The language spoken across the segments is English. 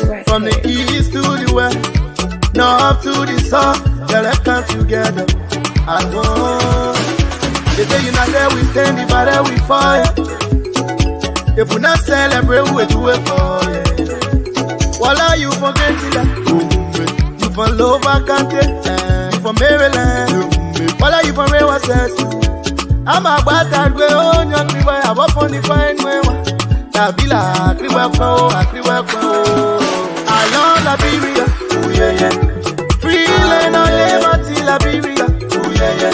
From the east to the west, north to the south, yeah, let's come together as one. They say you not there, we stand, divided we fall. If we not celebrate, we do it for you. Voila, you forget it. You from Lova Country, you from Maryland. Voila, you from Rewa Sessu. I'm a bad dad, we own your crib, I have up on the fine way. Tabila, Kriwako, I love Liberia, oh yeah, yeah. Free land on liberty, Liberia, oh yeah, yeah.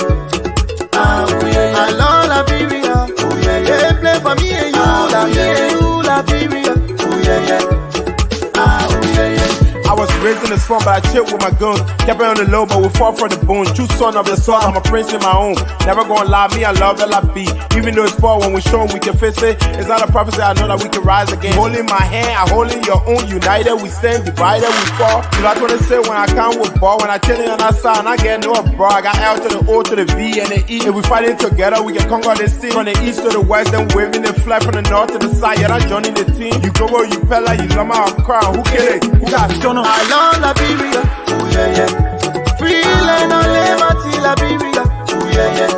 Oh yeah, yeah. I love Liberia, oh yeah, yeah. They play for me and you, Liberia, oh yeah, yeah. Oh yeah, yeah. I was raised in the slum, but I chilled with my guns. Kept it on the low, but we fought for the bones. True son of the soul, I'm a prince in my own. Never gonna lie, me, I love LIB. Even though it's far, when we show we can face it. It's not a prophecy, I know that we can rise again. Holding my hand, I holding your own. United, we stand, divided, we fall. You know what I say when I come with ball. When I chillin' on that side, and I get no bro. I got L to the O to the V and the E. If we fighting together, we can conquer the sea. From the east to the west, then waving the flag from the north to the side. Yeah, I'm joining the team. You go, you pella, you love my crown. Who kill it? Who got shown? I love Liberia, oh yeah, yeah. Free land on liberty, Liberia, oh yeah, yeah.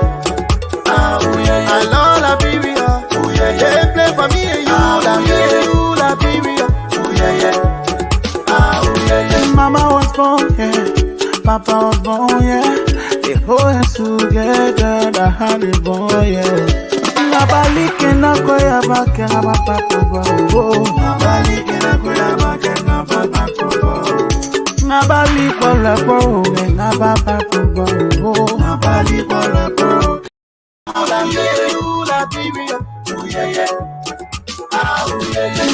Oh yeah, yeah. I love Liberia, oh yeah, yeah. They play for me and you, Liberia, oh yeah, yeah. Oh yeah, yeah. Mama was born, yeah. Papa was born, yeah. They hold us together, the honey boy, yeah. Nabali kena koya bake na papa kobo. Nabali kena koya bake na papa kobo. Nabali kola kobo, na papa kobo. Nabali kola kobo.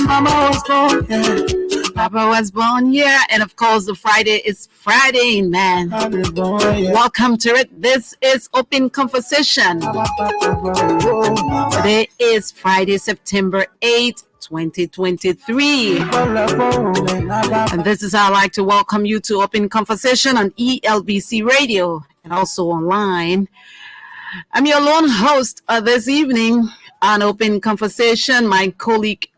Mama was born, yeah. Papa was born here, and of course, the Friday is Friday, man. Welcome to it. This is Open Conversation. Today is Friday, September 8th, 2023. And this is how I like to welcome you to Open Conversation on ELBC Radio and also online. I'm your lone host this evening on Open Conversation. My colleague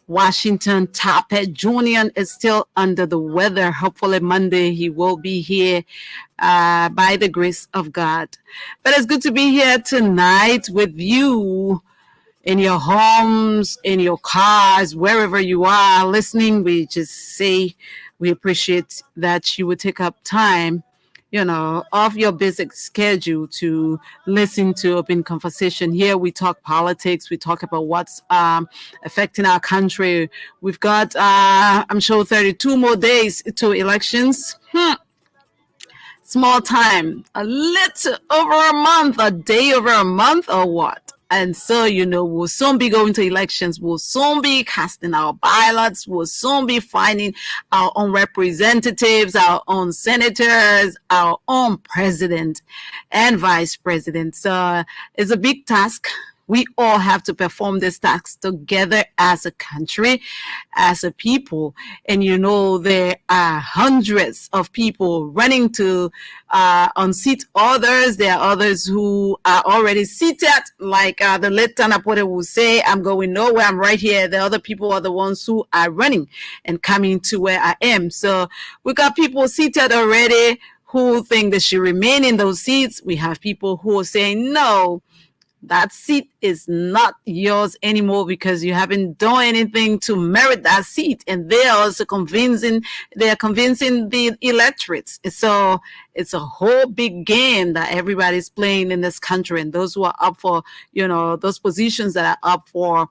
Washington Tappet Jr. is still under the weather. Hopefully Monday he will be here by the grace of God. But it's good to be here tonight with you in your homes, in your cars, wherever you are listening. We just say we appreciate that you would take up time, off your basic schedule to listen to Open Conversation. Here we talk politics, we talk about what's affecting our country. We've got, I'm sure, 32 more days to elections. Small time, a little over a month, a day over a month, or what? And so, we'll soon be going to elections. We'll soon be casting our ballots. We'll soon be finding our own representatives, our own senators, our own president and vice president. So it's a big task. We all have to perform this task together as a country, as a people. And there are hundreds of people running to unseat others. There are others who are already seated, like the late Tanapote will say, I'm going nowhere, I'm right here. The other people are the ones who are running and coming to where I am. So we got people seated already who think they should remain in those seats. We have people who are saying, no, that seat is not yours anymore because you haven't done anything to merit that seat. And they're also convincing the electorates. So it's a whole big game that everybody's playing in this country. And those who are up for, those positions that are up for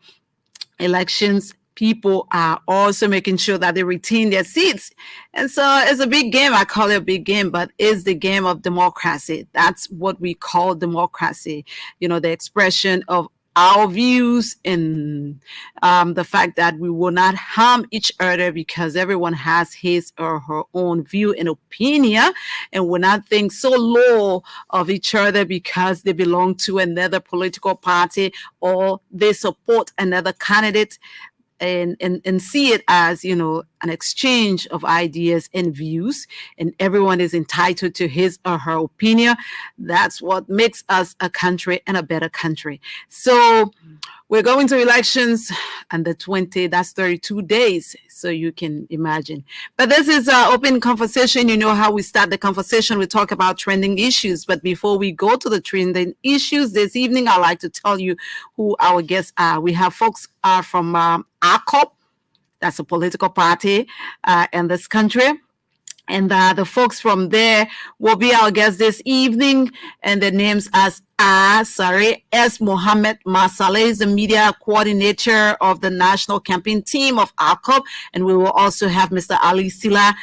elections, people are also making sure that they retain their seats. And so it's a big game. I call it a big game, but it's the game of democracy. That's what we call democracy. The expression of our views and the fact that we will not harm each other because everyone has his or her own view and opinion and will not think so low of each other because they belong to another political party or they support another candidate. And see it as, an exchange of ideas and views, and everyone is entitled to his or her opinion. That's what makes us a country and a better country. So we're going to elections on the 20th. That's 32 days. So you can imagine. But this is an open conversation. You know how we start the conversation. We talk about trending issues. But before we go to the trending issues this evening, I'd like to tell you who our guests are. We have folks from ACOP. That's a political party in this country. And the folks from there will be our guests this evening. And the names as S. Mohammed Masaleh is the media coordinator of the national campaign team of ACOP. And we will also have Mr. Ali Sila,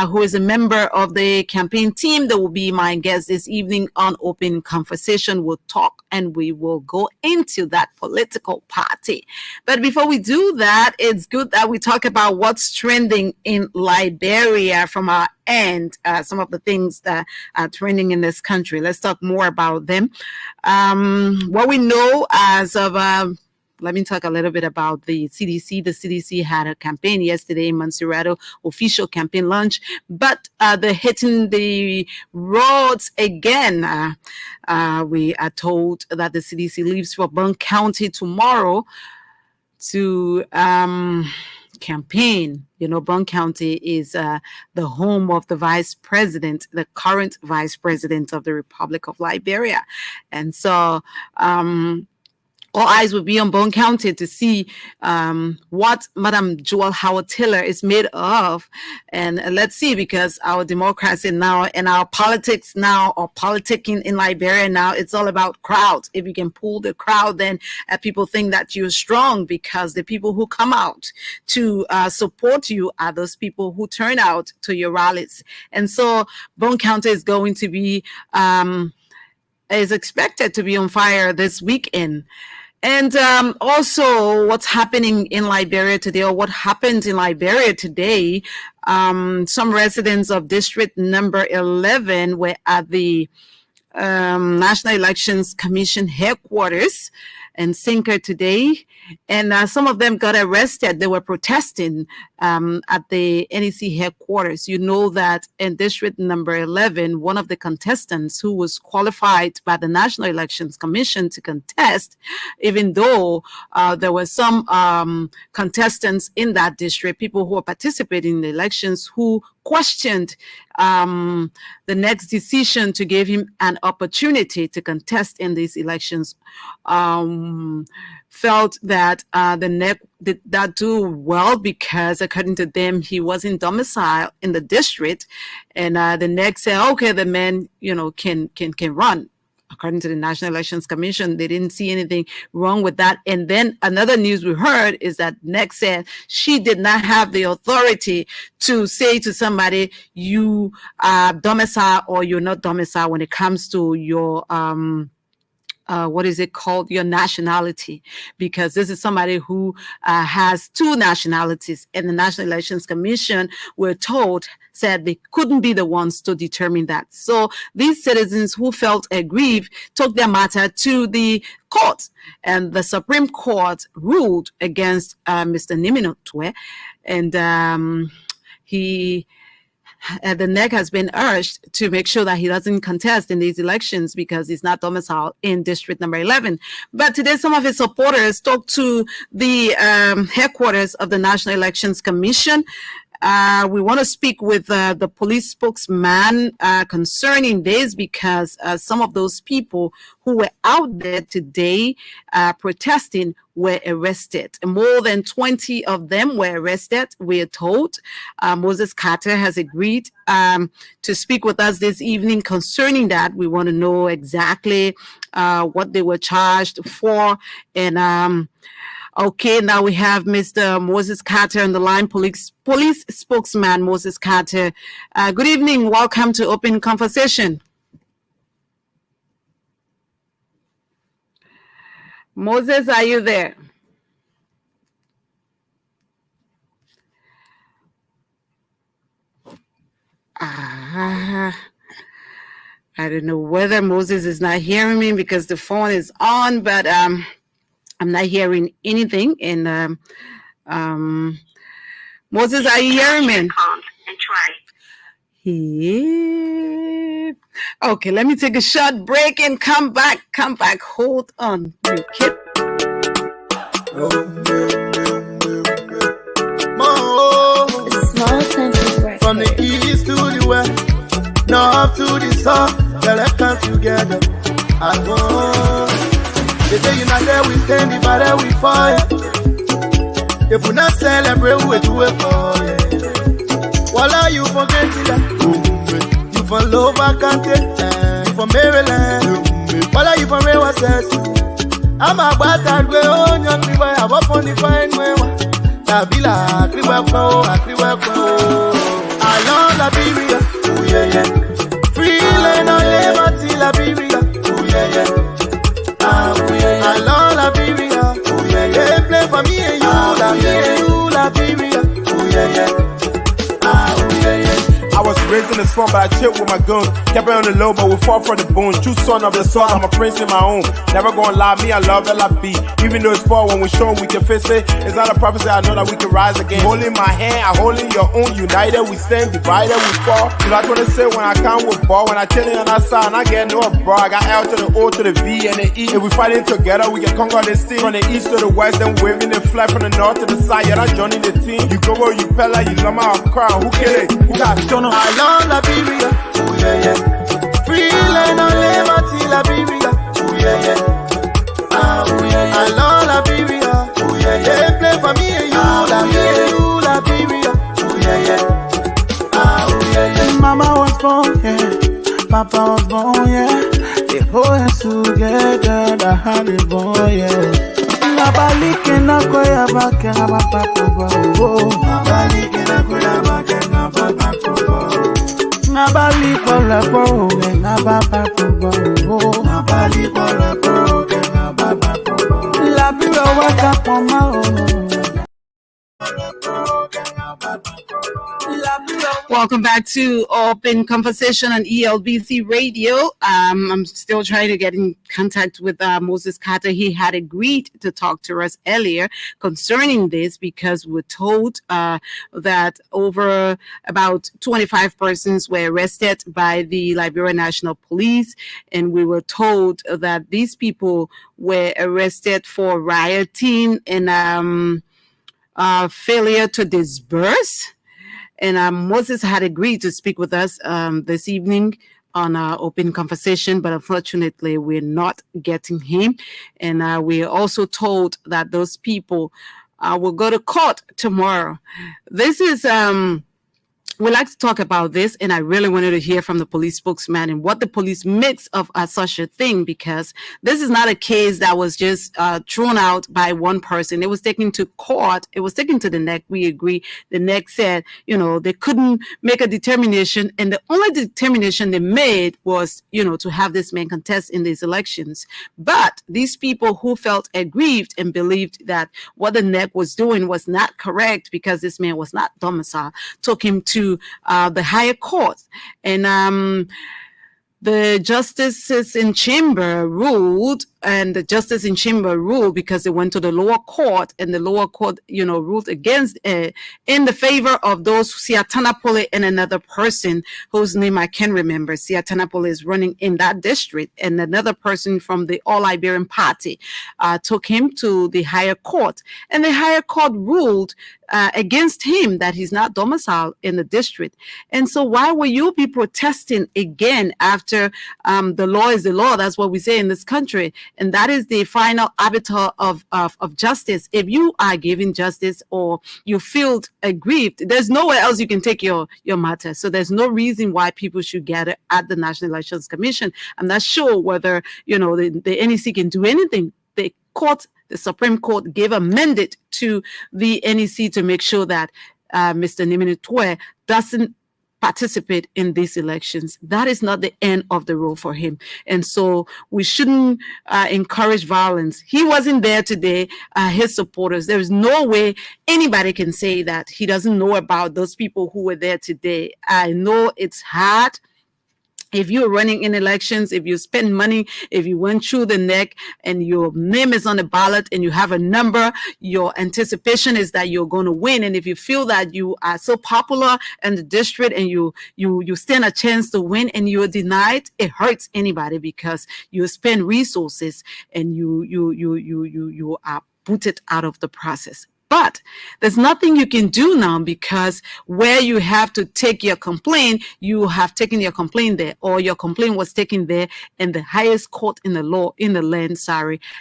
who is a member of the campaign team that will be my guest this evening on Open Conversation. We'll talk and we will go into that political party. But before we do that, it's good that we talk about what's trending in Liberia from our end, some of the things that are trending in this country. Let's talk more about them. What we know as of, let me talk a little bit about the CDC. The CDC had a campaign yesterday in Montserrat, official campaign launch, but they're hitting the roads again. We are told that the CDC leaves for Bong County tomorrow to campaign. You know, Bong County is the home of the vice president, the current vice president of the Republic of Liberia. And so all eyes will be on Bone County to see what Madam Joel Howard Taylor is made of. And let's see, because our democracy now and our politics now, or politicking in Liberia now, it's all about crowds. If you can pull the crowd, then people think that you're strong, because the people who come out to support you are those people who turn out to your rallies. And so Bone County is going to be, is expected to be on fire this weekend. And also what's happening in Liberia today, or what happened in Liberia today, some residents of district number 11 were at the National Elections Commission headquarters in Sinker today, and some of them got arrested. They were protesting at the NEC headquarters. You know that in district number 11, one of the contestants who was qualified by the National Elections Commission to contest, even though there were some contestants in that district, people who were participating in the elections, who questioned the next decision to give him an opportunity to contest in these elections, felt that the NEC did not do well, because according to them, he wasn't domiciled in the district, and the NEC said, okay, the man, you know, can run. According to the National Elections Commission, they didn't see anything wrong with that. And then another news we heard is that NEC said she did not have the authority to say to somebody, you are domiciled or you're not domiciled when it comes to your what is it called, your nationality, because this is somebody who has two nationalities, and the National Elections Commission, we're told, said they couldn't be the ones to determine that. So these citizens who felt aggrieved took their matter to the court, and the Supreme Court ruled against Mr. Niminotwe, and the NEC has been urged to make sure that he doesn't contest in these elections because he's not domiciled in district number 11. But today, some of his supporters talked to the headquarters of the National Elections Commission. We want to speak with the police spokesman concerning this, because some of those people who were out there today protesting were arrested. More than 20 of them were arrested, we are told. Moses Carter has agreed to speak with us this evening concerning that. We want to know exactly what they were charged for. And okay, now we have Mr. Moses Carter on the line, police spokesman Moses Carter. Good evening. Welcome to Open Conversation. Moses, are you there? I don't know whether Moses is not hearing me because the phone is on, but I'm not hearing anything. And Moses, are you hearing me? And try. Yeah. Okay, let me take a short break and come back. Hold on. You keep. From the east to the west, north to the south, let's come together as one. They say you're not there, we stand, if I there, we fight. If we not celebrate, we do it for you. Voila, you forget that. You from Lower Country, you from Maryland. Voila, you from Rewa Sess. I'm a bastard, we own your people, I walk on the fine way. Tabila, Kriwako. I love Liberia, oh yeah. Free land on liberty, Liberia, oh yeah. Oh yeah. I love Liberia, oh yeah. They play for me and you, Liberia, oh yeah. I was raised in the swamp, but I chill with my gun. Kept it on the low, but we fought for the bone. True son of the soil, I'm a prince in my own. Never gonna lie, me, I love LIB. Even though it's far, when we show we can face it. It's not a prophecy, I know that we can rise again. Holding my hand, I hold in your own. United, we stand, divided, we fall. So that's what they say when I come with ball. When I chillin' on that side, and I get no bro. I got L to the O to the V and the E. If we fighting together, we can conquer this team. From the east to the west, then waving the flag from the north to the side. Yeah, that's joining the team. You go where you pella, you love my crown. Who kill it? Who got Jonah? I love Liberia, oh yeah. Free land on liberty, Liberia, oh yeah. Oh yeah. I love Liberia, oh yeah. They play for me and you, Liberia, oh yeah. Oh yeah. Mama was born, yeah. Papa was born, yeah. They hold us together, the honey boy, yeah. Nabali na koya bake na papa bo. Nabali na koya bake na papa bo. Nabali kola bo, na papa bo. Nabali kola bo, na papa bo. La biro waka poma. Welcome back to Open Conversation on ELBC Radio. I'm still trying to get in contact with Moses Carter. He had agreed to talk to us earlier concerning this because we're told that over about 25 persons were arrested by the Liberia National Police, and we were told that these people were arrested for rioting and failure to disperse. And Moses had agreed to speak with us this evening on our Open Conversation, but unfortunately, we're not getting him. And we're also told that those people will go to court tomorrow. This is... we'd like to talk about this, and I really wanted to hear from the police spokesman and what the police makes of such a thing, because this is not a case that was just thrown out by one person. It was taken to court. It was taken to the NEC. We agree. The NEC said, they couldn't make a determination, and the only determination they made was, to have this man contest in these elections. But these people who felt aggrieved and believed that what the NEC was doing was not correct because this man was not domiciled, took him to the higher court, and the justices in chamber ruled, and the justice in chamber ruled because they went to the lower court, and the lower court, ruled against, in the favor of those, Siatanapole and another person whose name I can't remember. Siatanapole is running in that district, and another person from the All Liberian Party took him to the higher court, and the higher court ruled against him that he's not domiciled in the district. And so why will you be protesting again after the law is the law? That's what we say in this country. And that is the final arbiter of justice. If you are giving justice or you feel aggrieved, there's nowhere else you can take your matter. So there's no reason why people should gather at the National Elections Commission. I'm not sure whether, the NEC can do anything. The Supreme Court gave a mandate to the NEC to make sure that Mr. Niminitwe doesn't participate in these elections. That is not the end of the road for him. And so we shouldn't encourage violence. He wasn't there today, his supporters. There is no way anybody can say that he doesn't know about those people who were there today. I know it's hard. If you're running in elections, if you spend money, if you went through the neck and your name is on the ballot and you have a number, your anticipation is that you're going to win. And if you feel that you are so popular in the district and you stand a chance to win and you're denied, it hurts anybody because you spend resources and you are booted out of the process. But there's nothing you can do now because where you have to take your complaint, you have taken your complaint there, or your complaint was taken there, and the highest court in the land,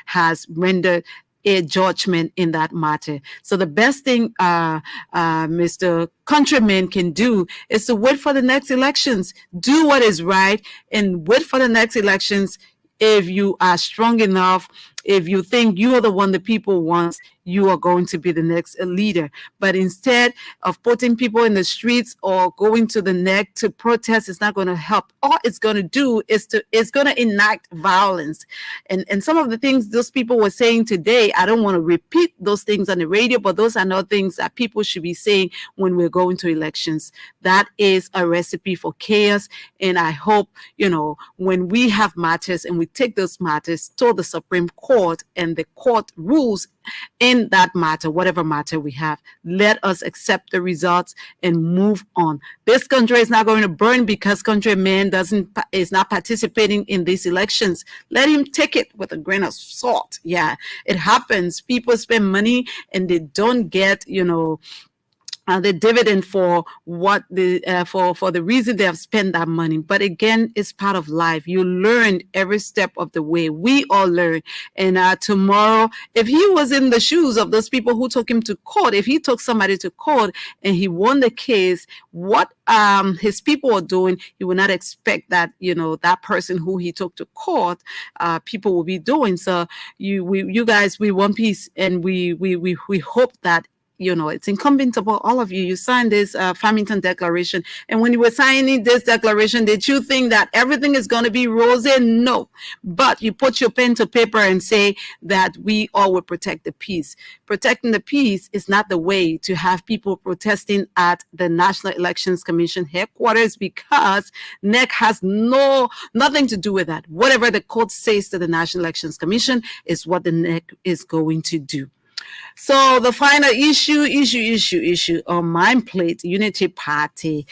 has rendered a judgment in that matter. So the best thing Mr. Countryman can do is to wait for the next elections, do what is right, and wait for the next elections. If you are strong enough, if you think you are the one the people want, you are going to be the next leader. But instead of putting people in the streets or going to the neck to protest, it's not going to help. All it's going to do is it's going to enact violence. And some of the things those people were saying today, I don't want to repeat those things on the radio, but those are not things that people should be saying when we're going to elections. That is a recipe for chaos. And I hope, when we have matters and we take those matters to the Supreme Court and the court rules in that matter, whatever matter we have, let us accept the results and move on. This country is not going to burn because Countryman is not participating in these elections. Let him take it with a grain of salt. Yeah, it happens. People spend money and they don't get, the dividend for what for the reason they have spent that money. But again, it's part of life. You learn every step of the way. We all learn. And tomorrow, if he was in the shoes of those people who took him to court, if he took somebody to court and he won the case, what his people are doing, he would not expect that that person who he took to court, people will be doing. So you guys, we want peace, and we hope that it's incumbent upon all of you. You signed this Farmington Declaration. And when you were signing this declaration, did you think that everything is going to be rosy? No. But you put your pen to paper and say that we all will protect the peace. Protecting the peace is not the way to have people protesting at the National Elections Commission headquarters, because NEC has nothing to do with that. Whatever the court says to the National Elections Commission is what the NEC is going to do. So the final issue on my plate, Unity Party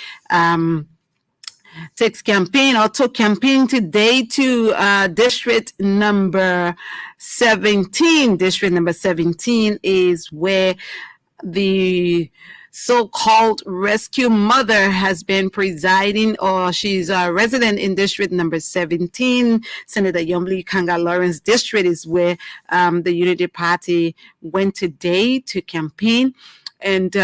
took campaign today to district number 17. District number 17 is where the so-called rescue mother has been presiding, or she's a resident in district number 17. Senator Yumli Kanga Lawrence district is where the Unity Party went today to campaign. And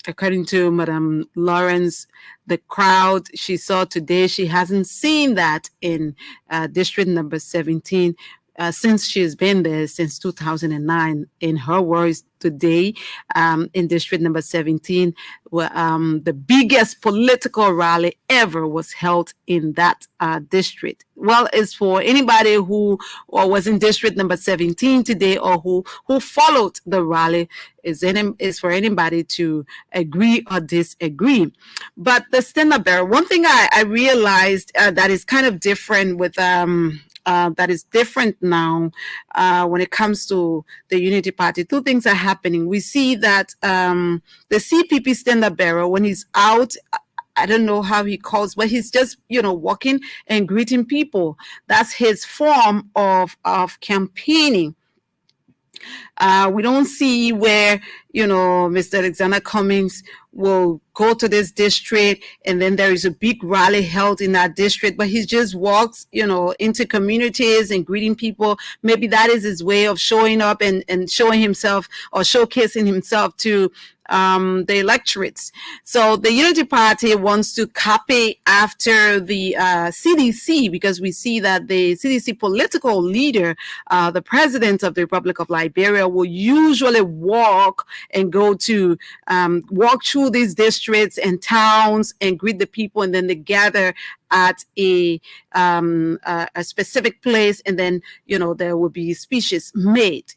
according to Madam Lawrence, the crowd she saw today, she hasn't seen that in district number 17 since she has been there since 2009. In her words, today in district number 17, where the biggest political rally ever was held in that district. Well, it's for anybody who was in district number 17 today, or who followed the rally, is for anybody to agree or disagree. But the standard bearer, one thing I realized that is kind of different with that is different now when it comes to the Unity Party. Two things are happening. We see that the CPP standard bearer, when he's out, I don't know how he calls, but he's just, walking and greeting people. That's his form of campaigning. We don't see where, Mr. Alexander Cummings will go to this district and then there is a big rally held in that district, but he just walks, into communities and greeting people. Maybe that is his way of showing up and showing himself, or showcasing himself to the electorates. So the Unity Party wants to copy after the CDC, because we see that the CDC political leader, the president of the Republic of Liberia, will usually walk and go to walk through these districts and towns and greet the people, and then they gather at a specific place, and then there will be speeches made.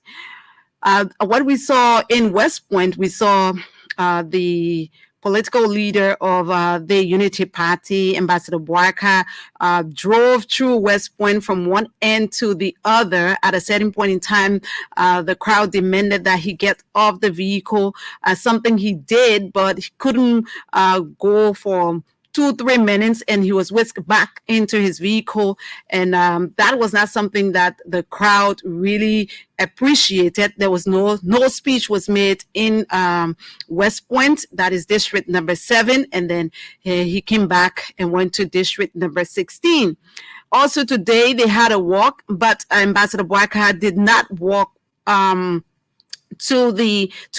What we saw in West Point, we saw the political leader of the Unity Party, Ambassador Boaka, drove through West Point from one end to the other. At a certain point in time, the crowd demanded that he get off the vehicle, something he did, but he couldn't go for 2-3 minutes, and he was whisked back into his vehicle. And that was not something that the crowd really appreciated. There was no speech was made in West Point, that is district number 7, and then he came back and went to district number 16. Also today they had a walk, but Ambassador Boaka did not walk to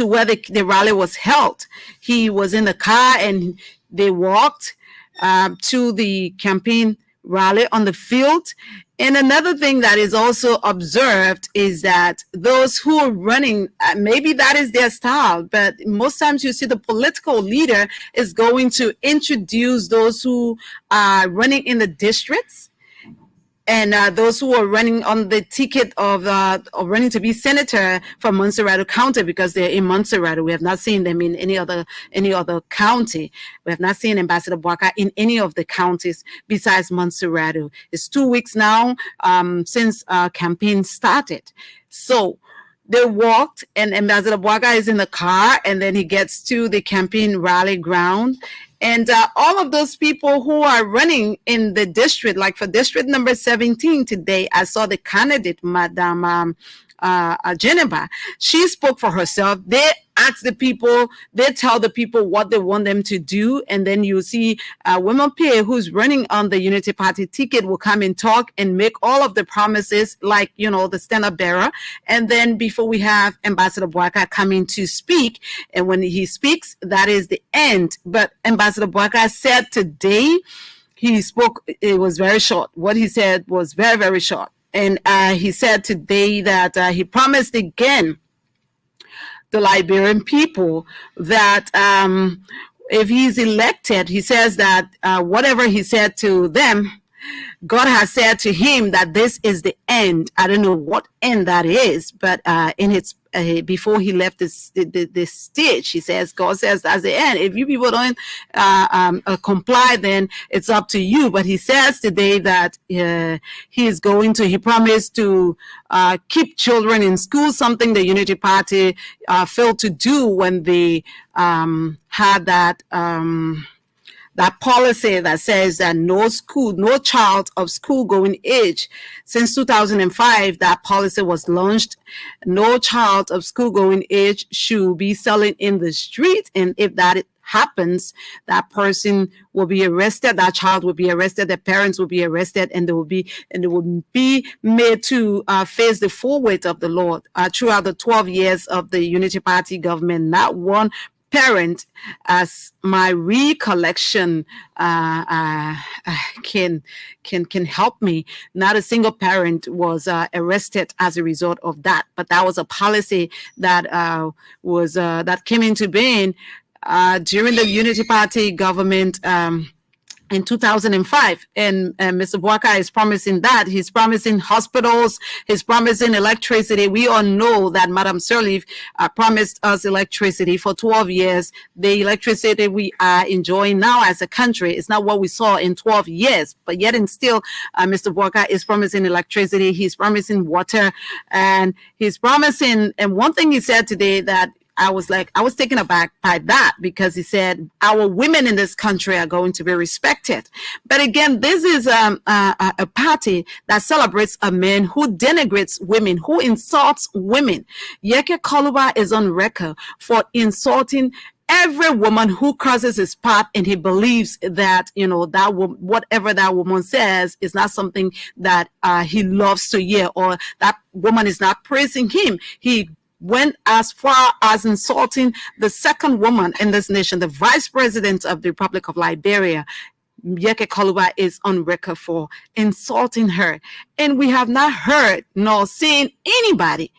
where the rally was held. He was in the car and they walked to the campaign rally on the field. And another thing that is also observed is that those who are running, maybe that is their style, but most times you see the political leader is going to introduce those who are running in the districts, and those who are running on the ticket of running to be senator from Montserrat County, because they're in Montserrat. We have not seen them in any other county. We have not seen Ambassador Boaka in any of the counties besides Montserrat. It's 2 weeks now since campaign started. So they walked, and Ambassador Boaka is in the car, and then he gets to the campaign rally ground. And all of those people who are running in the district, like for district number 17 today, I saw the candidate, Madame Geneva. She spoke for herself. They ask the people, they tell the people what they want them to do. And then you see Women Pay, who's running on the Unity Party ticket, will come and talk and make all of the promises, like, the stand-up bearer. And then before we have Ambassador Boaka coming to speak, and when he speaks, that is the end. But Ambassador Boaka said today, he spoke, it was very short. What he said was very, very short. And he said today that he promised again the Liberian people that if he's elected, he says that whatever he said to them, God has said to him that this is the end. I don't know what end that is, but in his before he left this stage, he says, God says that's the end. If you people don't comply, then it's up to you. But he says today that he promised to keep children in school, something the Unity Party failed to do when they had that policy that says that no child of school going age. Since 2005, that policy was launched. No child of school going age should be selling in the street. And if that happens, that person will be arrested, that child will be arrested, their parents will be arrested, and they will be made to face the full weight of the law. Throughout the 12 years of the Unity Party government, not one parent, as my recollection can help me, not a single parent was arrested as a result of that. But that was a policy that that came into being during the Unity Party government in 2005. And Mr. Boaka is promising that. He's promising hospitals. He's promising electricity. We all know that Madam Sirleaf promised us electricity for 12 years. The electricity we are enjoying now as a country is not what we saw in 12 years. But yet and still, Mr. Boaka is promising electricity. He's promising water. And he's promising, and one thing he said today that I was taken aback by that, because he said our women in this country are going to be respected. But again, this is a party that celebrates a man who denigrates women, who insults women. Yeke Koluba is on record for insulting every woman who crosses his path, and he believes that, whatever that woman says is not something that he loves to hear, or that woman is not praising him. He went as far as insulting the second woman in this nation, the vice president of the Republic of Liberia. Yeke Koluba is on record for insulting her. And we have not heard nor seen anybody,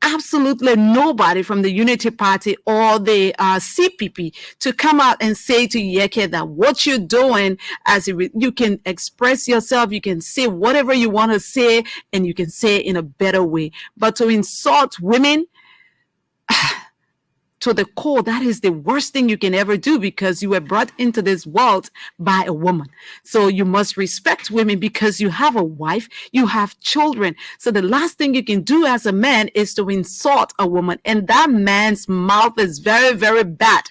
absolutely nobody from the Unity Party or the CPP to come out and say to Yeke that what you're doing, you can express yourself, you can say whatever you want to say, and you can say it in a better way. But to insult women, to the core, that is the worst thing you can ever do, because you were brought into this world by a woman. So you must respect women because you have a wife, you have children. So the last thing you can do as a man is to insult a woman. And that man's mouth is very, very bad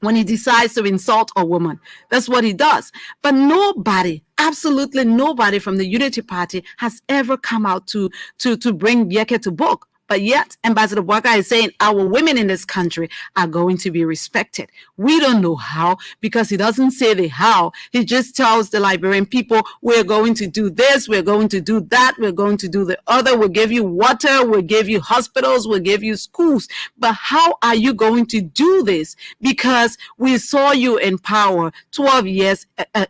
when he decides to insult a woman. That's what he does. But nobody, absolutely nobody from the Unity Party has ever come out to bring Yeke to book. But yet, Ambassador Bwaka is saying our women in this country are going to be respected. We don't know how, because he doesn't say the how. He just tells the Liberian people, we're going to do this, we're going to do that, we're going to do the other. We'll give you water, we'll give you hospitals, we'll give you schools. But how are you going to do this? Because we saw you in power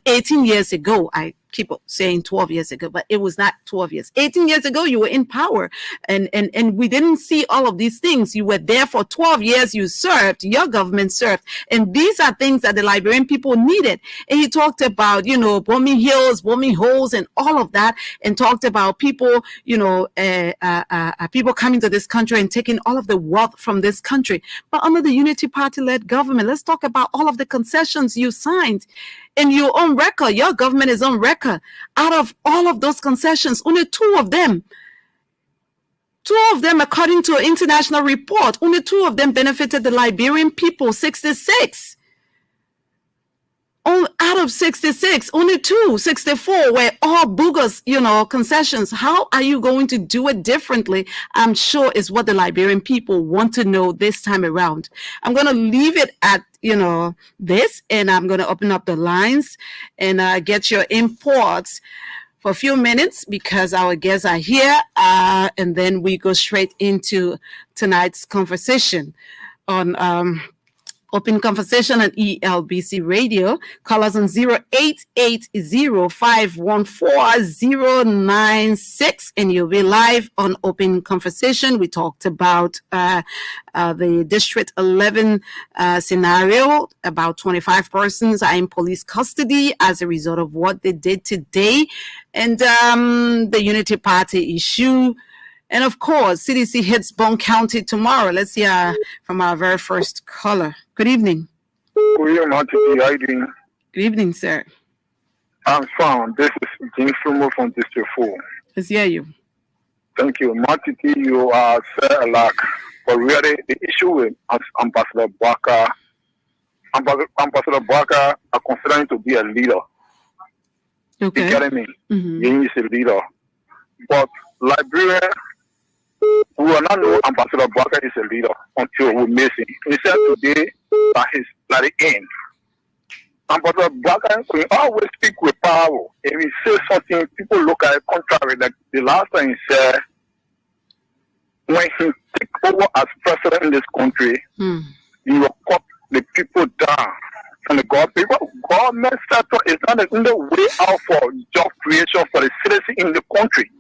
18 years ago. I keep saying 12 years ago, but it was not 12 years. 18 years ago, you were in power, and we didn't see all of these things. You were there for 12 years. You served, your government served. And these are things that the Liberian people needed. And he talked about, bombing hills, bombing holes, and all of that, and talked about people, people coming to this country and taking all of the wealth from this country. But under the Unity Party-led government, let's talk about all of the concessions you signed. And you're on record, your government is on record. Out of all of those concessions, only two of them, according to an international report, only two of them benefited the Liberian people, 66. Out of 66, only 64 were all bogus, concessions. How are you going to do it differently? I'm sure is what the Liberian people want to know this time around. I'm going to leave it at, this, and I'm going to open up the lines and get your imports for a few minutes, because our guests are here, and then we go straight into tonight's conversation on Open Conversation on ELBC Radio. Call us on 0880-514-096, and you'll be live on Open Conversation. We talked about the District 11 scenario. About 25 persons are in police custody as a result of what they did today, and the Unity Party issue. And of course, CDC hits Bone County tomorrow. Let's hear from our very first caller. Good evening. Good evening, Marty. How are you doing? Good evening, sir. I'm fine. This is James Fumo from District 4. Let's hear you. Thank you. Marty, you are said a lot. But really, the issue with Ambassador Bwaka are considering to be a leader. Okay. You getting me? Mm-hmm. He is a leader. But Liberia, we will not know Ambassador Bwaka is a leader until we miss him. He said today that he's at the end. Ambassador Bwaka will always speak with power. If he says something, people look at it contrary. Like the last time he said, when he took over as president in this country, he will cut the people down from the government. Government sector is not in the way out for job creation for the citizens in the country.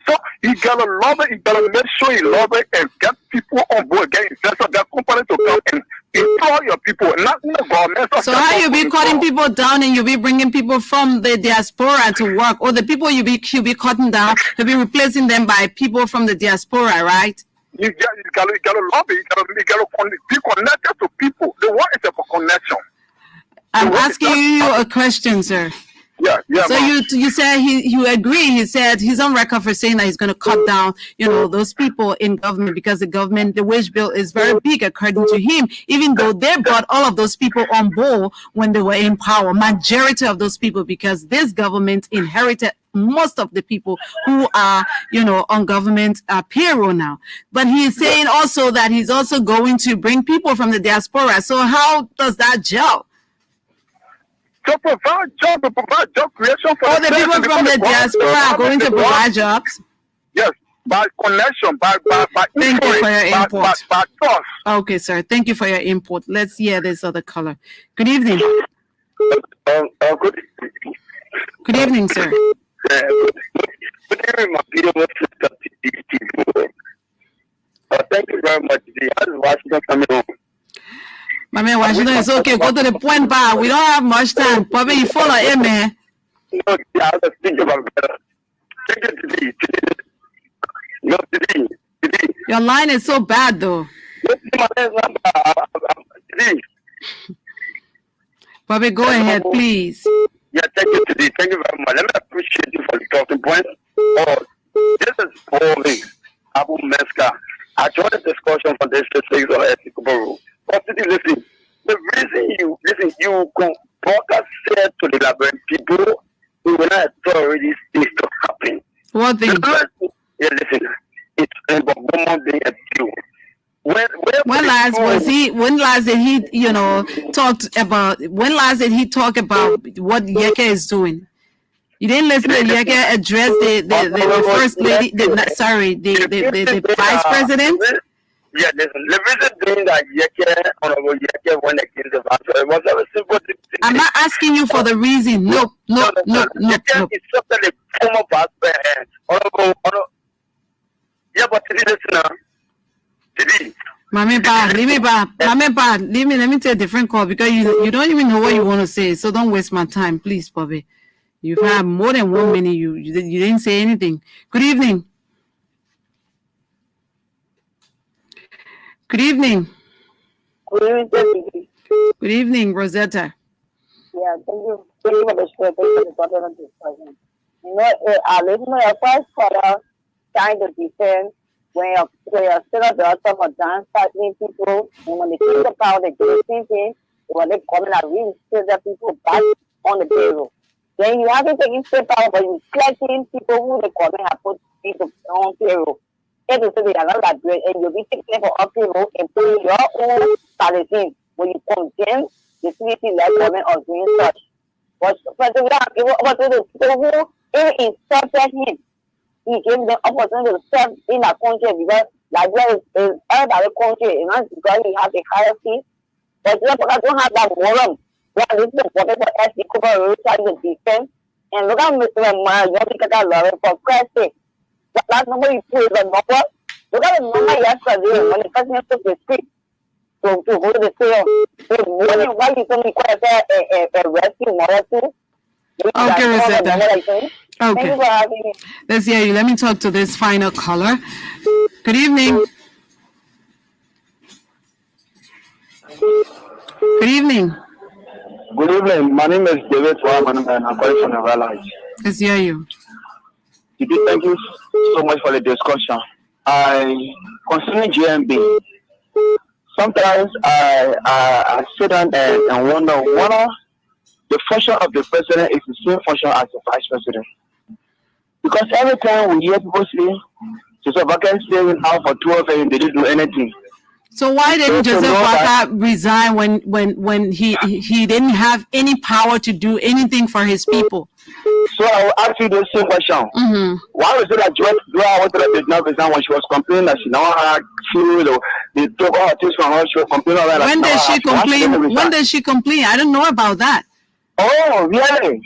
So you gotta love it, you gotta make sure you love it and get people on board, get investors, get companies to come and employ your people, not in the government. So how you be cutting people down and you be bringing people from the diaspora to work, or the people you be cutting down, to be replacing them by people from the diaspora, right? You gotta love it, you gotta be connected to people. The world is a connection. I'm asking you a question, sir. Yeah. So you said you agree. He said he's on record for saying that he's going to cut down, those people in government, because the wage bill is very big, according to him. Even though they brought all of those people on board when they were in power, majority of those people, because this government inherited most of the people who are, on government payroll now. But he is saying also that he's also going to bring people from the diaspora. So how does that gel? To provide job creation for the people from the diaspora are going to provide jobs. Yes, by connection, by Thank you for your input. By trust. Okay, sir. Thank you for your input. Let's hear this other caller. Good evening. Good evening, sir. Good evening, my beautiful sister. Thank you very much. I just Washington coming home. My man, Washington, it's okay. Go to the point, bar. We don't have much time. Probably you follow him, man. No, I was thinking about better. Thank you today. Your line is so bad, though. Bobby, go ahead, please. Yeah, thank you today. Thank you very much. Let me appreciate you for the talking point. Oh, this is for me, Abu Meska. I joined the discussion for this six on ethical rule. But listen, the reason you can broadcast said to the Liberian people who will not already this to happen. What thing? Yeah, listen, it's about 1 month being a deal. When last did he talk about what Yeke is doing? You didn't listen to Yeke address the first lady, the vice president? Yeah, listen, the reason doing that Yeke, Honorable Yeke, when they came to the it was a simple thing. I'm not asking you for the reason. No. Yeke is certainly former vice president. Honorable, yeah, but listen now. Let me take a different call because you don't even know what you want to say, so don't waste my time, please, Bobby. You've had more than 1 minute. You didn't say anything. Good evening. Good evening. Good evening, Rosetta. Yeah, thank you. Thank you for the show. Thank you for the discussion. You know, I listen to your first caller trying to defend when you're still at the bottom of dance fighting people, and when they think about the same thing, when they come in and reinstate the people back on the payroll. Then you haven't taken step out, but you're collecting people who they come in and put people on payroll. It is so they are not that great, and you'll be taking for up payroll and putting your own policy when you condemn the CDC like government of doing such. But the people who insulted him, he gave them opportunity to serve in a country because Nigeria is another country, and that's because we have a hierarchy. But I don't have that moral. We are listening to whatever else the corporate trying to defend. And look at Mr. Young for Christ's sake. That's not what you put the number. Look at the number yesterday when the president took the street to go to the sale. Why you told me a rescue model too? Okay, Rosetta. Thank you for having me. Let's hear you. Let me talk to this final caller. Good evening. Good evening. Good evening. My name is David Foreman and I'm calling from the Valley. Let's hear you. Thank you so much for the discussion. Concerning GMB, sometimes I sit down and wonder whether the function of the president is the same function as the vice president. Because every time we hear people say, Joseph Baka staying out for 12 and they didn't do anything. So why didn't Joseph Baka resign when he didn't have any power to do anything for his people? So I will ask you the same question. Mm-hmm. Why was it that Joa did not resign when she was complaining that she now had food, they took all her things from her, she was complaining about that? When did she complain? When did she complain? I don't know about that. Oh, really?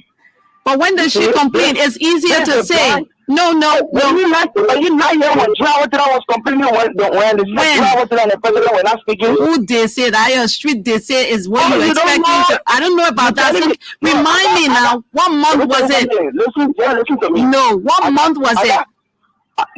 But when does she complain? It's easier to say. No. Are you not here when Joa was complaining when the president were not speaking? Who they say that your street they say is what you expect me to? I don't know about that. So remind me now. What month was it? Listen to me. No, what month was it?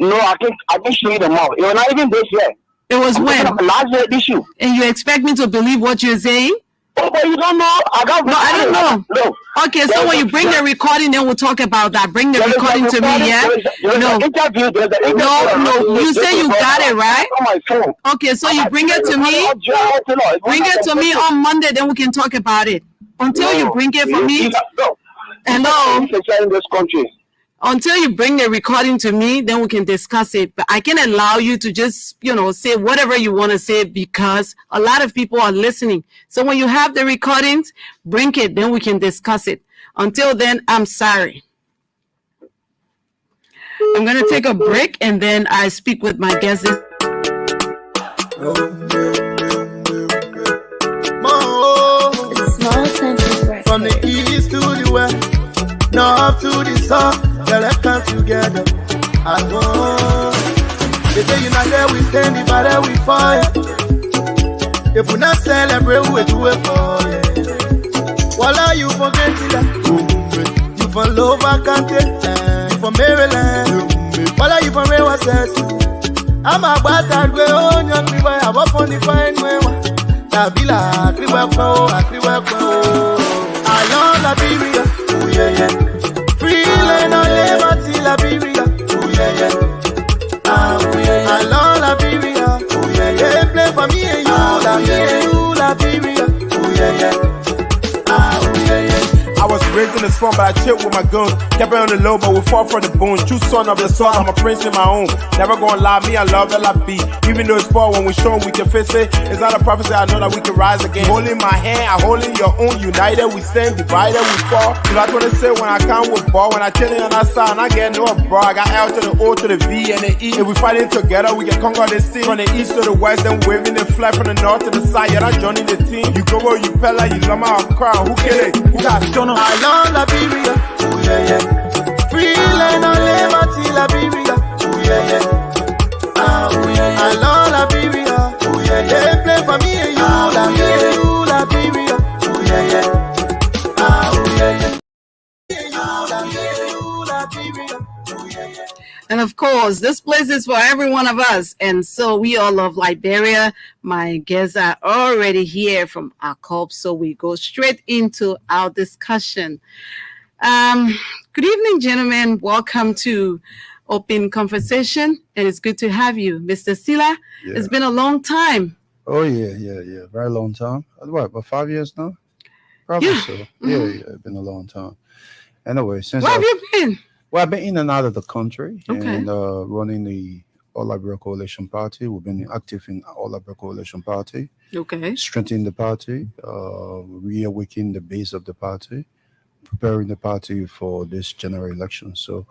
No, I can show you the month. It was not even this year. It was when? Last year issue. And you expect me to believe what you're saying? Oh, but you don't know. I don't know. No. Okay, so when you bring the recording, then we'll talk about that. Bring the recording to me, yeah? No. You say you got it, right? On my phone. Okay, so you bring it to me. Bring it to me on Monday, then we can talk about it. Until you bring it for me. Hello. In this country. Until you bring the recording to me, then we can discuss it. But I can allow you to just, say whatever you want to say because a lot of people are listening. So when you have the recordings, bring it, then we can discuss it. Until then, I'm sorry. I'm going to take a break and then I speak with my guests. From the east to the west, north to the south, let's come together as one. They say you're not there, we stand, but there we fight. If we not celebrate, we do it for you. Voila, you forget that. You from Lower County, you from Maryland. Voila, you from Rewa City. I'm a bad way on your river. I walk on the fine way. Tabila, Kriwako, I love Liberia. Oh yeah, yeah. Free land on liberty, Liberia. Oh yeah, yeah. Oh yeah, I love Liberia. Oh yeah, yeah. They play for me and you, Liberia. Oh yeah, yeah. Oh yeah, yeah. I was raised in the slum, but I chilled with my guns. Kept it on the low, but we fought for the bones. True son of the soil, I'm a prince in my own. Never gonna lie, me, I love LIB. Even though it's far, when we show them we can face it. It's not a prophecy, I know that we can rise again. Holding my hand, I holding your own. United, we stand, divided, we fall. So that's what they say when I come with ball. When I chillin' on that side, and I get no bro. I got L to the O to the V and the E. If we fighting together, we can conquer the sea. From the east to the west, then waving the flag from the north to the side. Yeah, that's joining the team. You go where you pella, you lama, I'll crown. Who kill it? Who got Jonah? I love Liberia, oh yeah, yeah. Free land on liberty, Liberia, oh yeah, yeah. Oh yeah, I love Liberia, oh yeah, yeah. They play for me and you, Liberia, oh yeah, yeah. Oh yeah, yeah. And of course, this place is for every one of us. And so we all love Liberia. My guests are already here from ACOP. So we go straight into our discussion. Good evening, gentlemen. Welcome to Open Conversation. And it's good to have you, Mr. Sila. Yeah. It's been a long time. Oh, yeah. Very long time. What, about 5 years now? Probably Yeah. so. Yeah, it's been a long time. Anyway, since Where have you been? Well, I've been in and out of the country Okay. and running the All Liberia Coalition Party. We've been active in All Liberia Coalition Party, Okay. strengthening the party, reawakening the base of the party, preparing the party for this general election. So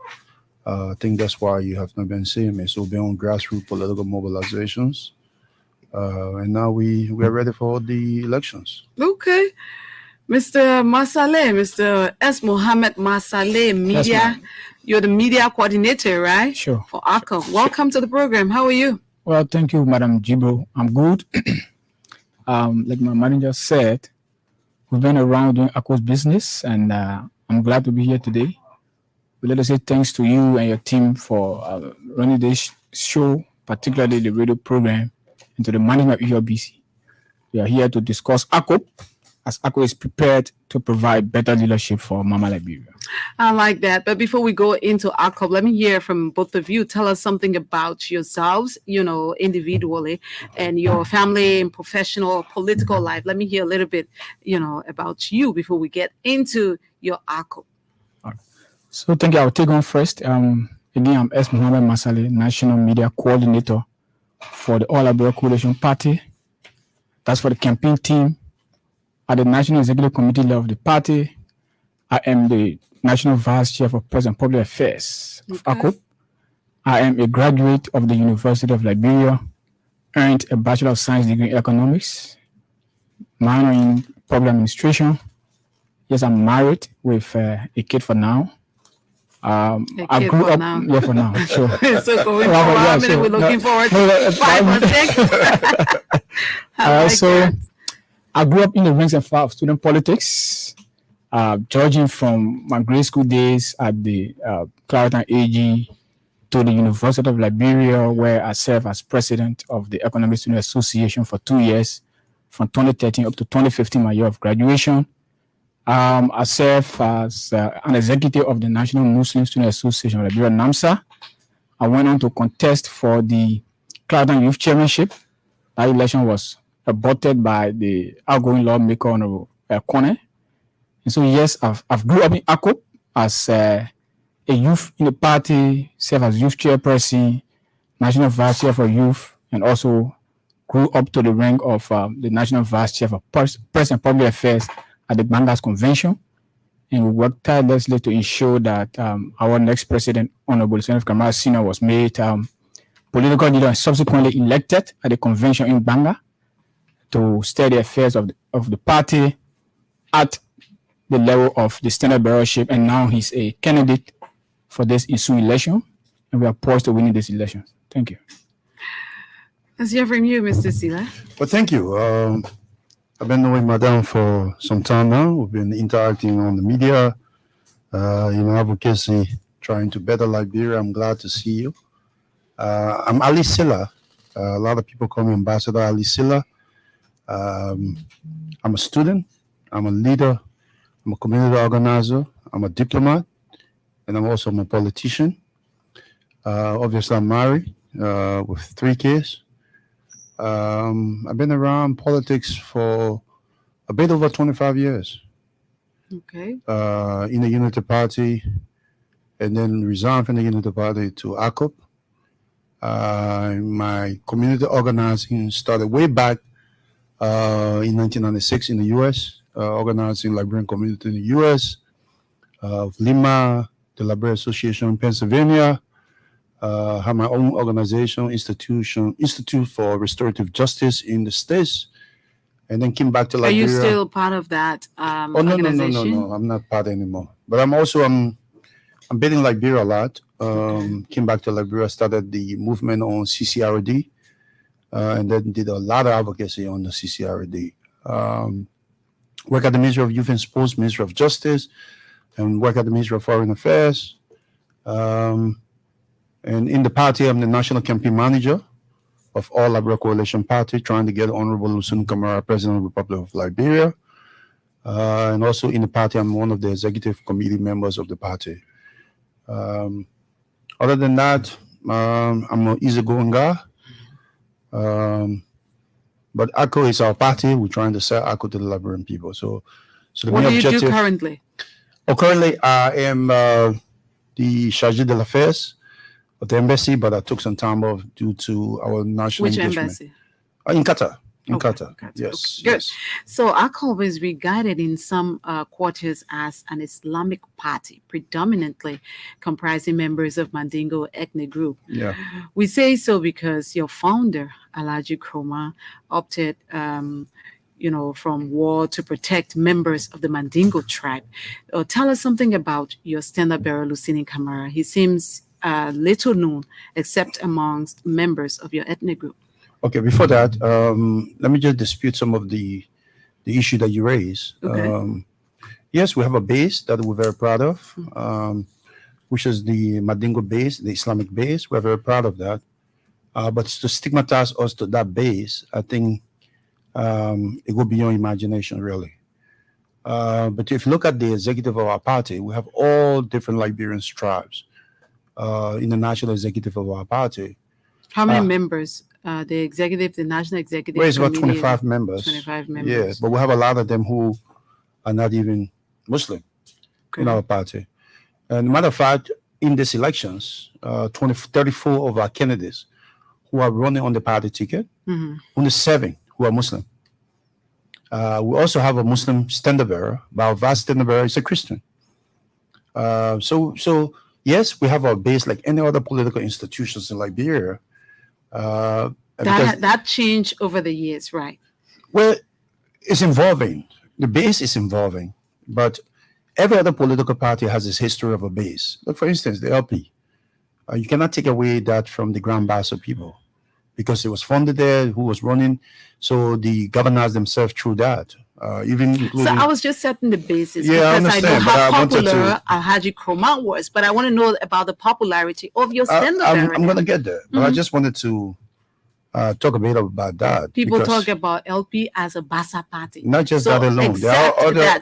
I think that's why you have not been seeing me. So we've been on grassroots political mobilizations. And now we are ready for the elections. Okay. Mr. Masale, Mr. S. Mohammed Masale, media. ma'am. You're the media coordinator, right? Sure. For ACOP. Welcome to the program. How are you? Well, thank you, Madam Jibo. I'm good. Like my manager said, we've been around doing ACO's business, and I'm glad to be here today. We let us say thanks to you and your team for running this show, particularly the radio program, and to the management of ELBC. We are here to discuss ACOP, as ACO is prepared to provide better leadership for Mama Liberia. I like that. But before we go into ACOP, let me hear from both of you. Tell us something about yourselves, individually, and your family and professional political life. Let me hear a little bit, about you before we get into your ACOP. So thank you. I'll take on first. Again, I'm S. Mohammed Masale, National Media Coordinator for the All Liberia Coalition Party. That's for the campaign team. At the National Executive Committee level of the party, I am the National Vice Chair for Press and Public Affairs of ACOP. I am a graduate of the University of Liberia, earned a Bachelor of Science degree in Economics, minor in Public Administration. Yes, I'm married with a kid for now. I grew up. now. Yeah, for now. Sure. So going Well, forward, yeah, we're sure. looking forward No, to 5 or 6. I like So that. I grew up in the ranks and file of student politics, judging from my grade school days at the Clarendon AG to the University of Liberia, where I served as president of the Economic Student Association for 2 years, from 2013 up to 2015, my year of graduation. I served as an executive of the National Muslim Student Association of Liberia, NAMSA. I went on to contest for the Clarendon Youth Chairmanship. That election was aborted by the outgoing lawmaker, Honorable Kone. And so, yes, I've grew up in ACOP as a youth in the party, served as youth chairperson, national vice chair for youth, and also grew up to the rank of the national vice chair for press and public affairs at the Bangas Convention. And we worked tirelessly to ensure that our next president, Honorable Senator Kamara Senior, was made political leader and subsequently elected at the convention in Banga to steer the affairs of the party at the level of the standard bearership. And now he's a candidate for this ensuing election, and we are poised to win this election. Thank you. Let's hear from you, Mr. Sila. Well, thank you. I've been knowing Madame for some time now. We've been interacting on the media, advocacy, trying to better Liberia. I'm glad to see you. I'm Ali Silla. A lot of people call me Ambassador Ali Silla. I'm a student. I'm a leader. I'm a community organizer. I'm a diplomat, and I'm a politician. Obviously, I'm married with 3 kids. I've been around politics for a bit over 25 years. Okay. In the Unity Party, and then resigned from the Unity Party to ACOP. My community organizing started way back in 1996 in the U.S., organizing Liberian community in the U.S., Lima, the Liberian Association in Pennsylvania, have my own organization, Institute for Restorative Justice in the States, and then came back to Liberia. Are you still part of that organization? No. I'm not part anymore. But I'm been in Liberia a lot. Came back to Liberia, started the movement on CCRD, and then did a lot of advocacy on the CCRD. Work at the Ministry of Youth and Sports, Ministry of Justice, and work at the Ministry of Foreign Affairs. And in the party, I'm the national campaign manager of All Liberia Coalition Party, trying to get Honorable Lucien Camara, President of the Republic of Liberia. And also in the party, I'm one of the executive committee members of the party. Other than that, I'm an easygoing guy. But ACO is our party. We're trying to sell ACO to the Liberian people. So the what main do you objective, do currently? Currently, I am the charge d'affaires of the embassy, but I took some time off due to our national Which engagement. embassy? In Qatar. In Okay, Qatar. Qatar. Yes. Okay, good. Yes. So ACOB is regarded in some quarters as an Islamic party, predominantly comprising members of Mandingo ethnic group. Yeah. We say so because your founder, Alhaji Kroma, opted from war to protect members of the Mandingo tribe. Tell us something about your standard bearer, Lucien Camara. He seems little known except amongst members of your ethnic group. Okay, before that, let me just dispute some of the issue that you raised. Okay. Yes, we have a base that we're very proud of, which is the Mandingo base, the Islamic base. We're very proud of that. But to stigmatize us to that base, I think it go beyond imagination, really. But if you look at the executive of our party, we have all different Liberian tribes in the national executive of our party. How many members? The executive, the national executive. Well, it's about committee 25 members. 25 members. Yeah, but we have a lot of them who are not even Muslim in our party. And matter of fact, in these elections, 34 of our candidates who are running on the party ticket, only 7 who are Muslim. We also have a Muslim standard bearer, but our vice standard bearer is a Christian. So yes, we have our base like any other political institutions in Liberia. That changed over the years, right? Well, it's evolving. The base is evolving, but every other political party has its history of a base. Look, for instance, the LP. You cannot take away that from the Grand Bassa people because it was funded there, who was running. So the governors themselves through that. So I was just setting the basis because I know how popular Alhaji Kroma was, but I want to know about the popularity of your standard bearer. I'm going to get there, but I just wanted to talk a bit about that. People talk about LP as a Bassa party. Not just that alone.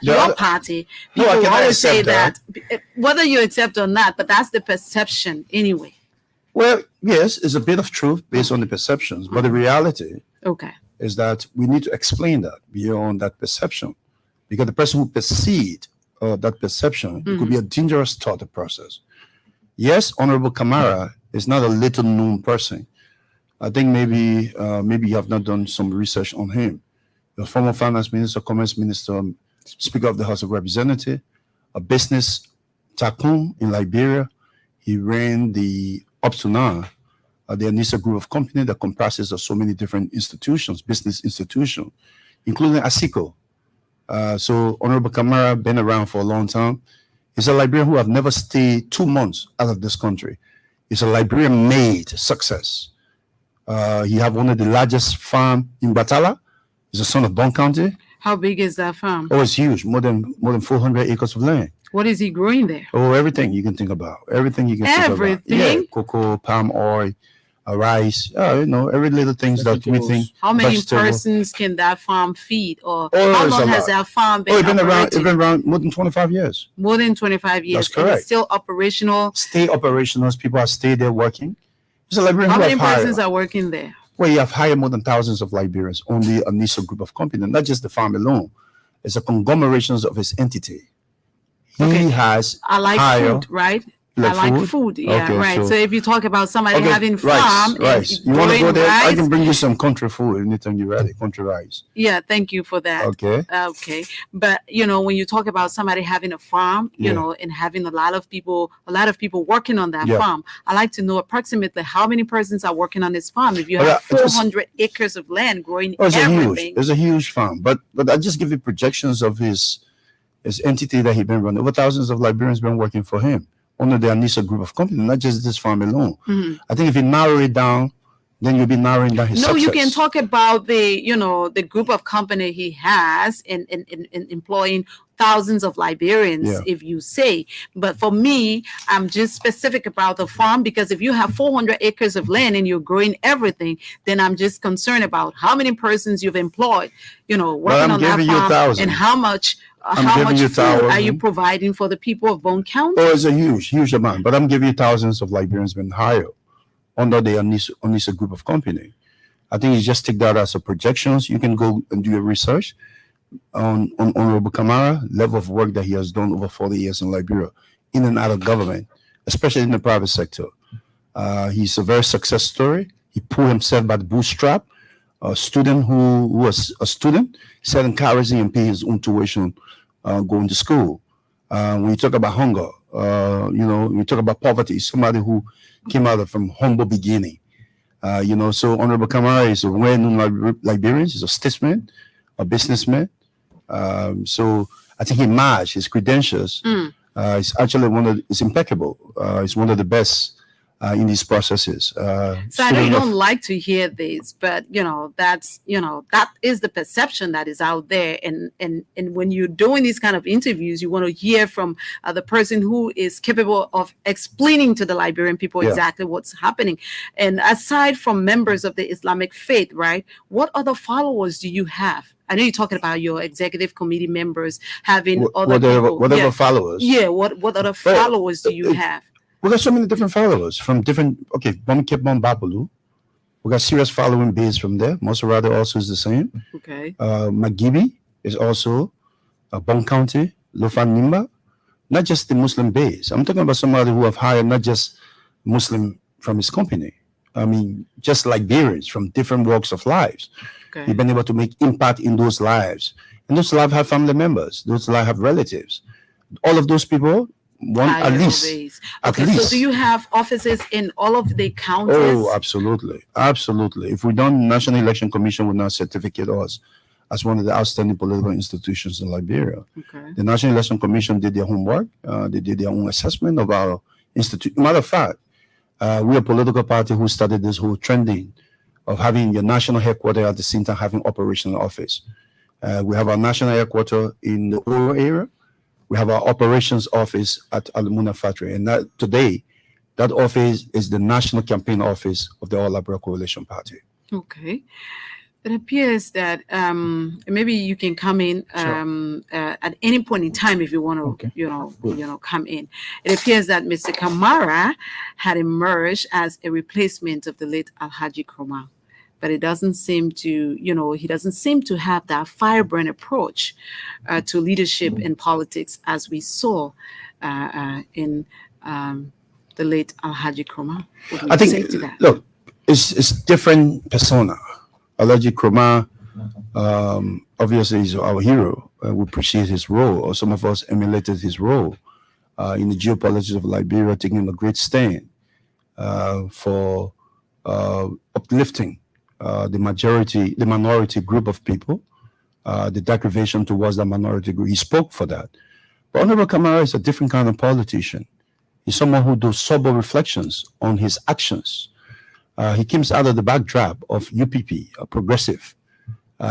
Your party, people always say that, whether you accept or not, but that's the perception anyway. Well, yes, it's a bit of truth based on the perceptions, but the reality is that we need to explain that beyond that perception, because the person who perceived that perception, it could be a dangerous thought process. Yes, Honorable Camara is not a little known person. I think maybe you have not done some research on him. The former finance minister, commerce minister, speaker of the House of Representatives, a business tycoon in Liberia. He ran up to now, the Anissa group of companies that comprises of so many different institutions, business institutions, including ASICO. So Honorable Camara been around for a long time. He's a Liberian who have never stayed 2 months out of this country. He's a Liberian-made success. He have one of the largest farm in Batala. He's a son of Bon County. How big is that farm? Oh, it's huge. More than 400 acres of land. What is he growing there? Oh, everything you can think about. Everything you can think about. Yeah, cocoa, palm oil, rice, every little things that we think. How many vegetable. persons can that farm feed, or Oh, how it's a long has lot. that farm been It's operating? been around more than 25 years. More than 25 years. That's And correct. it's still operational. Stay operational. People are stay there working. It's a Liberian How who many have hired. persons are working there? Well, you have hired more than thousands of Liberians, only a niche group of companies, not just the farm alone. It's a conglomeration of his entity. He Okay. has I like hired, food, right? like I like food? food. Yeah, Okay, right. so- So if you talk about somebody Okay, having rice, farm rice. and You want to go growing there? I rice, can bring you some country food anytime you're ready. Country rice. yeah, thank you for that. Okay. Okay. But when you talk about somebody having a farm, Yeah. and having a lot of people working on that Yeah. farm, I like to know approximately how many persons are working on this farm. If you Well, have yeah, it's- 400 acres of land growing Oh, everything. it's a huge farm. But I just give you projections of his entity that he's been running. Over thousands of Liberians been working for him under the Anissa group of companies, not just this farm alone. Mhm. I think if you narrow it down, then you'll be narrowing down his No, success. you can talk about the group of company he has in employing thousands of Liberians, Yeah. if you say. But for me, I'm just specific about the farm, because if you have 400 acres of land and you're growing everything, then I'm just concerned about how many persons you've employed, working I'm on that giving you farm, 1,000. and how much I'm giving you food are you 1,000. providing for the people of Bone County? Oh, it's a huge amount. But I'm giving you thousands of Liberians been hired under the Anissa group of company. I think you just take that as a projections. You can go and do your research on Honorable Kamara, level of work that he has done over 40 years in Liberia, in and out of government, especially in the private sector. He's a very success story. He pulled himself by the bootstrap. A student who was a student, selling kerosene and pay his own tuition going to school. When you talk about hunger, when you talk about poverty, somebody who came out from humble beginning. So Honorable Kamara is a well-known Liberian. He's a statesman, a businessman. So I think he matched his credentials. It's actually it's impeccable. It's one of the best in these processes. So I know you don't like to hear this, but that is the perception that is out there. And when you're doing these kind of interviews, you want to hear from the person who is capable of explaining to the Liberian people exactly what's happening. And aside from members of the Islamic faith, right? What other followers do you have? I know you're talking about your executive committee members having other people. Whatever followers. Yeah. What other followers do you have? We got so many different followers from different. Okay, Bomkebon Babulu. We got serious following base from there. Moserado also is the same. Okay. Magibi is also Bon County, Lofan Nimba. Not just the Muslim base. I'm talking about somebody who have hired not just Muslim from his company. I mean, just Liberians from different walks of lives. Okay. He's been able to make impact in those lives. And those lives have family members. Those lives have relatives. All of those people, at least. Okay, so do you have offices in all of the counties? Oh, absolutely. If we don't, National Election Commission will not certificate us as one of the outstanding political institutions in Liberia. Okay. The National Election Commission did their homework. They did their own assessment of our institute. Matter of fact, we're a political party who started this whole trending of having your national headquarters at the same time having operational office. We have our national headquarters in the Oro area. We have our operations office at Alumuna Factory. And today, that office is the national campaign office of the All Liberia Coalition Party. Okay. It appears that maybe you can come in at any point in time if you want to, come in. It appears that Mr. Kamara had emerged as a replacement of the late Alhaji Kroma, but it doesn't seem to, he doesn't seem to have that firebrand approach to leadership in politics as we saw in the late Alhaji Kroma. I think, look, it's different persona. Alhaji Kroma, obviously, is our hero. We appreciate his role, or some of us emulated his role in the geopolitics of Liberia, taking a great stand for uplifting the minority group of people, the deprivation towards the minority group. He spoke for that. But Honorable Kamara is a different kind of politician. He's someone who does sober reflections on his actions. He comes out of the backdrop of UPP, a progressive.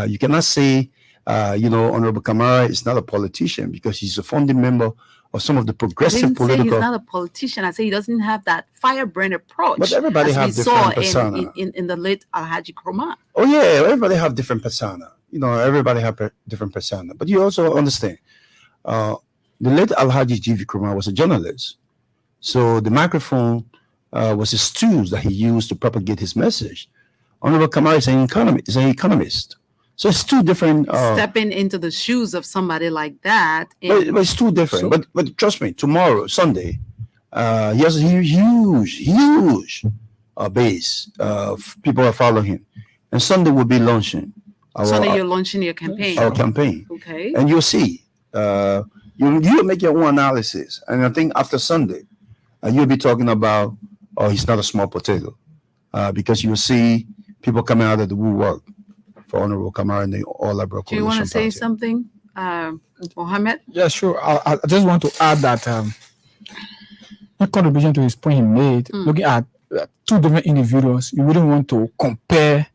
You cannot say Honorable Kamara is not a politician because he's a founding member of some of the I progressive didn't say political. he's not a politician. I say he doesn't have that firebrand approach. But everybody as have we different saw persona. in the late Alhaji Kroma. Oh yeah, everybody have different persona. Everybody have different persona. But you also understand, the late Alhaji G.V. Kroma was a journalist, so the microphone was his tools that he used to propagate his message. Honorable Kamara is an economist. So it's two different. Stepping into the shoes of somebody like that. But it's two different. But trust me, tomorrow, Sunday, he has a huge base of people are following him. And Sunday will be launching. Sunday you're launching your campaign. Our campaign. Okay. And you'll see. You'll make your own analysis. And I think after Sunday, you'll be talking about, he's not a small potato. Because you'll see people coming out of the woodwork for Honorable Kamara and the All Liberal Coalition. Do you want to say Party. something, Mohammed? Yeah, sure. I just want to add that in contribution to his point he made, looking at two different individuals, you wouldn't want to compare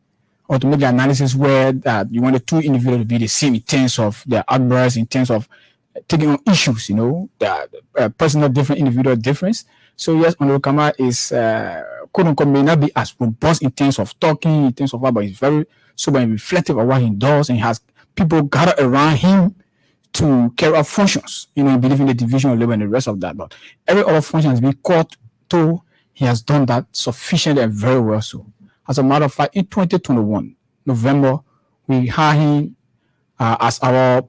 or to make the analysis where that you want the two individuals to be the same in terms of their outbursts, in terms of taking on issues, the personal different individual difference. So yes, Honorable Kamara is quote unquote may not be as robust in terms of talking, in terms of what, but he's very sober and reflective of what he does, and he has people gathered around him to carry out functions. He believe in the division of labor and the rest of that. But every other function has been caught to. He has done that sufficiently and very well. So, as a matter of fact, in 2021 November, we hired him as our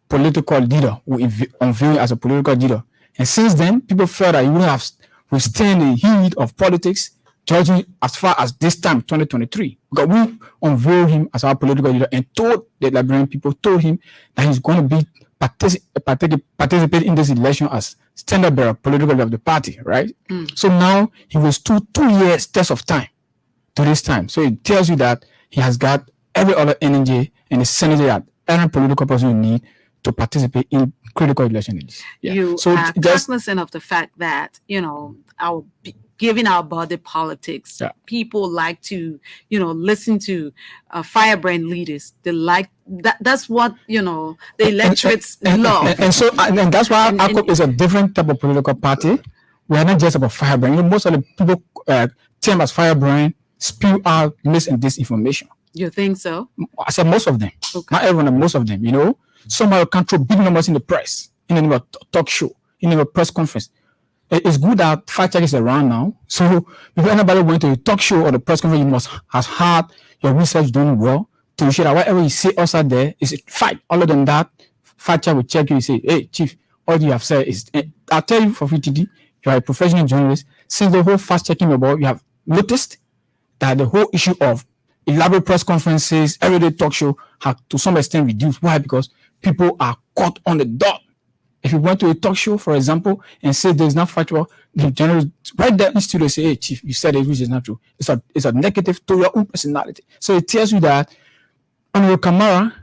political leader. We unveiled him as a political leader, and since then, people felt that he would have withstand the heat of politics, judging as far as this time, 2023. Because we unveiled him as our political leader and told the Liberian people, told him that he's going to be participate in this election as standard bearer political leader of the party, right? So now he was two years test of time to this time. So it tells you that he has got every other energy and the synergy that any political person you need to participate in critical elections. Yeah. You are cognizant of the fact that, given our body politics, people like to, listen to firebrand leaders. They like that. That's what, the electorates love. And that's why ACOP is a different type of political party. We are not just about firebrand. Most of the people term as firebrand spew out mis and disinformation. You think so? I said most of them. Okay. Not everyone, most of them, Somehow control big numbers in the press, in a talk show, in a press conference. It's good that fact check is around now. So if anybody went to a talk show or the press conference, you must have had your research done well to ensure that whatever you say outside there is a fact. Other than that, fact check will check you and say, hey, Chief, all you have said is, I'll tell you for VTD, you are a professional journalist. Since the whole fact checking about, you have noticed that the whole issue of elaborate press conferences, everyday talk show have to some extent reduced. Why? Because people are caught on the dot. If you went to a talk show, for example, and say there's not factual, the journalist right there in the studio say, hey, Chief, you said it, which is not true. It's a negative to your own personality. So it tells you that Honorable Kamara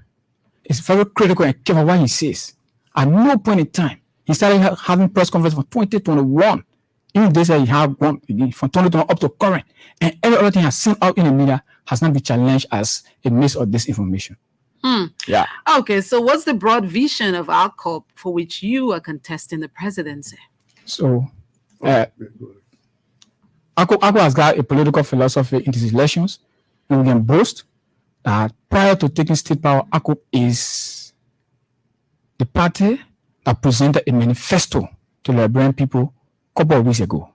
is very critical and careful what he says. At no point in time, he started having press conference from 2021. Even they say he had one again from 2021 up to current. And every other thing has seen out in the media has not been challenged as a mis or disinformation. Yeah. Okay, so what's the broad vision of ACOP for which you are contesting the presidency? So, ACOP has got a political philosophy in these elections, and we can boast that prior to taking state power, ACOP is the party that presented a manifesto to the Liberian people a couple of weeks ago.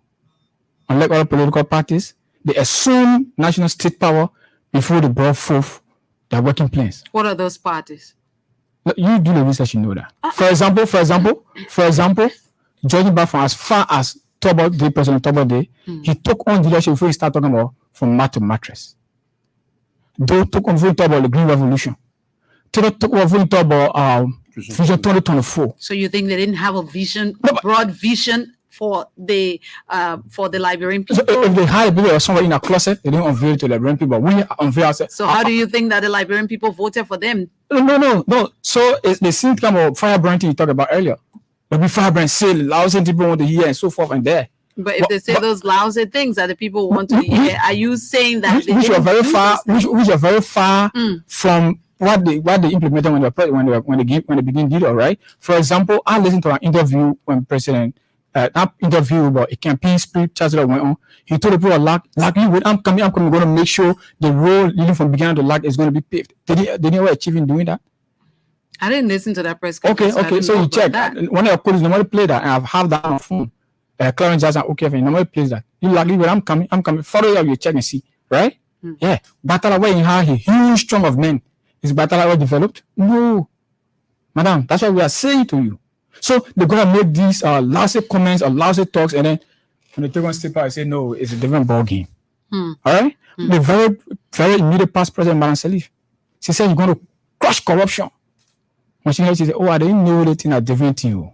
Unlike other political parties, they assumed national state power before they brought forth their working plans. What are those parties? You do the research, you know that. For example, judging back from as far as President Turbo Day, he took on leadership before he started talking about from mat to mattress. They took on about the Green Revolution. Took on about Vision 2024. So you think they didn't have a vision, broad vision for the Liberian people? So if they hired people or somebody in a closet, they didn't unveil to the Liberian people. We unveil ourselves. So how do you think that the Liberian people voted for them? No. So it's the same kind of firebrand you talked about earlier. There'll be firebrand say lousy people want to hear and so forth and there. But if they say those lousy things that the people want to hear, are you saying that which are very far from what they implemented when they begin did, all right. For example, I listened to an interview when President that interview about a campaign spirit chancellor went on. He told the people like when I'm coming, going to make sure the road leading from beginning to lag is going to be paved. Did he ever achieve in doing that? I didn't listen to that press Okay, conference. so you check. One of your colleagues normally play that, and I've had that on phone. Clarence Jackson, okay, normally plays that. You like when I'm coming. Follow you, you check and see, right? Yeah, Batala where he had a huge strong of men. Is Batala well developed? No, madam. That's what we are saying to you. So they're gonna make these lousy comments or lousy talks, and then when they take one step out, I say no, it's a different ball game. All right. The very, very immediate past president, Madam Salif, she said you're going to crush corruption. When she heard, she said, "Oh, I didn't know that in a different thing."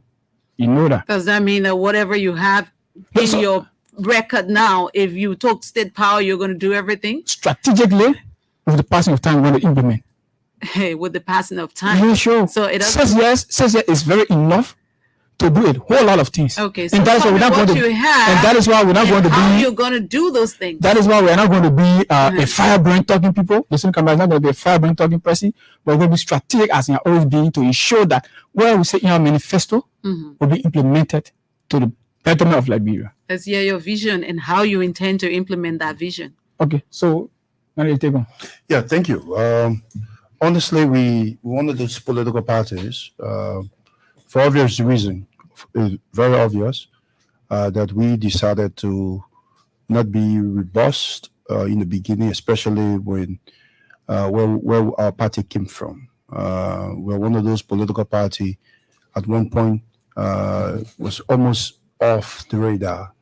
You know that. Does that mean that whatever you have in your record now, if you took state power, you're going to do everything strategically with the passing of time? We're going to implement. Hey, with the passing of time. Yeah, sure. So it says yes is very enough to do a whole lot of things. Okay, so and that is why we're not going to. And that is why we're not going to be. How you're going to do those things? That is why we're not going to be a firebrand talking people. The same camera is not going to be a firebrand talking person. But we're going to be strategic as in always being to ensure that what we say in our manifesto will be implemented to the betterment of Liberia. Let's hear your vision and how you intend to implement that vision. Okay, so now you take on. Yeah, thank you. Honestly, one of those political parties, for obvious reason, it's very obvious that we decided to not be robust in the beginning, especially when where our party came from. We're one of those political party at one point was almost off the radar.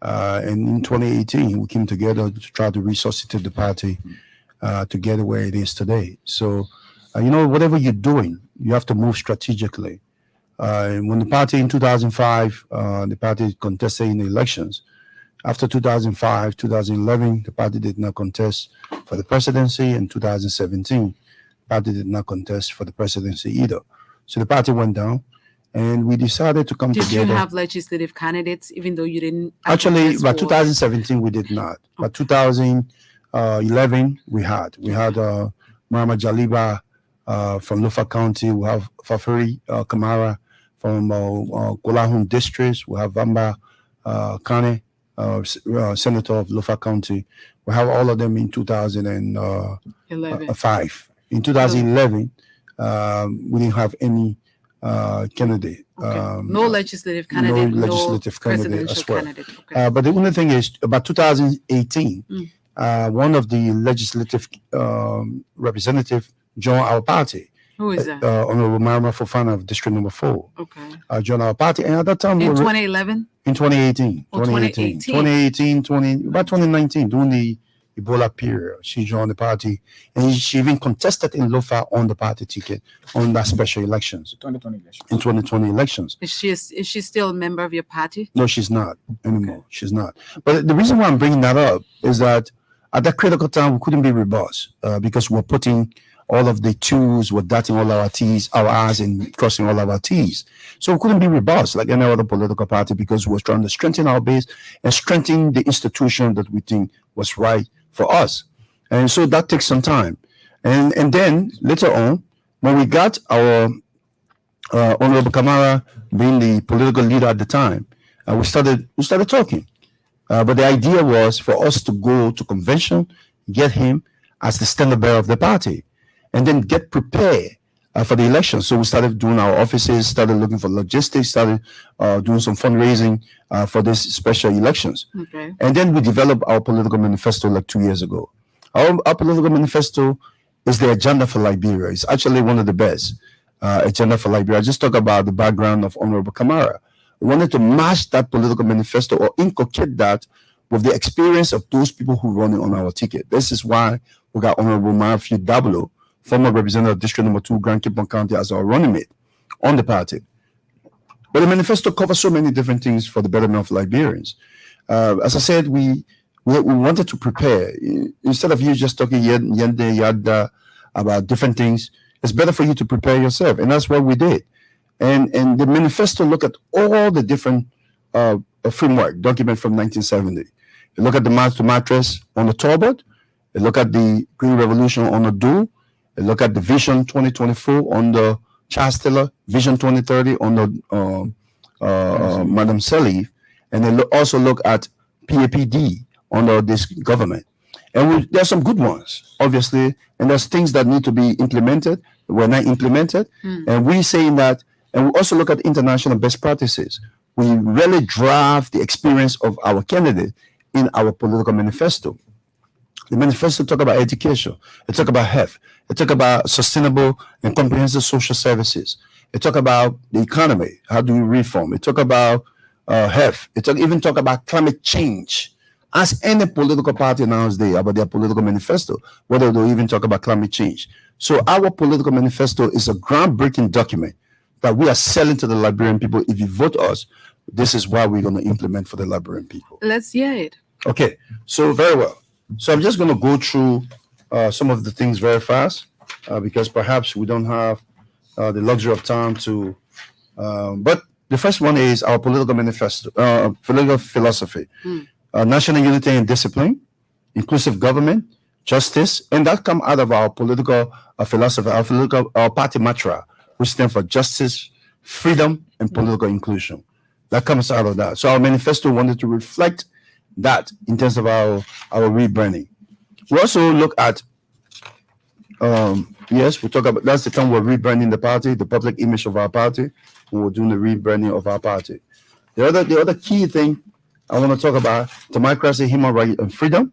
And in 2018, we came together to try to resuscitate the party to get where it is today. So, whatever you're doing, you have to move strategically. When the party in 2005, the party contested in the elections. After 2005, 2011, the party did not contest for the presidency. In 2017, the party did not contest for the presidency either. So the party went down, and we decided to come together. Did you have legislative candidates, even though you didn't? Actually, by 2017, we did not. By 2011, we had. Mama Jaliba from Lufa County. We have Fafuri Kamara from Kolahun District. We have Vamba Kane, Senator of Lufa County. We have all of them in 2005. In 2011, we didn't have any candidate. Okay. No legislative candidate. No legislative candidate as well. Candidate. Okay. But the only thing is, about 2018, one of the legislative representative joined our party. Who is that? Honorable Marma Fofana of District Number 4. Okay. Joined our party, and at that time, in 2011. In 2018. Oh, 2018. About 2019, during the Ebola period, she joined the party, and she even contested in Lofa on the party ticket on that special elections. 2020 elections. In 2020 elections. Is she still a member of your party? No, she's not anymore. Okay. She's not. But the reason why I'm bringing that up is that at that critical time, we couldn't be robust because we're putting all of the T's, we're dotting all our T's, our I's, and crossing all of our T's. So we couldn't be robust like any other political party because we're trying to strengthen our base and strengthen the institution that we think was right for us. And so that takes some time. And then later on, when we got our Honorable Kamara being the political leader at the time, we started talking. But the idea was for us to go to convention, get him as the standard bearer of the party, and then get prepared for the election. So we started doing our offices, started looking for logistics, started doing some fundraising for these special elections. Okay. And then we developed our political manifesto like 2 years ago. Our political manifesto is the agenda for Liberia. It's actually one of the best agenda for Liberia. I just talk about the background of Honorable Kamara. We wanted to match that political manifesto or inculcate that with the experience of those people who run it on our ticket. This is why we got Honorable Marafi Dablo, former representative of District Number 2, Grand Cape County, as our running mate on the party. But the manifesto covers so many different things for the betterment of Liberians. As I said, we wanted to prepare. Instead of you just talking yada about different things, it's better for you to prepare yourself. And that's what we did. And the manifesto look at all the different framework document from 1970. You look at the mattress on the tollbooth. You look at the Green Revolution on the dual. Look at the Vision 2024 under Charles Taylor, Vision 2030 under Madam Salif, and then also look at PAPD under this government. And there's some good ones, obviously, and there's things that need to be implemented, were not implemented. And we're saying that, and we also look at international best practices. We really drive the experience of our candidate in our political manifesto. The manifesto talk about education, it talk about health, it talk about sustainable and comprehensive social services, it talk about the economy, how do we reform, it talk about health, it even talk about climate change. Ask any political party nowadays about their political manifesto, whether they'll even talk about climate change. So our political manifesto is a groundbreaking document that we are selling to the Liberian people. If you vote us, this is why we're going to implement for the Liberian people. Let's hear it. Okay, so very well. So I'm just going to go through some of the things very fast because perhaps we don't have the luxury of time to. But the first one is our political manifesto, political philosophy. National unity and discipline, inclusive government, justice, and that come out of our political philosophy, our party mantra, which stands for justice, freedom, and political inclusion. That comes out of that. So our manifesto wanted to reflect that in terms of our rebranding. We also look at, yes, we talk about, that's the time we're rebranding the party, the public image of our party, when we're doing the rebranding of our party. The other key thing I want to talk about, democracy, human rights, and freedom.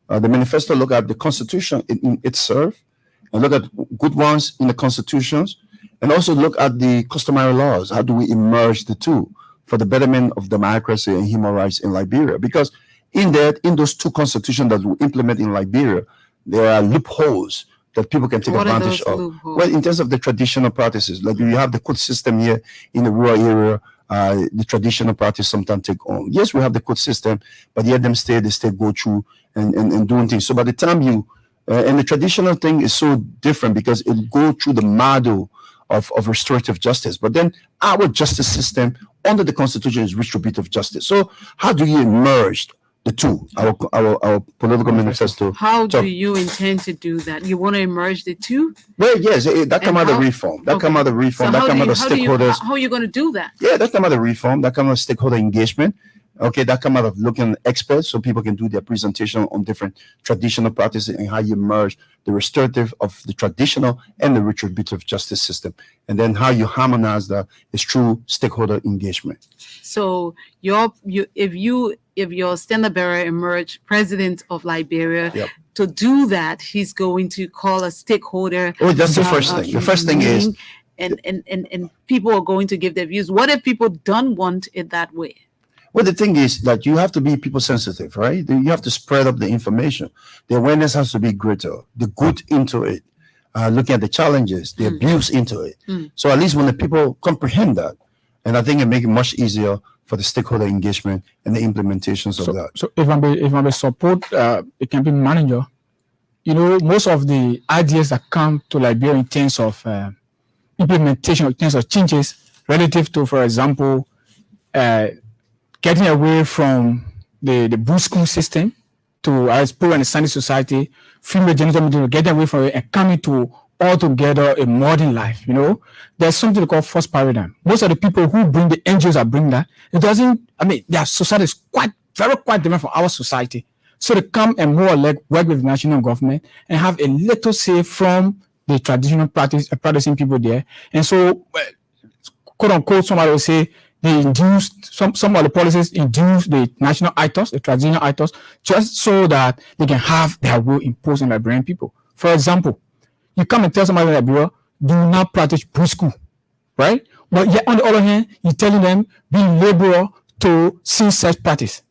The manifesto look at the Constitution in itself, and look at good ones in the constitutions, and also look at the customary laws. How do we emerge the two for the betterment of democracy and human rights in Liberia? Because in those two constitutions that we implement in Liberia, there are loopholes that people can take advantage of. Loopholes? Well, in terms of the traditional practices, like you have the court system here in the rural area. The traditional practice sometimes take on. Yes, we have the court system, but yet they still go through and doing things. So by the time you, and the traditional thing is so different because it go through the model of restorative justice. But then our justice system under the Constitution is retributive justice. So how do you merge the two? Our political manifesto. How do you intend to do that? You want to merge the two? Well, yes, that come out of reform. That come out of reform. That come out of stakeholders. How are you going to do that? Yeah, that come out of reform. That come out of stakeholder engagement. Okay, that come out of looking at experts so people can do their presentation on different traditional practices and how you merge the restorative of the traditional and the retributive justice system. And then how you harmonize that is through stakeholder engagement. So if your standard bearer emerge president of Liberia, Yep. to do that, he's going to call a stakeholder. Oh, that's the first thing. The first thing is, and people are going to give their views. What if people don't want it that way? well, the thing is that you have to be people sensitive, right? You have to spread up the information. The awareness has to be greater. The good into it, looking at the challenges, the abuse into it. So at least when the people comprehend that, and I think it makes it much easier for the stakeholder engagement and the implementations of that. So if I'm a support the campaign manager, you know, most of the ideas that come to Liberia in terms of implementation, in terms of changes relative to, for example, getting away from the bush school system to as poor and standing society, female genital mutilation, getting away from it and coming to altogether a modern life. You know, there's something called first paradigm. Most of the people who bring the NGOs that bring that, it doesn't. I mean, their society is quite different from our society. So they come and more or less work with the national government and have a little say from the traditional practicing people there. And so, quote unquote, somebody will say they induced some of the policies induce the national ethos, the traditional ethos, just so that they can have their will imposed on Liberian people. For example, you come and tell somebody in Liberia, do not practice preschool, right? But yet on the other hand, you're telling them be laborer to see such practice.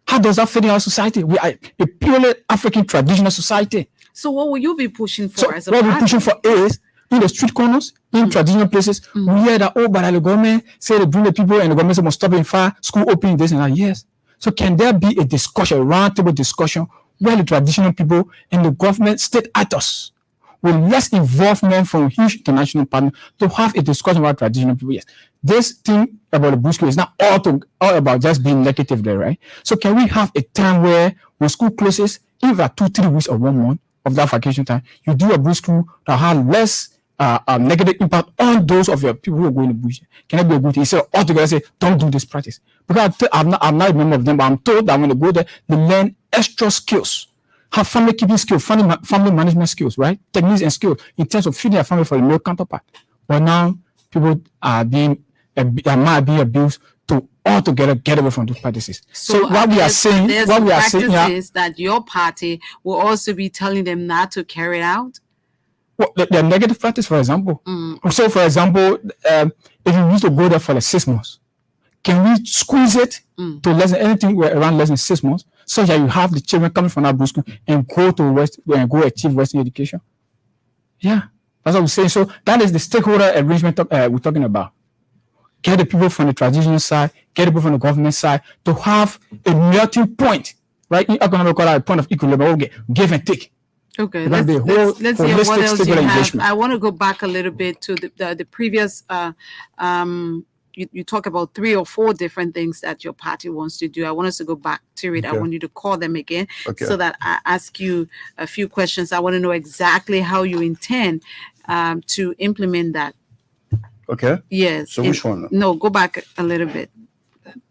How does that fit in our society? We are a purely African traditional society. So what will you be pushing for So as a what we're party? pushing for is in the street corners, in traditional places, we hear that, oh, but the government say they bring the people and the government say must stop in fire, school opening, this and that. Yes. So can there be a discussion, a roundtable discussion where the traditional people and the government state actors with less involvement from huge international partners to have a discussion about traditional people? Yes. This thing about the bush school is not all about just being negative there, right? So can we have a time where when school closes, either 2-3 weeks or 1 month, of that vacation time, you do a bush crew that have less negative impact on those of your people who are going to bush. Can it be a good thing? Instead of altogether say, don't do this practice. Because I'm not a member of them, but I'm told that when they go there, they learn extra skills. Have family keeping skills, family management skills, right? Techniques and skills in terms of feeding their family for the male counterpart. But now people are might be abused to altogether get away from those practices. So what we are saying, that your party will also be telling them not to carry out. Well, the negative practice, for example. So, for example, if you used to go there for like 6 months, can we squeeze it to less than anything around less than 6 months, so that you have the children coming from that bush school and go to West and go achieve Western education? Yeah, that's what we're saying. So that is the stakeholder arrangement we're talking about. Get the people from the traditional side, get the people from the government side to have a melting point, right? In economic a point of equilibrium, give and take. Okay, let's hear what else you have. I want to go back a little bit to the previous. You talk about 3 or 4 different things that your party wants to do. I want us to go back to it. Okay. I want you to call them again so that I ask you a few questions. I want to know exactly how you intend to implement that. Okay. Yes. So which one? No, go back a little bit.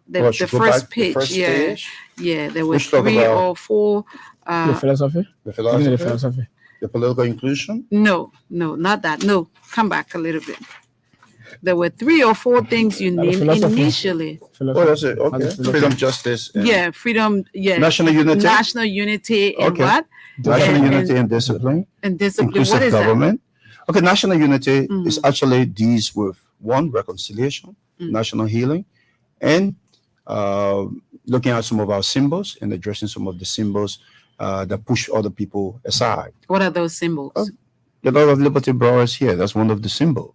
The first page. Yeah. There were 3 or 4. The philosophy. The philosophy. The political inclusion. No, not that. No, come back a little bit. There were 3 or 4 things you named initially. Oh, that's it. Okay. Freedom, justice. Freedom. Yeah. National unity. National unity and what? National unity and discipline. And discipline. Inclusive what is government. That? Okay, national unity is actually deals with 1, reconciliation, national healing, and looking at some of our symbols and addressing some of the symbols that push other people aside. What are those symbols? The Lord of Liberty brought us here. That's one of the symbols.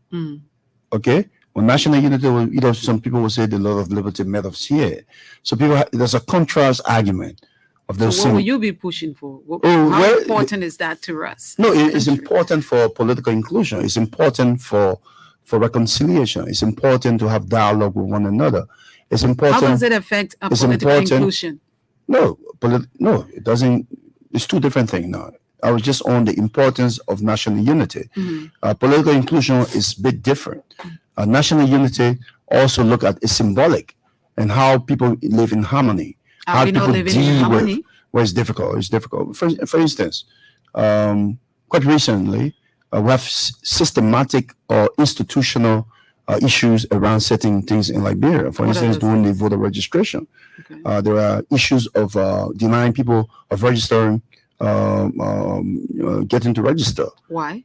Okay, well, national unity, some people will say the Lord of Liberty met us here. So there's a contrast argument of those. So what will you be pushing for? How important is that to us? No, it's important for political inclusion. It's important for reconciliation. It's important to have dialogue with one another. It's important. How does it affect political inclusion? No, it doesn't. It's 2 different things now. I was just on the importance of national unity. Political inclusion is a bit different. National unity also look at is symbolic and how people live in harmony. How people deal in harmony? Where it's difficult. It's difficult. For instance, quite recently, we have systematic or institutional issues around certain things in Liberia. For instance, doing the voter registration. Okay. There are issues of denying people of registering. Getting to register. Why?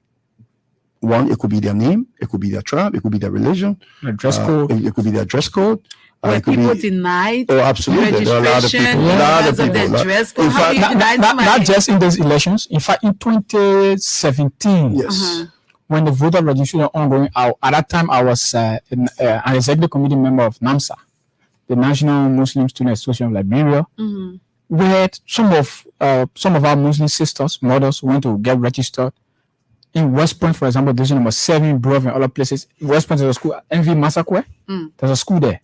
1, it could be their name, it could be their tribe, it could be their religion, their dress code. It could be their dress code. Were people denied? Oh, absolutely. There are a lot of people. Dress code. Not just in those elections. In fact, in 2017, yes, when the voter registration was ongoing, at that time I was an executive committee member of NAMSA, the National Muslim Student Association of Liberia. Where some of our Muslim sisters, mothers went to get registered in West Point, for example, division number 7, Brove, and other places. West Point is a school, MV Massacre. There's a school there.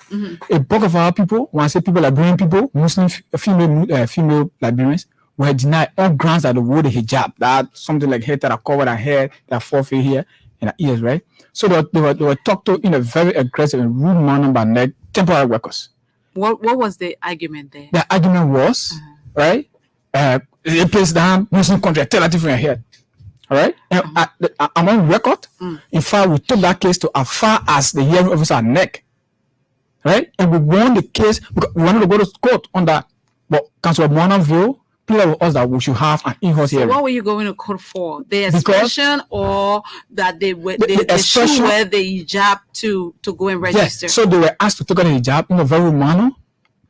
A bulk of our people, when I say people, Liberian people, Muslim female Liberians, were denied on grounds that they wore the hijab, that something like hair that covered their hair, their forehead here, and their ears, right? So they were talked to in a very aggressive and rude manner by temporary workers. What was the argument there? The argument was, right? They placed down Muslim country, tell that from your head. All right? And I'm on record. In fact, we took that case to as far as the hearing officer neck. Right? And we won the case because we wanted to go to court on that. But Councilor Monaville pleaded with us that we should have an in-house hearing. What were you going to court for? The expression or that they should wear the hijab to go and register? Yes. So they were asked to take on the hijab in a very manner.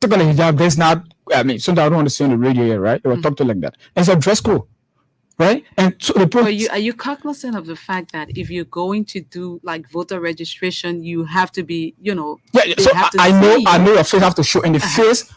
Take on the hijab, there's not, something I don't want to say on the radio here, right? They were talked to like that. And it's a dress code, right? And so are you cognizant of the fact that if you're going to do like voter registration, you have to be, Yeah, so I know your face have to show, and the face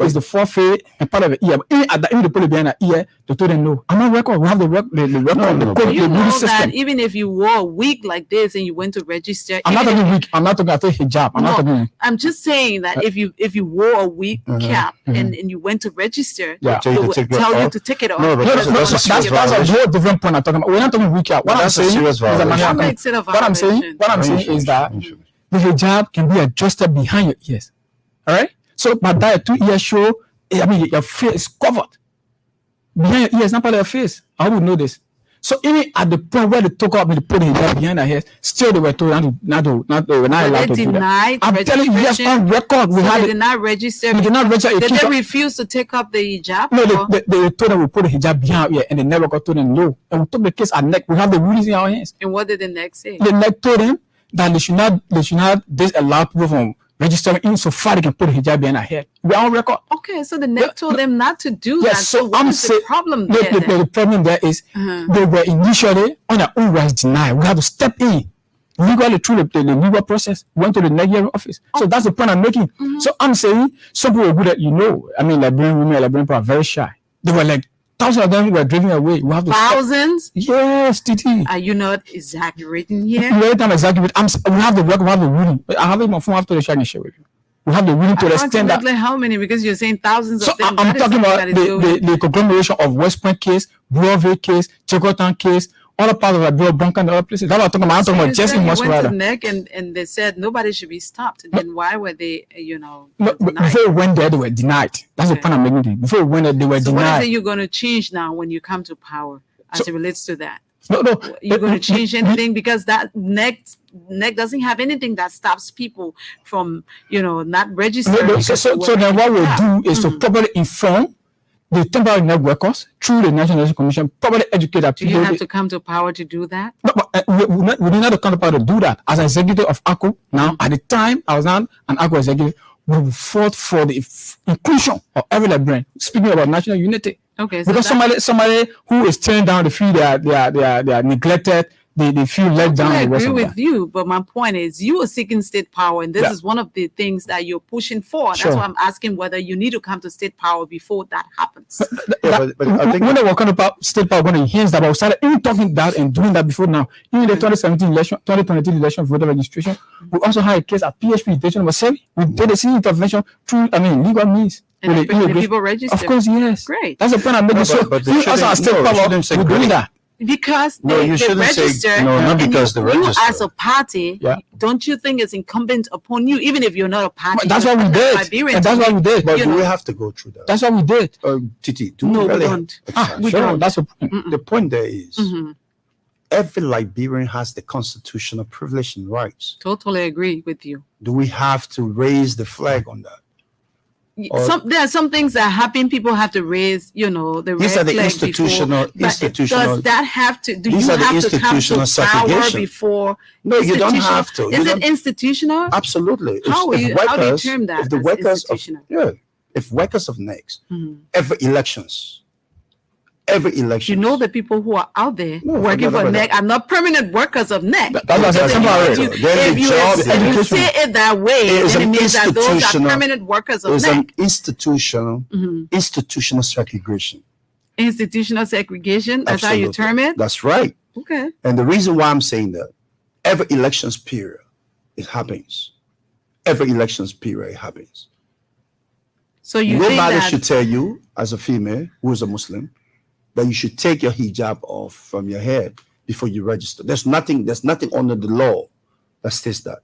is the forfeit and part of the ear. At the end, they put it behind the ear. They told them no. I'm not record. We have the record. The code. You The know system. that even if you wore a wig like this and you went to register, I'm not talking wig. I'm not talking about hijab. I'm not talking. I'm just saying that if you wore a wig cap and you went to register, Yeah. they would tell you to take it off. No, but that's That's a whole different point I'm talking about. We're not talking wig cap. What I'm That's a saying serious is that violation. What makes it a What I'm saying violation? is that the hijab can be adjusted behind your ears. All right. So, but that 2 year show, I mean, your face is covered behind your ears, not part of your face. I would know this. So, even at the point where they took out me to put the hijab behind their head, still they were told not allowed They to do that. denied I'm telling you, yes, on record, we So had they it. did not register. We did not register. Did they refuse to take up the hijab? No, or- they told them we put the hijab behind here, and the never got told them no. And we took the case at neck. We have the rulings in our hands. And what did the next say? The neck told them that they should not disallow people from registering in so far they can put the hijab behind their head. We're on record. Okay, so the neck told them not to do Yes, that. so So what I'm is the saying problem there? then? the problem there is they were initially on their own rights denied. We had to step in legally through the legal process. Went to the next hearing office. So that's the point I'm making. So I'm saying some people were good at I mean, Liberian women, Liberian people are very shy. They were like thousands of them were driven away. We have to stop. Thousands? Yes, Titi. Are you not exaggerating here? Every time exactly, we have the record, we have the ruling. I have it on my phone after the show I can share with you. We have the ruling to extend that. Approximately how many? Because you're saying thousands So of them. I'm talking about the conglomeration of West Point case, Broadway case, Checotown case, other parts of Liberia, Bronca, and other places. That's what I'm talking about. I'm talking about Jesse you went Mosquito. to neck and they said nobody should be stopped. Then why were they, No, but denied? before we went there, they were denied. That's the Okay. point I'm making. Before we went there, they were So what is it denied. you're going to change now when you come to power as it relates to that? No. You're going to change anything because that neck doesn't have anything that stops people from, not registering. No, because so they then were what we'll hijab. do is to properly inform the temporary net workers through the National Election Commission, properly educate our Do people. you have to come to power to do that? No, but we didn't have to come to power to do that. As executive of ACO, now at the time I was not an ACO executive, we fought for the inclusion of every Liberian. Speaking about national unity, Okay, so because that- somebody who is turning down, they feel they are neglected, they feel let down. I and the rest agree of with that. you, but my point is you are seeking state power, and this Yeah. is one of the things that you're pushing for. That's Sure. why I'm asking whether you need to come to state power before that happens. Yeah, but I think when they were coming about state power, going to enhance that, but we started even talking that and doing that before now. Even the 2017 election, 2023 election voter registration, we also had a case at PHP station number 7. We did a civil intervention through, legal means. And With the immigration. people register. Of course, yes. Great. That's the point I'm making. No, So, but they we also shouldn't- have state no, you power. shouldn't say We're doing great. that. Because No, they, you they shouldn't say- register, no, not and because they you register. as a party, Yeah. don't you think it's incumbent upon you, even if you're not a party? But that's what we you're did. Liberian And that's to what we did. But you do we know. have to go through that? That's what we did. Titi, do No, we we really don't. Exactly. we Sure, don't. that's the point. The point there is, Mhm. every Liberian has the constitutional privilege and rights. Totally agree with you. Do we have to raise the flag on that? Or- There are some things that happen. People have to raise, the These red are the flag institutional- before. But institutional- Does that have to? Do These you are the have to come to institutional power segregation. before? No, you don't institutional- have to. You Is it don't- institutional? Absolutely. How do you term that If the as workers of institutional? if workers of next, Mhm. every elections, You know the people who are out there No, working forget for about NEC that. are not permanent workers of NEC. That's what I said, That's temporary. If you, Then the job if you education say it that way, is then it an means that those are institutional- permanent workers of It's an NEC. institutional segregation. Institutional segregation, that's how you Absolutely. term it? That's right. Okay. And the reason why I'm saying that, every elections period, it happens. Every elections period, it happens. So you think Nobody that should tell you, as a female who is a Muslim, that you should take your hijab off from your head before you register. There's nothing under the law that states that.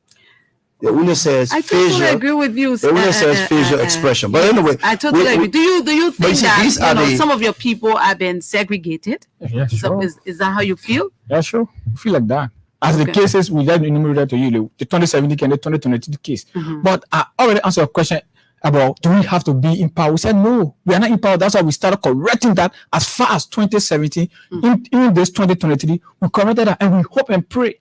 It only says I totally facial. agree with you. It only says facial expression. But anyway, I totally agree. Do you but think see, that these are the- some of your people have been segregated? Yeah, So sure. is that how you feel? Yeah, sure. I feel like that. As the Okay. cases we just enumerated to you, the 2017 and the 2022 case. Mhm. But I already answered your question about do we have to be in power? We said no, we are not in power. That's why we started correcting that as far as 2017. In this 2023, we corrected that and we hope and pray.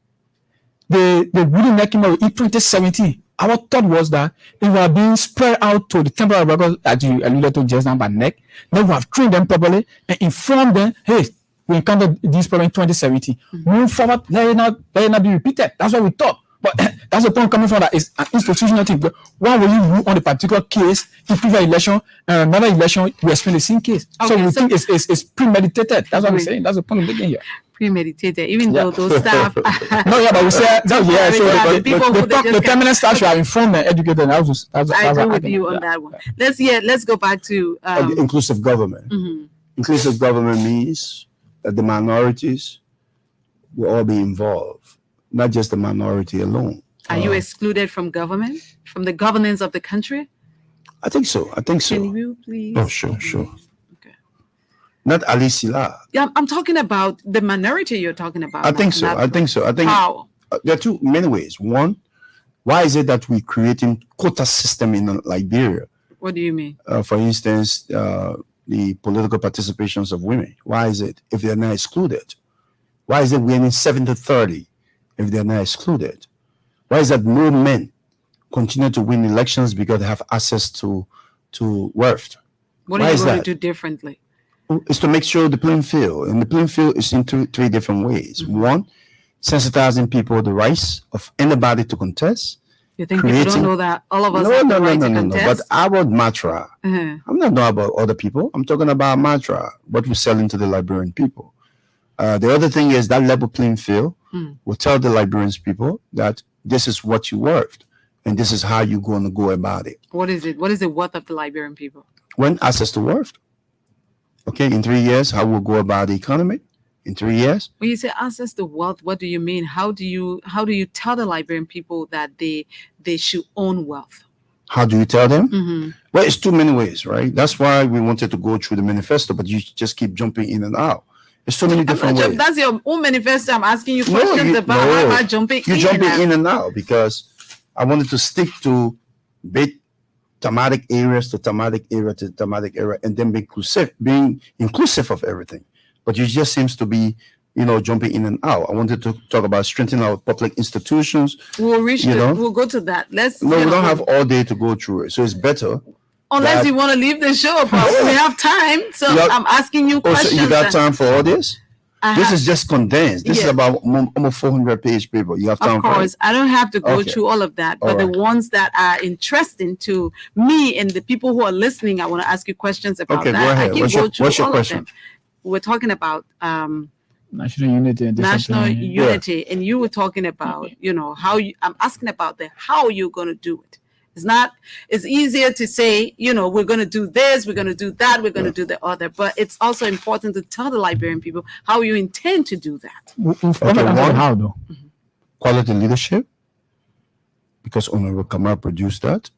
The ruling that came out in 2017, our thought was that it was being spread out to the temporary records that you alluded to just now by NEC. Then we have trained them properly and informed them, hey, we encountered this problem in 2017. Move forward, let it not be repeated. That's what we thought. But that's the point coming from, that it's an institutional thing. But why will you rule on a particular case in previous election and another election you explain the same case? Okay, so we so- think it's premeditated. That's what I'm saying. That's the point of making here. Premeditated, even though those staff. No, yeah, but we say so the permanent staff should have informed and educated. That's I agree with argument. you on that one. Let's go back to Inclusive government. mhm. Inclusive government means that the minorities will all be involved, not just the minority alone. Are you excluded from government, from the governance of the country? I think so. Can you please? Oh, sure. Okay. Not Ali Sila. Yeah, I'm talking about the minority you're talking about. I think so. I think how? there are two many ways. One, why is it that we're creating quota system in Liberia? What do you mean? For instance, the political participations of women. Why is it if they're not excluded? Why is it women 70-30 if they're not excluded? Why is that more men continue to win elections because they have access to wealth? What are you going to do differently? It's to make sure the playing field, and the playing field is in three different ways. Mm-hmm. One, sensitizing people the rights of anybody to contest. You think people don't know that all of us have the right to contest? But our mantra, Uh-huh. I'm not talking about other people. I'm talking about mantra, what we're selling to the Liberian people. The other thing is that level playing field will tell the Liberians people that this is what you're worth, and this is how you're going to go about it. What is it? What is the worth of the Liberian people? When access to wealth. Okay, in 3 years, how we'll go about the economy. In 3 years. When you say access to wealth, what do you mean? How do you tell the Liberian people that they should own wealth? How do you tell them? Mm-hmm. Well, it's too many ways, right? That's why we wanted to go through the manifesto, but you just keep jumping in and out. There's so many different ways. That's your own manifesto. I'm asking you questions about how am I jumping You're in jumping and in and out because I wanted to stick to big thematic areas to thematic area to thematic area and then being inclusive of everything. But you just seems to be, jumping in and out. I wanted to talk about strengthening our public institutions. We'll we'll go to that. We don't have all day to go through it. So it's better. Unless you want to leave the show, but we have time. So I'm asking you questions. So you got time for all this? This is just condensed. This is about almost 400-page paper. You have time for it? Of course, I don't have to go through all of that, but the ones that are interesting to me and the people who are listening, I want to ask you questions about that. Go ahead. What's your question? We're talking about national unity and unity, and you were talking about how I'm asking about how you're going to do it. It's easier to say, we're going to do this, we're going to do that, we're going to do the other, but it's also important to tell the Liberian people how you intend to do that. How though? Quality leadership, because Honorable Kamal produced that.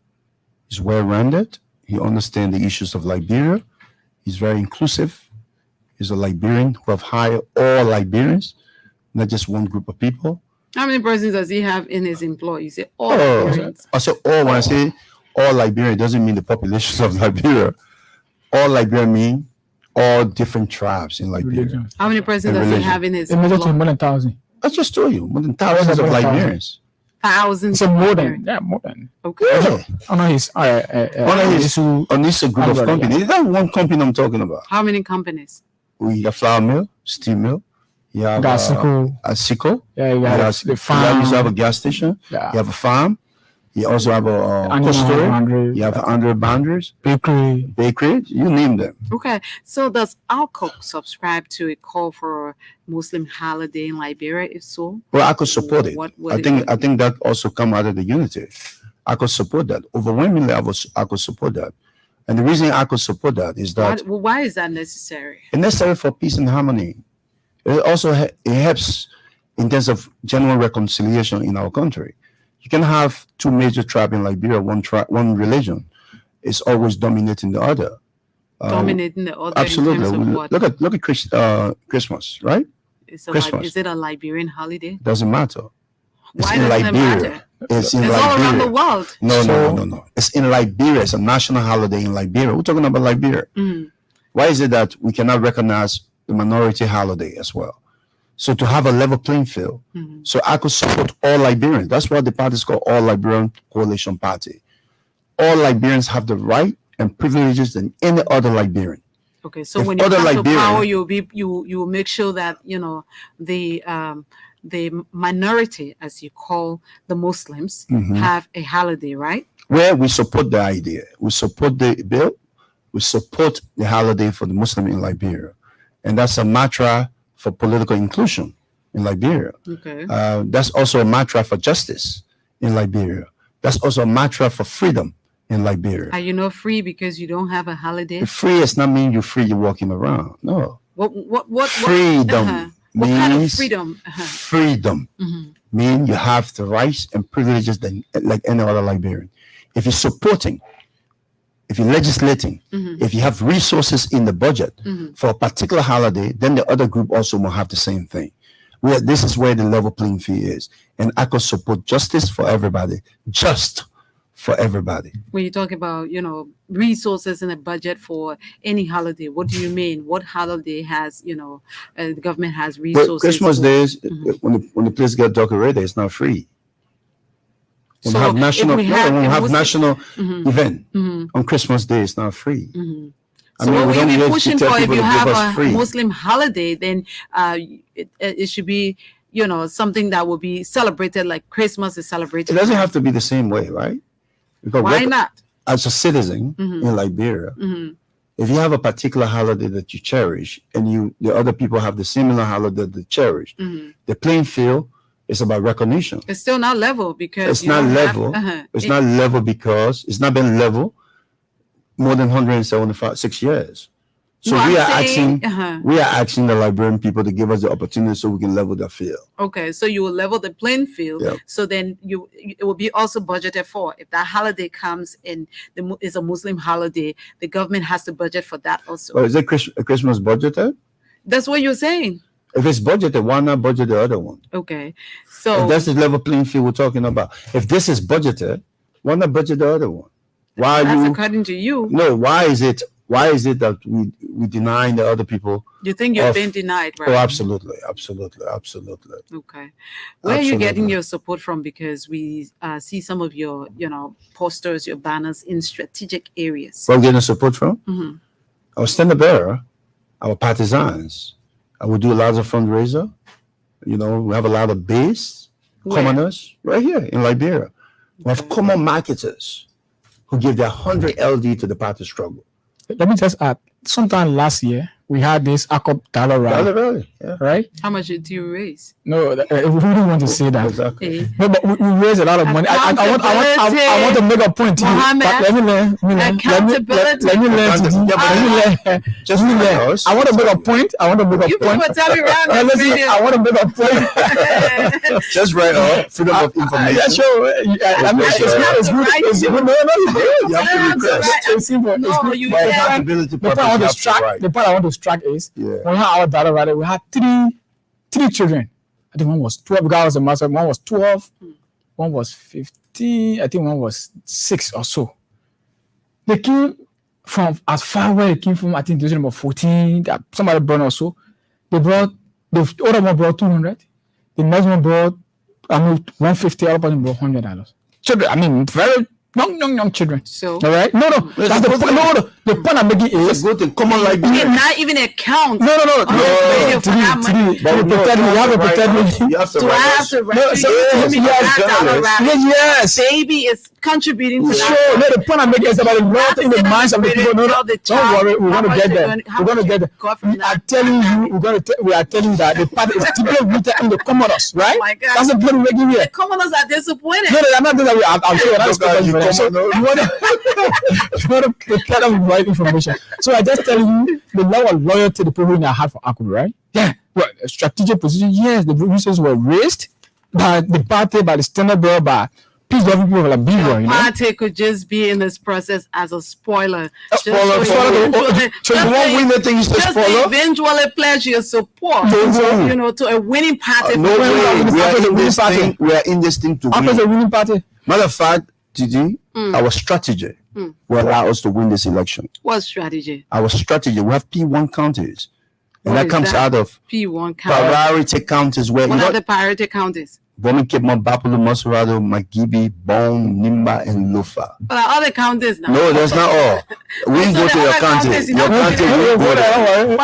He's well-rounded. He understands the issues of Liberia. He's very inclusive. He's a Liberian who have hired all Liberians, not just one group of people. How many persons does he have in his employ? You say all Liberians. I say all. When I say all Liberian, it doesn't mean the population of Liberia. All Liberian mean all different tribes in Liberia. How many persons does he have in his employ? employ? More than 1,000. I just told you, more than thousands of Liberians. Thousands. So more than. Okay. Yeah. On this group of companies. That's one company I'm talking about. How many companies? We have flour mill, steel mill. You have a sickle. Yeah, you have the farm. You have a gas station. Yeah. You have a farm. You also have a cold store. You have 100 boundaries. Bakery. You name them. Okay. So does ALCO subscribe to a call for a Muslim holiday in Liberia? If so, well, I could support it. I think that also come out of the unity. I could support that. Overwhelmingly, I could support that. And the reason I could support that is that why is that necessary? It's necessary for peace and harmony. It also it helps in terms of general reconciliation in our country. You can have two major tribes in Liberia, one religion is always dominating the other. Dominating the other. Absolutely. In terms of what? Look at Christmas, right? Christmas. Is it a Liberian holiday? Doesn't matter. Why doesn't it matter? It's in Liberia. All around the world. No. It's in Liberia. It's a national holiday in Liberia. We're talking about Liberia. Mm-hmm. Why is it that we cannot recognize the minority holiday as well? So to have a level playing field. Mm-hmm. So I could support all Liberians. That's why the party is called All Liberian Coalition Party. All Liberians have the right and privileges than any other Liberian. Okay, so when you come to power, you will make sure that the the minority, as you call the Muslims, have a holiday, right? Where we support the idea, we support the bill, we support the holiday for the Muslim in Liberia, and that's a mantra for political inclusion in Liberia. Okay. That's also a mantra for justice in Liberia. That's also a mantra for freedom in Liberia. Are you not free because you don't have a holiday? Free does not mean you're free, you're walking around. No. What Freedom what kind of means freedom? freedom means you have the rights and privileges like any other Liberian. If you're supporting, if you're legislating, if you have resources in the budget for a particular holiday, then the other group also will have the same thing. This is where the level playing field is. And I could support justice for everybody, just for everybody. When you talk about, resources in a budget for any holiday, what do you mean? What holiday has, the government has resources? Well, Christmas for? days, when the place gets decorated, it's not free. When So we have national, if we have when we a have Muslim- national event on Christmas Day, it's not free. So what we will don't you be just pushing tell for if people you to give have us a free. Muslim holiday? Then it should be, something that will be celebrated like Christmas is celebrated. It doesn't have to be the same way, right? Because Why not? as a citizen in Liberia, if you have a particular holiday that you cherish and the other people have the similar holiday that they cherish, the playing field is about recognition. It's still not level because It's you not don't level. Have, It's not level because it's not been level more than 176 years. So No, we I'm are saying- asking we are asking the Liberian people to give us the opportunity so we can level the field. Okay, so you will level the playing field. Yeah. So then it will be also budgeted for. If that holiday comes and is a Muslim holiday, the government has to budget for that also. Well, is it a Christmas budgeted? That's what you're saying. If it's budgeted, why not budget the other one? Okay, If so that's the level playing field we're talking about. If this is budgeted, why not budget the other one? Why are that's you according to you. no? Why is it that we deny the other people? You think you're of- being denied, right? Oh, absolutely. Okay. Where are you getting Absolutely. your support from? Because we see some of your, posters, your banners in strategic areas. Where I'm getting support from? Our standard bearer, our partisans. I will do lots of fundraiser. We have a lot of base Where? commoners right here in Liberia. We have common marketers who give their 100 LD to the party struggle. Let me just add, sometime last year, we had this ACOP dollar rally, Really? Yeah. right? How much do you raise? No, we wouldn't want to say that. Exactly. Eh, No, but we raised a lot of money. I want to make a point to you. Mohammed, But let me learn. accountability. Let me learn. Just like us. I want to make a point. You people tell me around this Listen, video. I want to make a point. Just right up. Freedom of information. Yeah, sure. I mean, it's good. It's good. No. You have to request. It's simple. It's No, good. you For can't. accountability The point purpose, I want you to have to strike. write. The point I want to strike is Yeah. when we had our data rally, we had three children. I think one was 12 because I was a master. One was 12, one was 15. I think one was 6 or so. They came from as far away. They came from I think they were about 14. Somebody brought also. The older one brought 200. The next one brought 150. The other person brought $100. Children. I mean, very young children. So All right. No. That's the point. No. The point I'm making It's is. a good thing. Common you Liberia. cannot even account. No. on this radio for that money. But You no, protect me. You have to write protect us. me. You have to Do I write have us. to write No, to so- you? Tell me yes, that dollar journalists. rally. Yes. Baby is contributing to that. Sure. No, the point I'm making is about the lot in the minds of the people. No, don't worry. We're going to get there. We're going to get there. We are telling you. We are telling you that the party is deeply rooted in the commoners, right? Oh my God. That's the point we're making here. The commoners are disappointed. No, I'm not doing that. I'm sure that's Look at you, for them. So commoners. you want to prepare them with right information. So I just telling you the level of loyalty the people in our heart for Akuru, right? Yeah. Well, a strategic position. Yes, the resources were raised by the party, by the standard bearer, by peace loving people like Biwa, you know. Party could just be in this process as a spoiler. Just spoiler so for you the- eventually- so you just won't to- win the thing, you say just to spoiler? eventually pledge your support, No. to a winning party. No for way. the- We are After the in this winning thing. We are in this thing to After win. the winning party. Matter of fact, Gigi, our strategy will allow us to win this election. What strategy? Our strategy. We have P1 counties, and What that is comes that? out of P1 county. priority counties where What are the priority counties? Bomi, Kipman, Bapalo, Maserado, Magibi, Bone, Nimba, and Lufa. But all the counties now. No, that's not all. We didn't go to your country. Your country, we didn't go there.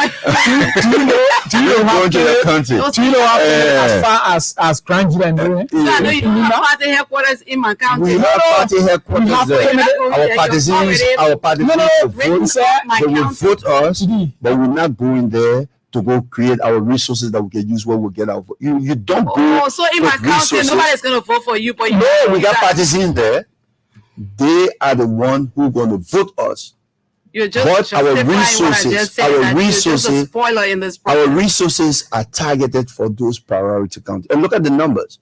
Do you know Go to your country. Do you know how as far as Grand Judah and doing? So I know you don't have party headquarters in my county. We have party headquarters there. Our partisans will vote. They will vote us, but we're not going there to go create our resources that we can use when we get out. You don't go. Oh, so in my county, nobody's going to vote for you, but no, we got partisans there. They are the one who going to vote us. You're just but our resources, spoiler in this our resources are targeted for those priority counties. And look at the numbers.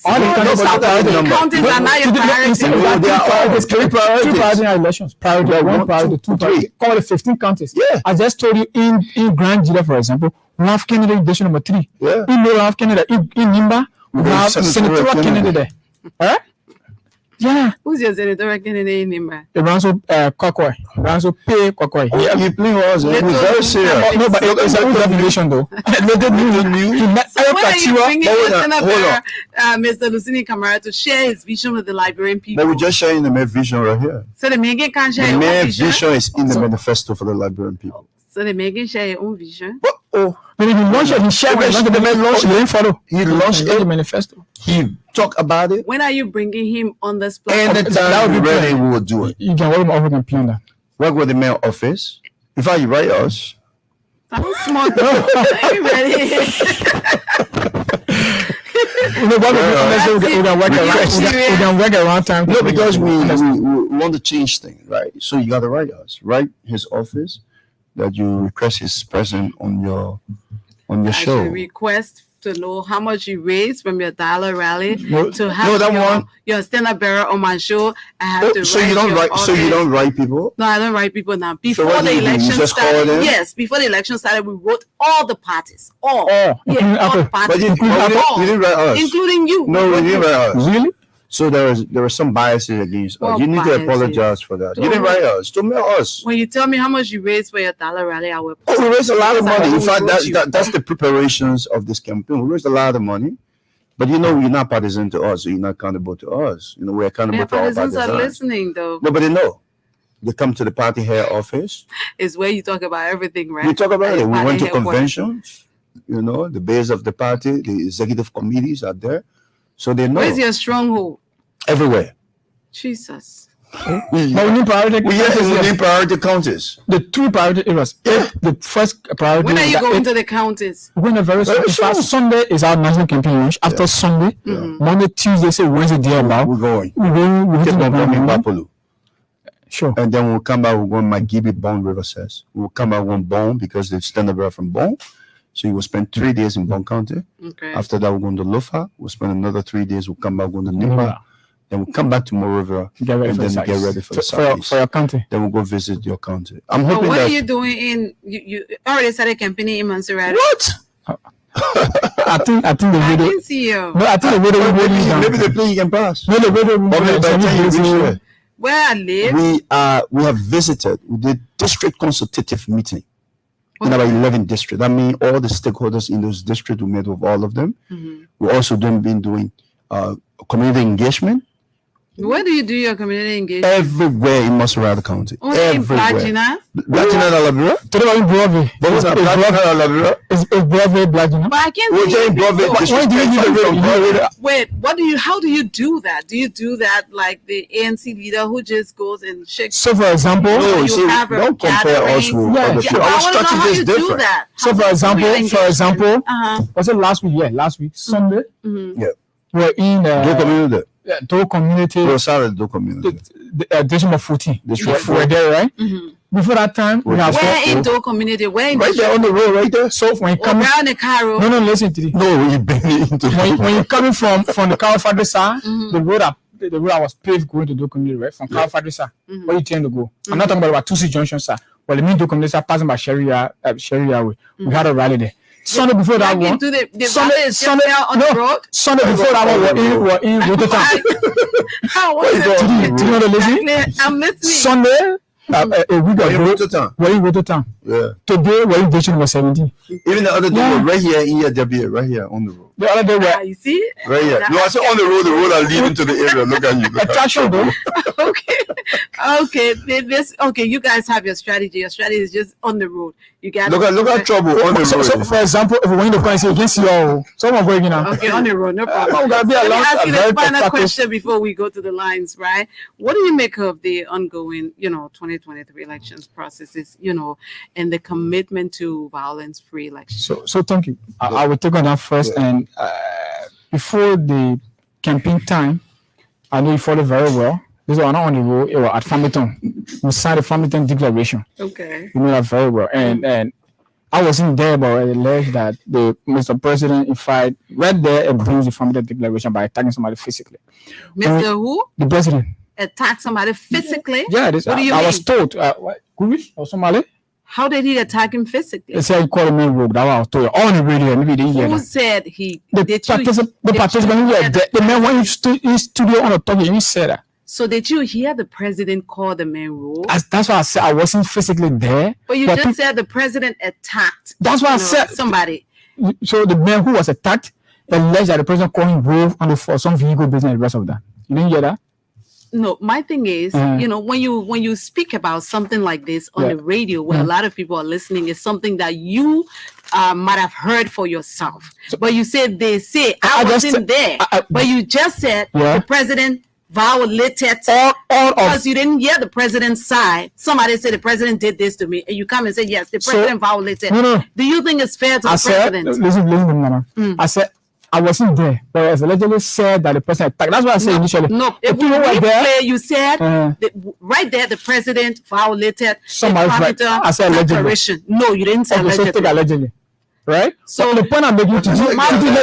All the counties are not your priority. They are all three priority elections. Priority one, priority two, priority. Call it 15 counties. Yeah. I just told you in Grand Judah, for example, we have candidate edition number 3. Yeah. In Nora, we have candidate. In Nimba, we have senatorial candidate there. Alright? Yeah. Who's your senatorial candidate in Nimba? Ranso Kwakoi. Ranso Pay Kwakoi. Yeah, you play us. We're very serious. No, but it's a good definition though. So when are you bringing your senator, Mr. Lucini Kamara, to share his vision with the Liberian people? But we're just sharing the main vision right here. So the Megan can't share The your own main vision? vision is in the manifesto for the Liberian people. So the Megan share your own vision? When he launched it, he shared it. The man launched it. He didn't follow. He launched the manifesto. He talked about it. When are you bringing him on this platform? And the time we're ready, we will do it. You can work with my office and plan that. Work with the main office. In fact, you write us. I'm smart. Are you ready? We can work around time. No, because we want to change things, right? So you got to write us. Write his office that you request his presence on your show. I request to know how much you raised from your dollar rally to have your standard bearer on my show. I have to. So you don't write. So you don't write people. No, I don't write people now. Before so the election started, yes, before the election started, we wrote all the parties, all the parties, but you didn't write us, including you. No, we didn't write us. Really? So there was some biases against us. You need to apologize for that. You didn't write us. Don't mail us. When you tell me how much you raised for your dollar rally, I will. We raised a lot of money. In fact, that's the preparations of this campaign. We raised a lot of money. But you're not partisan to us, so you're not accountable to us. We're accountable to our partisans. Are listening though. No, but they know. They come to the party head office. It's where you talk about everything, right? We talk about it. We went to conventions. The base of the party, the executive committees are there. So they know. Where's your stronghold? Everywhere. Jesus. But we need priority counties. The 2 priority areas. The first priority. When are you going to the counties? We're going to very soon. Sunday is our national campaign launch. After Sunday, Monday, Tuesday, Wednesday, day about. We're going. We're going. Sure. And then we'll come back. We're going Magibi, Bone, River Says. We'll come back one Bone because they stand up from Bone. So you will spend 3 days in Bone County. Okay. After that, we're going to Lofa. We'll spend another 3 days. We'll come back going to Nimba. Then we'll come back to More River. Get ready for your county. Then we'll go visit your county. I'm hoping what are you doing in? You already started campaigning in Montserrat. What? I think the video. I didn't see you. No, I think the video will be maybe the plane you can pass. No, the video will be where I live. We have visited. We did district consultative meeting in about 11 districts. That means all the stakeholders in those districts, we met with all of them. We also been doing community engagement. Where do you do your community engagement? Everywhere in Maserati County. Only everywhere. In Blagina? Blagina and Alabira? Today in Broadway. But what's that? Blagina and Alabira? It's Broadway, Blagina. But I can't see in Broadway. Wait, how do you do that? Do you do that like the ANC leader who just goes and shakes? So for example, don't compare us with other people. Our strategy is different. So for example, was it last week? Yeah, last week, Sunday. Yeah. We're in Do community. Do community. The district of 14. We're there, right? Before that time, we have where in Do community? Where in right there on the road, right there. So when you come around the car, no, listen to this. No, you've been into when you're coming from the Car Factory side, the road I was paved going to Do community, right? From Car Factory side, where you tend to go. I'm not talking about 2C Junction side. Well, the main Do community side passing by Sharia way. We had a rally there. Sunday before that one. Sunday before that one, we're in Rototown. How was it? Do you know the listen? I'm listening. Sunday, A week Were you ago, Rototown? we're in Rototown. Yeah. Today, we're in Dayton was 17. Even the other day, Yeah. we're right here in ELBC, right here on the road. The other day, we're You see? Right here. No, I said on the road are leading to the area. Look at you. Look at attraction though. Okay. Okay. You guys have your strategy. Your strategy is just on the road. You guys Look at trouble on the So, road. for example, if we went to go and say against your someone going in now. Okay, on the road, no problem. I'm gonna be Let me along ask a you very the final attractive- question before we go to the lines, right? What do you make of the ongoing, 2023 elections processes, and the commitment to violence-free elections? So thank you. I will take on that first. Yeah. And before the campaign time, I know you follow very well. This was not on the road. It was at Farmington. We signed the Farmington Declaration. Okay. You know that very well. And I wasn't there, but I alleged that the Mr. President, in fact, right there abused the Farmington Declaration by attacking somebody physically. Mr. Who The president. attacked somebody physically? Yeah, What do you I mean? was told. Kurish or Somali? How did he attack him physically? They said he called me rogue. That was told on the radio. Maybe they didn't hear Who that. said he The did you? participant hear yeah, the man when in studio on the talking, he said that. So did you hear the president call the man rogue? That's why I said I wasn't physically there. But you but just said the president attacked. That's what I said. Somebody. So the man who was attacked alleged that the president called him rogue and for some vehicle business and the rest of that. You didn't hear that? No, my thing is, when you speak about something like this on Yeah. the radio, where a lot of people are listening, is something that you might have heard for yourself. But you said they say I just wasn't said- there. But you just said Yeah. the president violated. All Because of you didn't hear the president's side. Somebody said the president did this to me, and you come and say yes, the So- president violated. No. Do you think it's fair to I the said, president? listen, Mama. I said I wasn't there, but as allegedly said that the president attacked. That's what I said initially. No, The if we people were there. replay, you said Uh-huh. right there the president violated Somebody's the right. Farmington I said allegedly. Declaration. No, you didn't say Okay, so take allegedly. allegedly. Right? So- the point I'm making to you, My point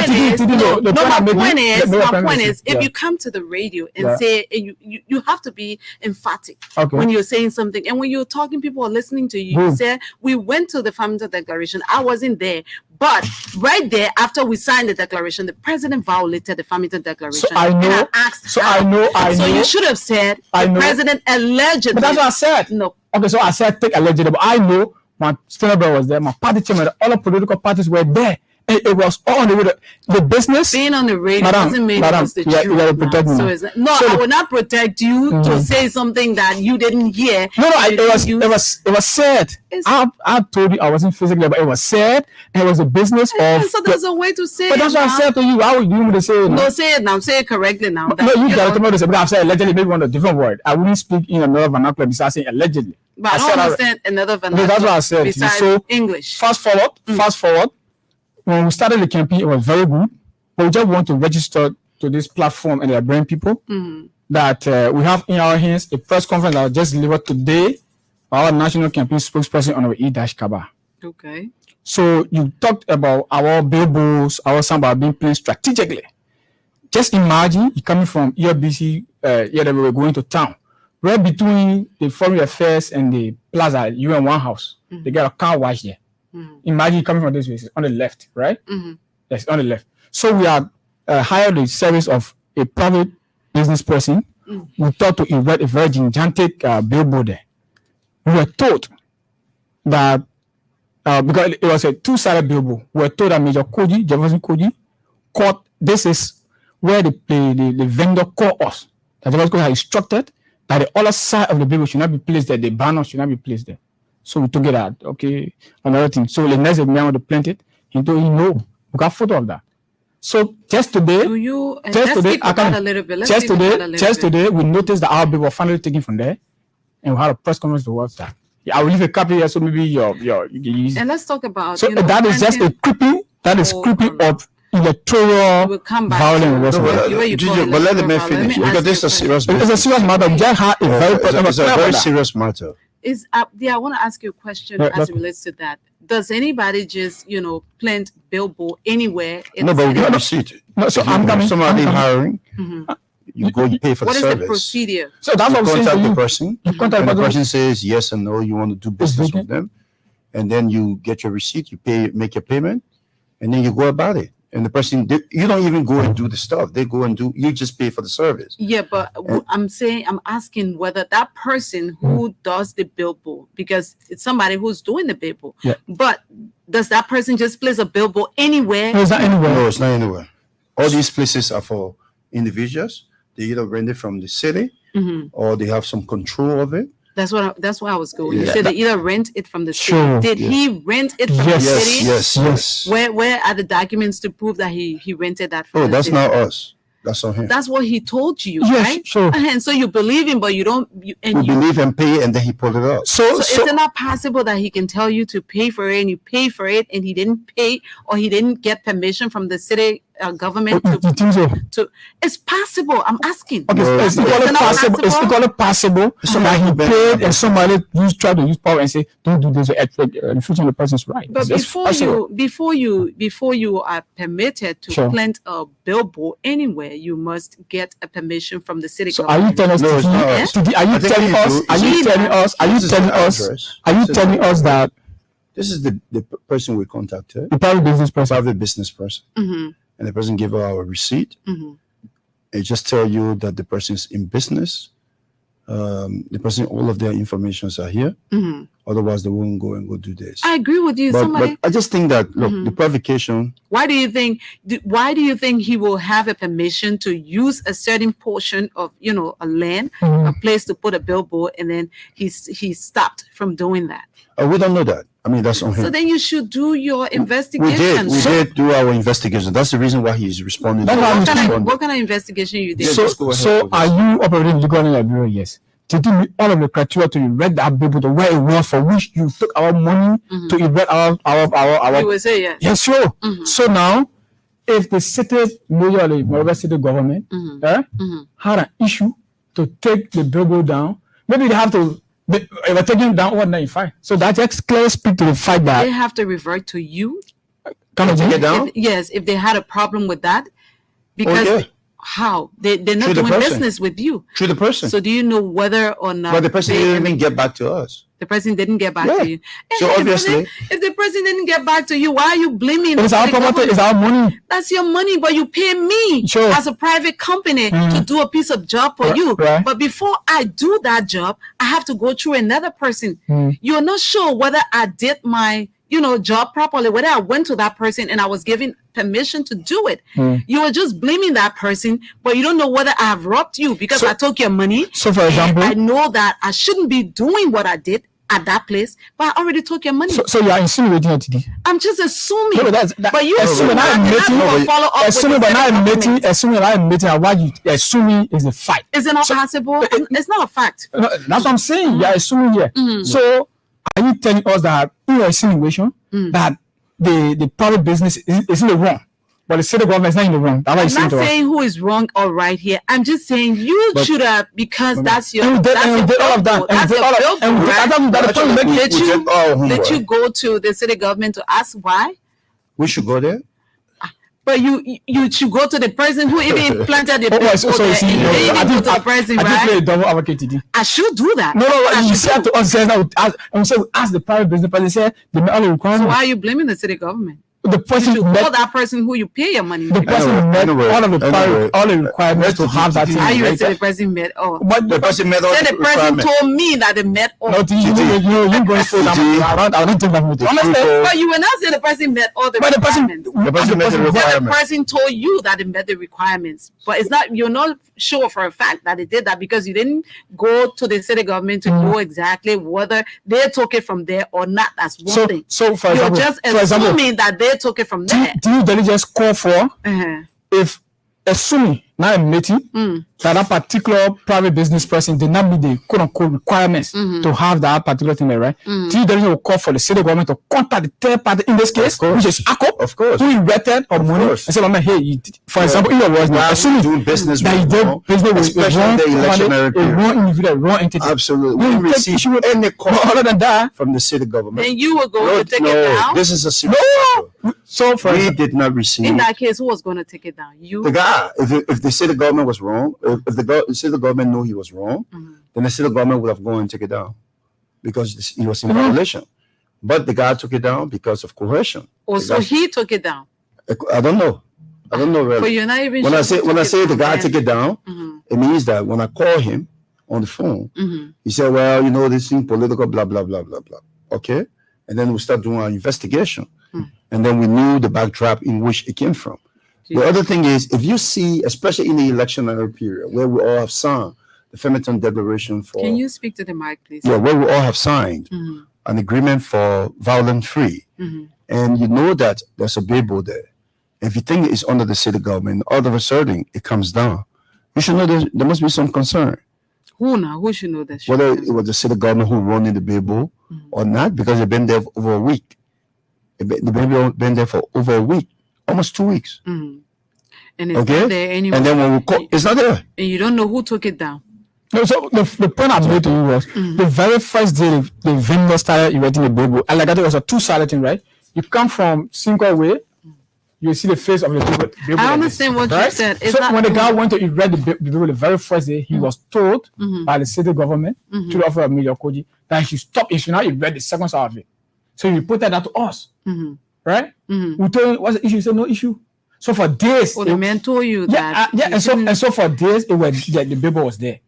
is, my my point is, if you come to the radio and Yeah. say, and you have to be emphatic Okay. when you're saying something, and when you're talking, people are listening to you. You Boom. say, we went to the Farmington Declaration. I wasn't there, but right there, after we signed the declaration, the president violated the Farmington Declaration. So I And know- asked so how. I know- So you should have said I the know. president allegedly. But that's what I said. No. Okay, so I said take allegedly, but I know my senior brother was there, my party chairman, all the political parties were there. And it was all on the way. The business. Being on the radio Madam, doesn't mean madam, it's the you gotta truth. protect me So now. it's no, So I the- will not protect you to say something that you didn't hear. No, You it was said. It's- I told you I wasn't physically, but it was said, and it was a business of. So there's a way to say But it. that's what I now. said to you. How would you want to say it? No, say it now. Say it correctly now. No, That, you you got know, to say, but I've said allegedly, maybe on a different word. I wouldn't speak in another vernacular besides saying allegedly. but I said don't I- understand another No, that's what I said to you. besides So, English. Fast forward. When we started the campaign, it was very good. But we just want to register to this platform and bring people that we have in our hands a press conference that was just delivered today by our national campaign spokesperson on our E-Kaba. Okay. So you talked about our billboards, our soundbar being planned strategically. Just imagine you coming from ELBC, that we were going to town. Right between the Foreign Affairs and the Plaza, you in one house. They got a car wash there. Imagine you coming from this way, it's on the left, right? Yes, on the left. So we are hired the service of a private business person. We thought to erect a very gigantic billboard there. We were told that because it was a two-sided billboard, we were told that Major Koji, Jefferson Koji, called. This is where the vendor called us. That Jefferson Koji had instructed that the other side of the billboard should not be placed there. The banner should not be placed there. So we took it out. Okay, another thing. So the next day, we want to plant it. He told him no. We got photo of that. So just today, Do you? And just let's today, speak about a little bit. Let's just speak about a today, little just bit. today, we noticed that our bill was finally taken from there, and we had a press conference towards that. Yeah, I will leave a copy here, so maybe you can use it. And let's talk about. So that is just a creeping. That is Oh, creeping of electoral We'll come back violence. to- and No, where you Gigi, call but let the man electoral finish violence. Let me because ask this is you a a serious It's a serious matter. We just had a very it's a very serious matter. Is I want to ask you a question Yeah, as that's- it relates to that. Does anybody just plant billboard anywhere? In No, the but we city? got a receipt. No, so If you I'm have coming. somebody I'm coming. hiring, you go, you pay for What the is the service. procedure? So that's what I'm saying to Contact the you. person. You contact And the the person. person says yes and no, you want to do business okay. with them, and then you get your receipt, you pay, make your payment, and then you go about it. And the person, you don't even go and do the stuff. They go and do. You just pay for the service. Yeah, but I'm asking whether that person who does the billboard, because it's somebody who's doing the billboard. Yeah. But does that person just place a billboard anywhere? No, it's not anywhere. No, it's not anywhere. All these places are for individuals. They either rent it from the city or they have some control of it. That's why I was going. You Yeah. said they either rent it from the city. Sure. Did he rent it from the city? Yes. Where are the documents to prove that he rented that from Oh, the that's city? not us. That's on him. That's what he told you, Yes, right? sure. And so you believe him, but you don't. We believe and pay, and then he pulled it up. So is it not possible that he can tell you to pay for it and you pay for it and he didn't pay or he didn't get permission from the city government You think so? to? It's possible. I'm asking. Okay, No, it's no. equally Is it not possible. It's possible? equally possible that he paid and somebody try to use power and say, "Don't do this," infringing the person's right. But It's possible. before you are permitted to Sure. plant a billboard anywhere, you must get a permission from the city So are you government. telling us? No, it's not us. Are I you think telling you us? do. Are you Gina. telling us? Are you This is telling the us? address. Are you This is telling the- us that This is the person we contacted, the private business person? private business person, Mhm, and the person gave her our receipt. mhm. It just tell you that the person is in business. The person, all of their informations are here. Mhm. Otherwise, they won't go and go do this. I agree with you. But I just think that look, the provocation. Why do you think he will have a permission to use a certain portion of a land, a place to put a billboard, and then he's stopped from doing that? We don't know that. I mean, that's on him. So then you should do your we investigation. did do our investigation. That's the reason why he's responding. That's to why I'm us. responding. What kind of investigation you did? Yeah, just go ahead So with are this. you operating legally in Liberia? Yes. Did you meet all of the criteria to erect that billboard where it was for which you took our money to erect our You would say yes. Yes, sure. So now, if the city mayor or the whatever city government had an issue to take the billboard down, maybe they have to. They were taking it down 195. So that just clearly speak to the fact that They have to revert to you. kind of Take it down? If they had a problem with that, because yeah. how they're not Through the doing person. business with you. Through the person. So do you know whether or not But the person didn't even get back to us. the person didn't get back Yeah. to you? So And obviously- if the person didn't get back to you, why are you blaming it's the our city property, it's government? our money. That's your money, but you pay me Sure. as a private company to do a piece of job for Right, you. right. But before I do that job, I have to go through another person. You're not sure whether I did my job properly, whether I went to that person and I was given permission to do it. You are just blaming that person, but you don't know whether I have robbed you because I took your money. So for and example, I know that I shouldn't be doing what I did at that place, but I already took your money. so you are insinuating it today. I'm just assuming. No, that, but you assuming are I'm not admitting, gonna follow up with assuming the but not city admitting, government. assuming I'm admitting, and what you assuming is a fact. Is it not possible? It's not a fact. No, that's what I'm saying. You're assuming here. So are you telling us that in your insinuation that the private business is in the wrong, but the city government is not in the wrong? That's what I'm you're saying not to us. saying who is wrong or right here. I'm just saying you should have, because that's your And we did all of that. billboard. That's your billboard, And we did right? all of that. The point you're making- Did you go to the city government to ask why? We should go there. But you should go to the person who even planted the Oh, billboard so you there, see, and you didn't even go to the person, I did play a right? double advocate today. I should do that. No, I you should said do. to us, ask the private business person, said they met all the So requirements. why are you blaming the city government? The You person should call met that person who you pay your money. the to. person Anyway, met anyway, all of the anyway. all the requirements to have that thing. How you right? say the person met? Oh, But The person met all say the the person requirements. told me that they met all. no, you going for that. I don't think that would Understand? But you will not say the person met all the But the person, requirements. The person met the So the requirements. person told you that they met the requirements, but it's not. You're not sure for a fact that they did that because you didn't go to the city government to know exactly whether they took it from there or not. That's one thing. So for You're example, just for example, assuming that they took it from there. do you diligence call for Uh-huh. if assuming not admitting that particular private business person did not meet the quote unquote requirements to have that particular thing there, right? Do you diligence will call for the city government to contact the third party in this case, which is ACO, Of course. who invested or money, and course. say, "Mama, hey, you did, for example, in your words, now, Why assuming doing business that you with did wrong, business with especially wrong the electionary a period. wrong individual, wrong entity. Absolutely. You We take receive issue with any call But other than that, from the city government. Then you will go No, to take no, it down. this is a serious matter. so for We example, did not receive In that case, who was going to take it down? You. the guy. If the city government was wrong, if the city government knew he was wrong, then the city government would have gone and take it down because he was in violation. But the guy took it down because of coercion. Or so he took it down. I don't know. I don't know really. But you're not even when sure I say the guy then. take it down, it means that when I call him on the phone, he said, well, you know, this thing political, blah, blah, blah, blah, blah. Okay. And then we start doing our investigation. And then we knew the backdrop in which it came from. The other thing is, if you see, especially in the electionary period, where we all have signed the Femerton Declaration for... Can you speak to the mic, please? Yeah, where we all have signed an agreement for violence-free. And you know that there's a Bible there. If you think it's under the city government, all of a sudden it comes down, you should know there must be some concern. Who now? Who should know that? Whether it was the city government who running the Bible or not, because they've been there for over a week. The baby been there for over a week, almost 2 weeks. And it's not there anymore. And then when we call, it's not there. And you don't know who took it down. No, so the point I made to you was the very first day the vendor started erecting the Bible, and like I thought it was a two-sided thing, right? You come from Cinco Way, you see the face of the Bible. I understand what you said. So when the guy went to erect the Bible the very first day, he was told by the city government to the office of Major Koji that he should stop, he should not erect the second side of it. So he reported that to us, right? We told him what's the issue. He said no issue. So for days, the man told you that. And so for days, it was the Bible was there.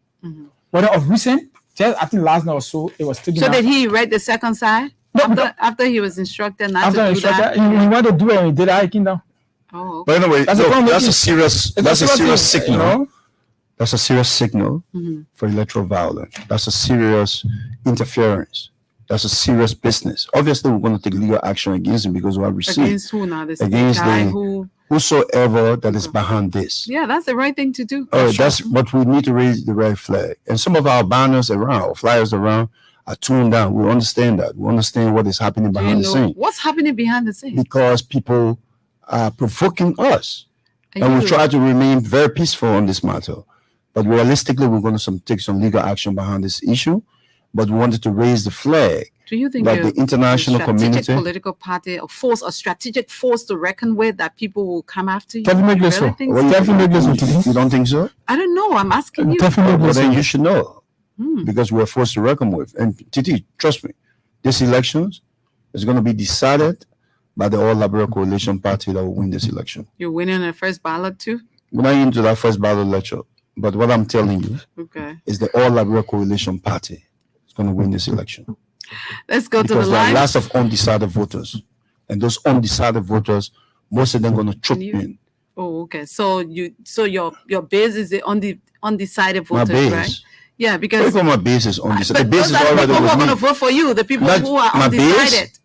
But of recent, just I think last night or so, it was taken. So did he read the second side? No, after he was instructed not to do that. He wanted to do it and he did it. He came down. Oh, okay. But anyway, that's a serious signal. That's a serious signal for electoral violence. That's a serious interference. That's a serious business. Obviously, we're going to take legal action against him because we have received against who now? This against guy whosoever that is behind this. Yeah, that's the right thing to do. That's but we need to raise the red flag. And some of our banners around, flyers around, are tuned down. We understand that. We understand what is happening behind the scenes. What's happening behind the scenes? Because people are provoking us, and we try to remain very peaceful on this matter. But realistically, we're going to take some legal action behind this issue. But we wanted to raise the flag. Do you think that the international community, political party, or force, a strategic force to reckon with, that people will come after you? Definitely so. You don't think so? I don't know. I'm asking you. Well, then you should know, because we're forced to reckon with. And Titi, trust me, this elections is going to be decided by the All Liberal Coalition Party that will win this election. You're winning the first ballot too? We're not into that first ballot lecture, but what I'm telling you is the All Liberal Coalition Party is going to win this election. Let's go because to the there line. are lots of undecided voters, and those undecided voters, most of them going to chop in. Oh, okay. So your base is the undecided voters, my base. Right? Yeah, because my base is undecided. But the base those is are already people who are with going to me. vote for you. The people who are undecided.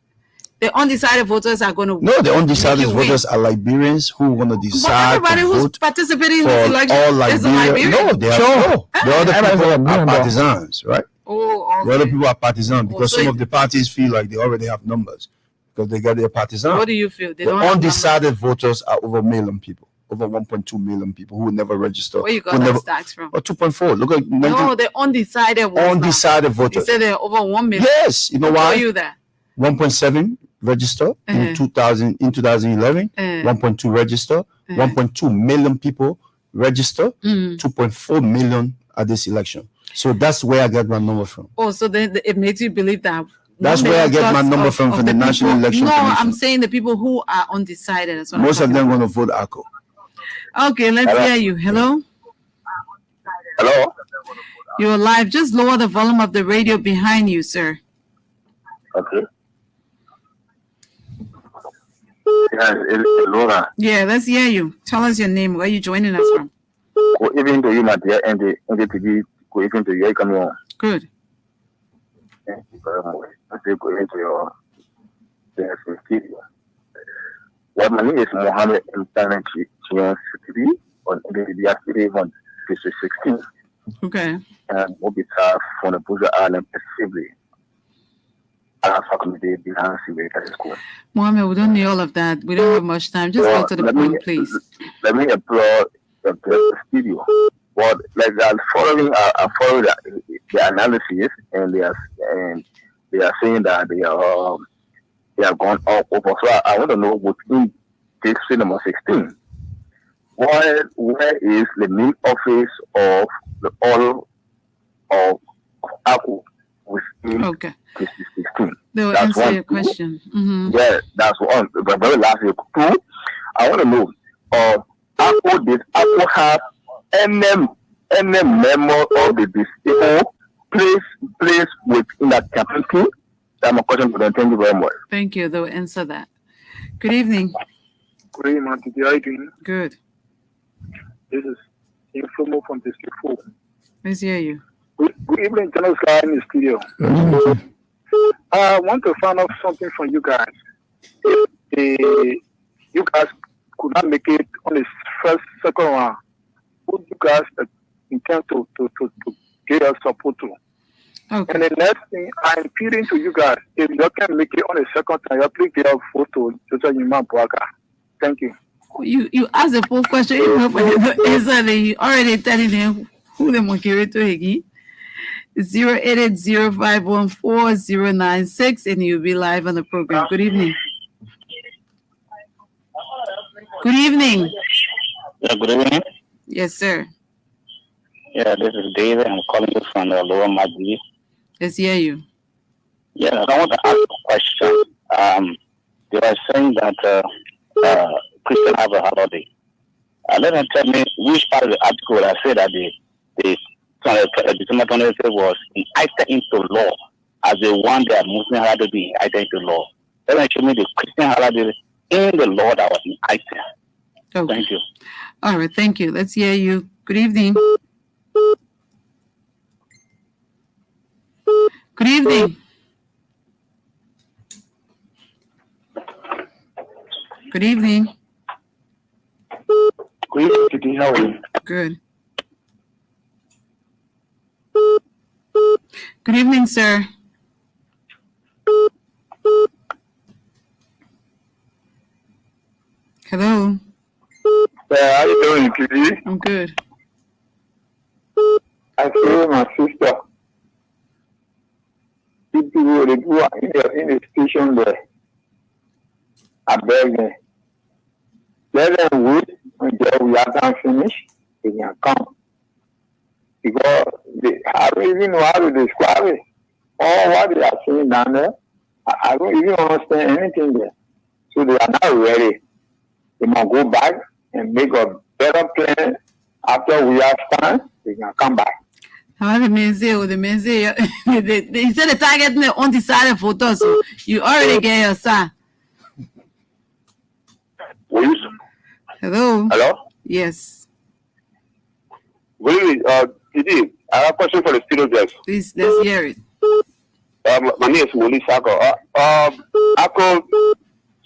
The undecided voters are going to the undecided voters are Liberians who are going to decide. But everybody who's participating in this election is a Liberian. No, they are the other people are partisans, right? Oh, okay. The other people are partisans because some of the parties feel like they already have numbers because they got their partisans. What do you feel? The undecided voters are over 1 million people, over 1.2 million people who will never register. Where you got that stats from? Or 2.4. Look at the undecided voters. Undecided voters. You said they're over 1 million. Yes, you know why? Tell you that. 1.7 register in 2011. 1.2 register. 1.2 million people register. 2.4 million at this election. So that's where I get my number from. Oh, so then it makes you believe that. That's where I get my number from the National Election Commission. No, I'm saying the people who are undecided. That's what most of them going to vote ACO. Okay, let's hear you. Hello? Hello? You're live. Just lower the volume of the radio behind you, sir. Okay. Laura. Yeah, let's hear you. Tell us your name. Where are you joining us from? Even though you might be and the even to you come on. Good. Thank you very much. I say go into your studio. What my name is Mohammed Internet Chion City on the activity on 16. Okay. And we'll be tough for the Buja Island Assembly. Mohammed, we don't need all of that. We don't have much time. Just go to the point, please. Let me applaud the studio. But like I'm following the analysis, and they are saying that they are gone up over. So I want to know within this number 16, where is the main office of the all of ACO within? Okay. 16. They will answer your question. Yeah, that's one. But very last two, I want to know Apple have any member of the disabled place within that community. I'm a question for them. Thank you very much. Thank you. They'll answer that. Good evening. Good evening, Auntie. How are you doing? Good. This is Informal from District 4. Let's hear you. Good evening, General Sky in the studio. I want to find out something from you guys. If you guys could not make it on the second round, would you guys intend to get us support to? Okay. And the next thing, I'm appealing to you guys, if you can make it on the second time, you please get a photo to Yuma Bwaka. Thank you. You asked a full question. You already telling them who the moderator again. 08805140996, and you'll be live on the program. Good evening. Good evening. Yeah, good evening. Yes, sir. Yeah, this is David. I'm calling you from the Lower Madrid. Let's hear you. Yeah, I want to ask a question. They are saying that Christians have a holiday. Let them tell me which part of the article that said that December 23rd was enacted into law as the one that Muslim holiday be enacted into law. Let them show me the Christian holiday in the law that was enacted. Okay. Thank you. All right, thank you. Let's hear you. Good evening. Good evening. Good evening. Good evening. How are you? Good. Good evening, sir. Hello. How you doing, Kitty? I'm good. I feel my sister. People who in the station there. I beg them. Let them wait until we are done finish. They can come. Because I don't even know how to describe it. All what they are saying down there, I don't even understand anything there. So they are not ready. They must go back and make a better plan. After we are done, they can come back. How the men say, they said the target undecided photos. So you already get your son. Hello. Hello? Yes. Good evening. Didi, I have a question for the studio guests. Please, let's hear it. My name is Woli Sako. Ako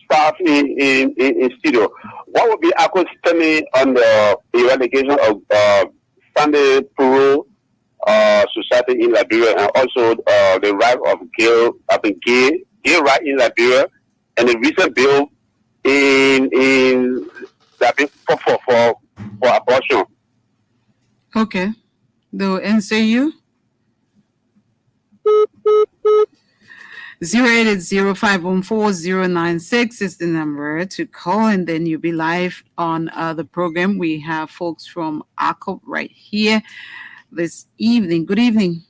staff in studio. What would be Ako's standing on the eradication of Sunday Peru society in Liberia, and also the right of gay right in Liberia, and the recent bill in that for abortion? Okay. They'll answer you. 080514096 is the number to call, and then you'll be live on the program. We have folks from ACOP right here this evening. Good evening.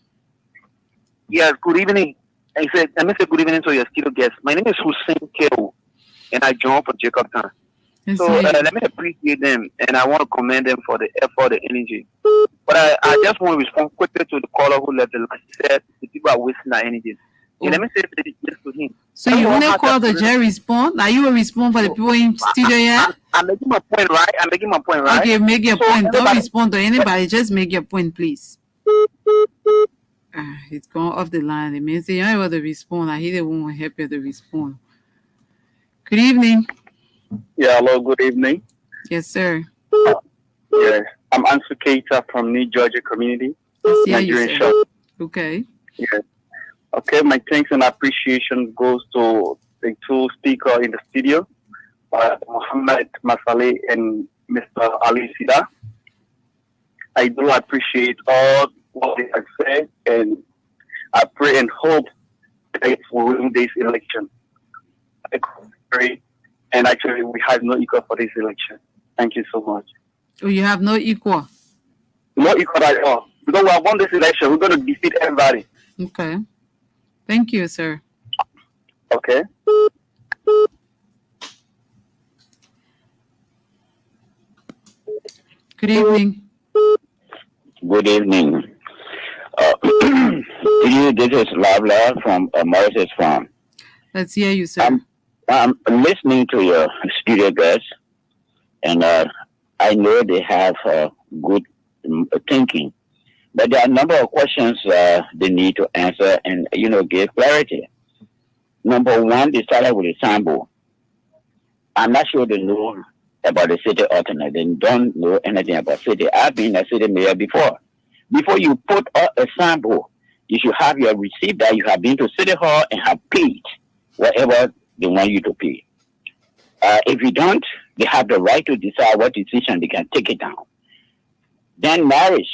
Yes, good evening. Let me say good evening to your studio guests. My name is Hussein Keo, and I joined from Jacobtown. Yes, So let me appreciate them, and I want to commend them for the effort, the energy. But I just want to respond quickly to the caller who left the line. He said the people are wasting their energy. Oh. Let me say this to him. So you only call the J respond? Now you will respond for the people in studio here? I'm making my point, right? Okay, make your point. Don't respond to anybody. Just make your point, please. It's gone off the line. They may say, you don't want to respond. I hear they won't help you to respond. Good evening. Yeah, hello, good evening. Yes, sir. Yes, I'm Ansu Keita from New Georgia community. Let's hear you, Nigerian sir. shop. Okay. Yes. Okay, my thanks and appreciation goes to the two speakers in the studio, Muhammad Masali and Mr. Ali Sida. I do appreciate all what they have said, and I pray and hope that they will win this election. I pray, and actually we have no equal for this election. Thank you so much. Oh, you have no equal. No equal at all. Because we have won this election, we're going to defeat everybody. Okay. Thank you, sir. Okay. Good evening. Good evening. This is Lavla from Moses Farm. Let's hear you, sir. I'm listening to your studio guests, and I know they have good thinking, but there are a number of questions they need to answer and, give clarity. Number one, they started with a sample. I'm not sure they know about the city alternate. They don't know anything about city. I've been a city mayor before. Before you put out a sample, you should have your receipt that you have been to City Hall and have paid whatever they want you to pay. If you don't, they have the right to decide what decision they can take it down. Then marriage.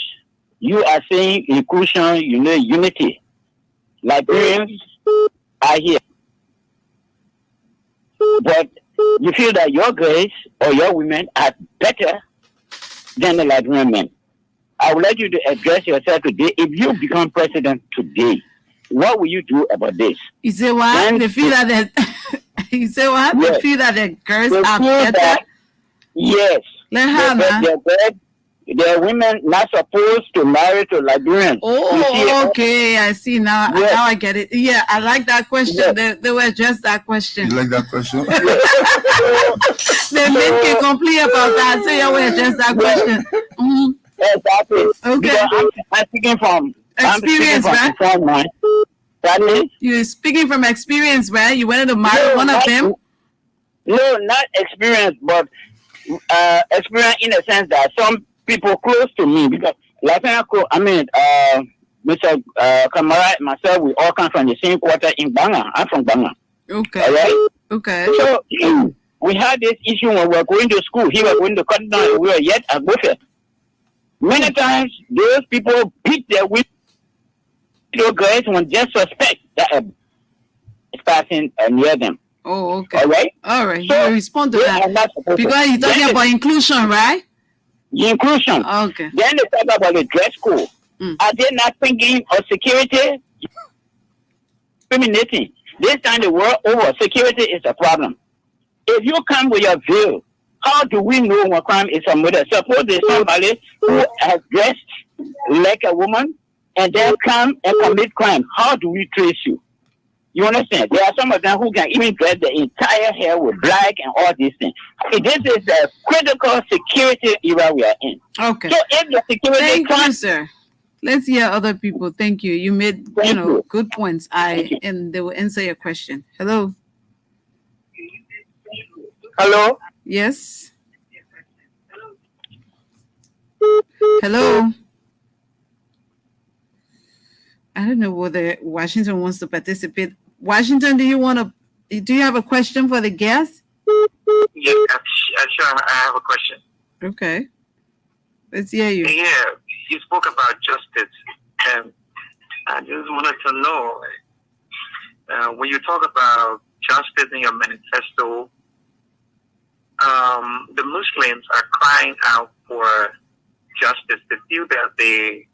You are saying inclusion, unity. Liberians are here. But you feel that your guys or your women are better than the Liberian men. I would like you to address yourself today. If you become president today, what will you do about this? You say what? They feel that you say what? Yes. They feel that the girls They are feel better. that, yes. They're women not supposed to marry to Liberians. Oh, okay. I see now. Yes. Now I get it. Yeah, I like that question. Yes. They were just that question. You like that question? They make a complaint about that. So you were just that question. Mhm. Exactly. Okay. Because I'm speaking from Experience, right? Pardon? You're speaking from experience, right? You wanted to marry one of them? No, not experience, but experience in the sense that some people close to me, because Mr. Kamara and myself, we all come from the same quarter in Banga. I'm from Banga. Okay. All right? Okay. So we had this issue when we were going to school. He was going to cut down. We were yet at Buffet. Many times, those people beat their little girls when just suspect that is passing near them. Oh, okay. All right? All right. So, you respond to that. Because Because you're talking about inclusion, right? The inclusion. Okay. Then they talk about the dress code. Are they not thinking of security? Discriminating. This time the world over, security is a problem. If you come with your veil, how do we know what crime is a murder? Suppose there's somebody who has dressed like a woman and then come and commit crime. How do we trace you? You understand? There are some of them who can even dress the entire hair with black and all these things. This is a critical security era we are in. Okay. So if the security Thank you, sir. Let's hear other people. Thank you. You made good points. And they will answer your question. Hello. Hello. Yes. Hello. I don't know whether Washington wants to participate. Washington, do you have a question for the guest? Yes, sure. I have a question. Okay. Let's hear you. Yeah, you spoke about justice, and I just wanted to know when you talk about justice in your manifesto, the Muslims are crying out for justice. They feel that they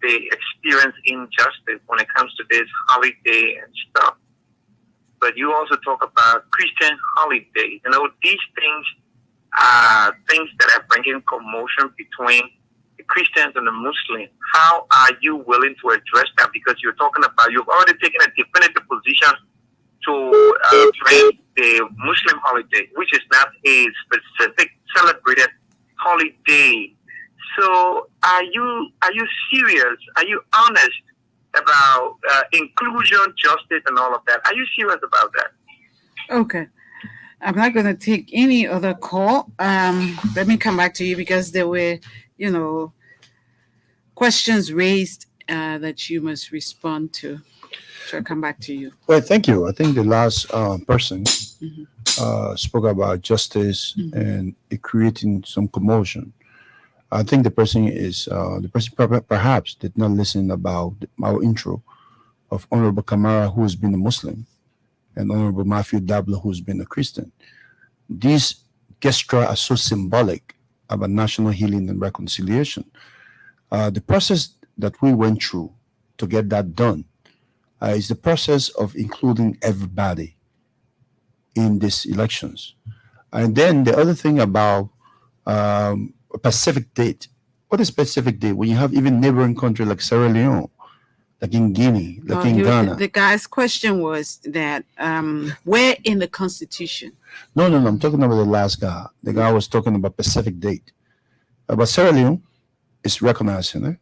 experience injustice when it comes to this holiday and stuff. But you also talk about Christian holidays. These things are things that are bringing commotion between the Christians and the Muslims. How are you willing to address that? Because you've already taken a definitive position to address the Muslim holiday, which is not a specific celebrated holiday. So are you serious? Are you honest about inclusion, justice, and all of that? Are you serious about that? Okay. I'm not going to take any other call. Let me come back to you because there were, questions raised that you must respond to. So I'll come back to you. Well, thank you. I think the last person spoke about justice and it creating some commotion. I think the person perhaps did not listen about our intro of Honorable Kamara, who has been a Muslim, and Honorable Matthew Dabler, who's been a Christian. These gestures are so symbolic about national healing and reconciliation. The process that we went through to get that done is the process of including everybody in these elections. And then the other thing about a Pacific date. What is Pacific date? When you have even neighboring country like Sierra Leone, like in Guinea, like in Ghana. The guy's question was that where in the Constitution? No. I'm talking about the last guy. The guy was talking about Pacific date. But Sierra Leone is recognizing it,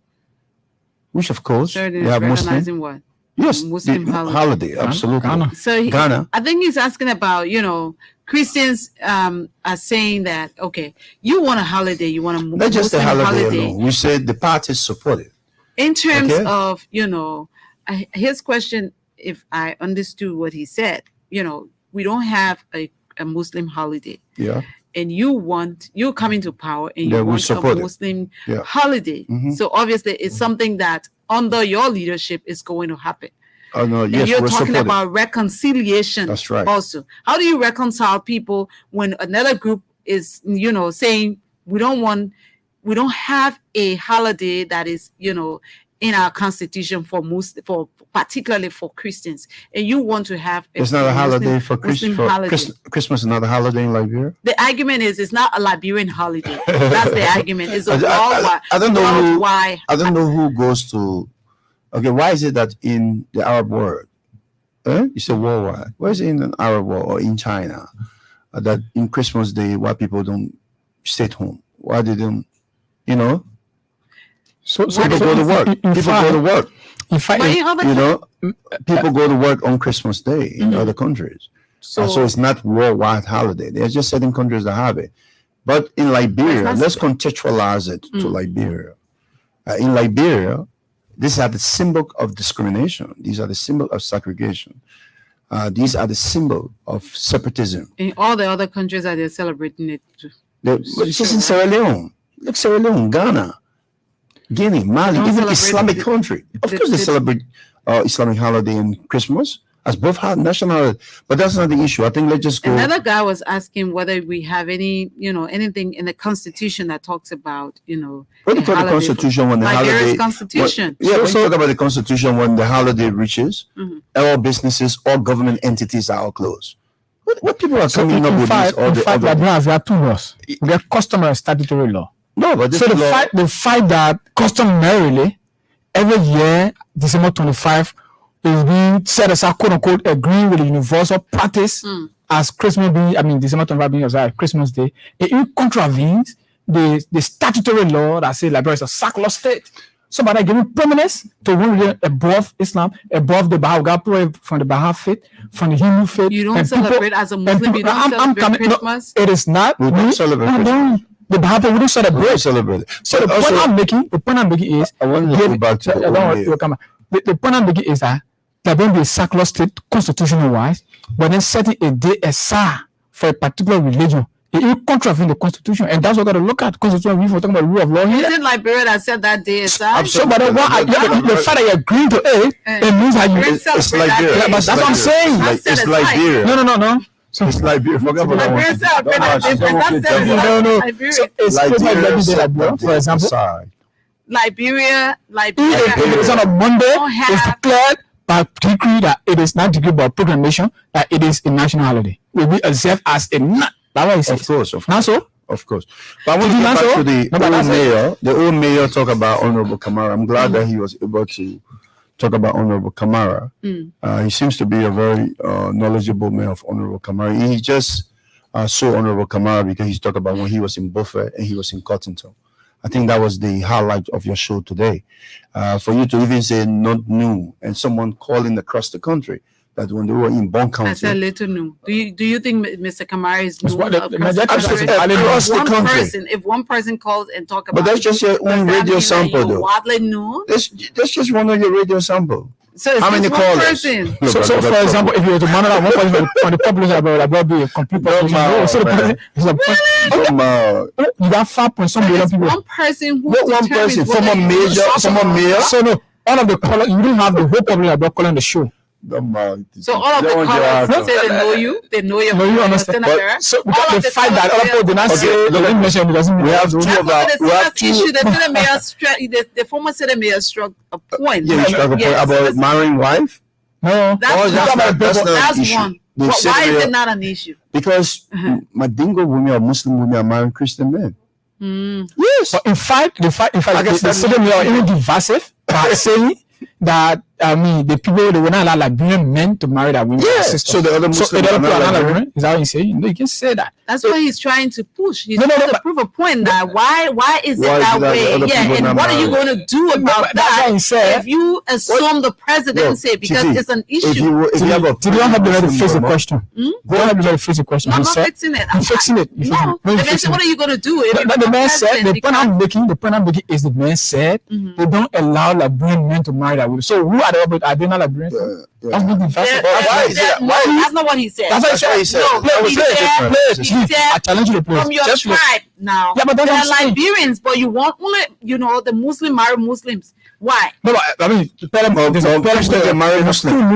which of course Sierra they Leone have is Muslim. recognizing what? Yes, Muslim the holiday. absolutely. Ghana. So Ghana. I think he's asking about, Christians are saying that, okay, you want a holiday, you want a Not just a Muslim holiday alone. We said the parties support it. In terms Okay. of, his question, if I understood what he said, we don't have a Muslim holiday. Yeah. And you're coming to power and you Yeah, we want support a it. Muslim Yeah. holiday. Mhm. So obviously it's something that under your leadership is going to happen. Oh no, And yes, you're we're talking supporting. about reconciliation. That's right. Also, how do you reconcile people when another group is, saying we don't have a holiday that is, in our constitution for particularly for Christians, and you want to have It's not a holiday for Muslim Christmas. holiday. Christmas is not a holiday in Liberia. The argument is it's not a Liberian holiday. That's the argument. It's a I worldwide. don't know who. worldwide. I don't know who goes to. Okay, why is it that in the Arab world, you say worldwide? Why is it in the Arab world or in China that in Christmas Day, why people don't stay at home? Why they don't, So people go to work. People go to work. People go to work on Christmas Day in other countries. So it's not worldwide holiday. There's just certain countries that have it. But in Liberia, let's contextualize it to Liberia. In Liberia, these are the symbol of discrimination. These are the symbol of segregation. These are the symbol of separatism. In all the other countries that they're celebrating it too. It's just in Sierra Leone. Look, Sierra Leone, Ghana, Guinea, Mali, even Islamic country. Of course, they celebrate Islamic holiday and Christmas as both national, but that's not the issue. I think let's just go. Another guy was asking whether we have any, anything in the Constitution that talks about, What do you call the Constitution when the holiday? Constitution. When you talk about the Constitution when the holiday reaches, all businesses, all government entities are all closed. What people are coming up with this? There are two laws. We have customary and statutory law. No, but so the fact that customarily every year December 25 is being set aside, quote unquote, agreeing with the universal practice as Christmas being, December 25 being Christmas Day, it contravenes the statutory law that says Liberia is a secular state. So by that giving prominence to one religion above Islam, above the Baha'u'llah, from the Baha'i faith, from the Hindu faith. You don't celebrate as a Muslim, you don't celebrate Christmas? No, it is not. We don't celebrate Christmas. The Baha'i we don't celebrate. So the point I'm making is, I want to go back to the point I'm making is that there will be a secular state constitutional wise, but then setting a day aside for a particular religion. It contravenes the Constitution, and that's what we got to look at. Constitution, we're talking about rule of law here. Is it Liberia that said that day aside? So, but the fact that you're agreeing to it means that it's Liberia. Yeah, but that's what I'm saying. It's Liberia. No. So it's Liberia. Forget about that. For example, Liberia. It is on a Monday. It's declared by decree that it is not decreed by proclamation that it is a national holiday. Will be observed as a Of course. Of course. But I want to get back to the old mayor. The old mayor talk about Honorable Kamara. I'm glad that he was able to talk about Honorable Kamara. He seems to be a very knowledgeable mayor of Honorable Kamara. He just saw Honorable Kamara because he's talking about when he was in Buffet and he was in Cottonton. I think that was the highlight of your show today. For you to even say not new and someone calling across the country that when they were in Bon County. I said little new. Do you think Mr. Kamara is new? Across the country. If one person calls and talk about, but that's just your own radio sample, though. New? That's just one of your radio sample. So how many callers? So for example, if you were to monitor one person from the population about be a complete population, you got 5 point some million people. One person who one person, former mayor. So no, all of the callers, you don't have the whole population about calling the show. So all of the callers say they know you, they know your. No, you understand? So the fact that other people did not say the information doesn't mean we have two issue. The former city mayor struck a point. Yeah, struck a point about marrying wife. No, that's one. Why is it not an issue? Because Madingo women or Muslim women are marrying Christian men. Yes. But in fact, the city mayor even divisive by saying that the people, they were not allowed Liberian men to marry their women. Yeah. So the other Muslims are not Liberian. Is that what he's saying? No, you can say that. That's what he's trying to push. He's trying to prove a point that why is it that way? Yeah, and what are you going to do about that if you assume the presidency? Because it's an issue. If you don't have the right to face the question. Don't have the right to face the question. I'm not fixing it. I'm fixing it. No. The man said, what are you going to do? The man said, the point I'm making is the man said they don't allow Liberian men to marry their women. So who are they not Liberians? That's not That's not what he said. That's what he said. No, he said I challenge you to play. from your tribe now. Yeah, but they are Liberians, but you want only the Muslim marry Muslims. Why? No, I mean, Christian marry Muslim.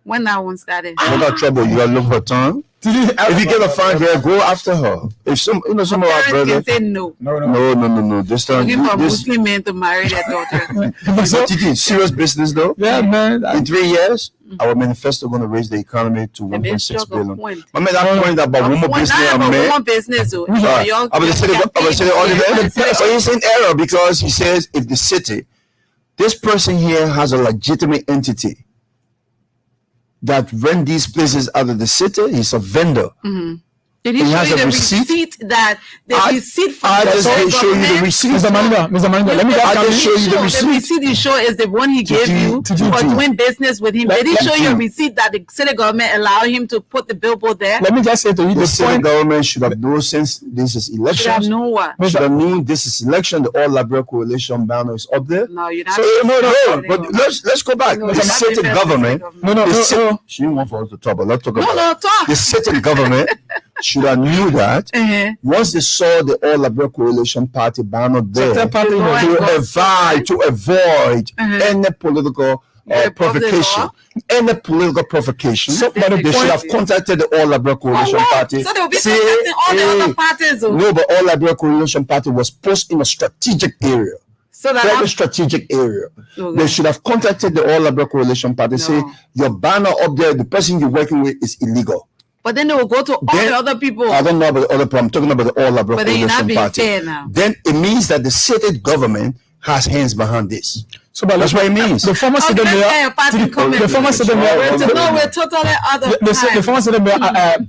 When that one started. I got trouble. You gotta look for time. If you get a fine girl, go after her. If some of our brothers can say no. No. This time, looking for Muslim men to marry their daughter. But serious business though. Yeah, man. In 3 years, our manifesto going to raise the economy to 1.6 billion. I mean that point about woman business. I would say all the so he's in error because he says if the city, this person here has a legitimate entity that rent these places out of the city. He's a vendor. Mm-hmm. Did he show you the receipt that the receipt from the government? Show you the receipt. Mr. Manga, let me just show you the receipt. The receipt you show is the one he gave you for doing business with him. Did he show you a receipt that the city government allowed him to put the billboard there? Let me just say to you, the city government should have known since this is election. Should have known what? Should have known this is election. The All Liberal Coalition banner is up there. No, you're not. So but let's go back. The city government. No. She didn't want for us to talk, but let's talk about No, talk. The city government should have knew that once they saw the All Liberal Coalition Party banner there to avoid any political provocation. Any political provocation. They should have contacted the All Liberal Coalition Party. So they will be contacting all the other parties. No, but All Liberal Coalition Party was posted in a strategic area. So that very strategic area. They should have contacted the All Liberal Coalition Party. Say your banner up there, the person you're working with is illegal. But then they will go to all the other people. I don't know about the other people. I'm talking about the All Liberal Coalition Party. Fair now. Then it means that the city government has hands behind this. So, but that's what it means. The former city mayor. The former city mayor. We're totally other. The former city mayor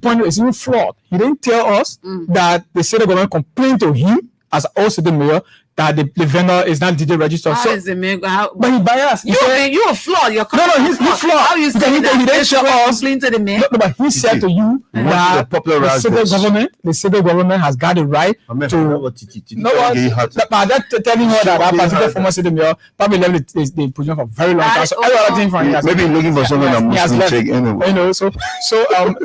point is even flawed. He didn't tell us that the city government complained to him as also the mayor that the vendor is not DJ registered. How is the mayor? But he biased. You are flawed. You're he's flawed. How you say that? He didn't show us. To the mayor. No, but he said to you that the city government has got the right to. But that telling her that particular former city mayor probably left the position for a very long time. So maybe looking for someone that Muslim take anyway. You know, so talk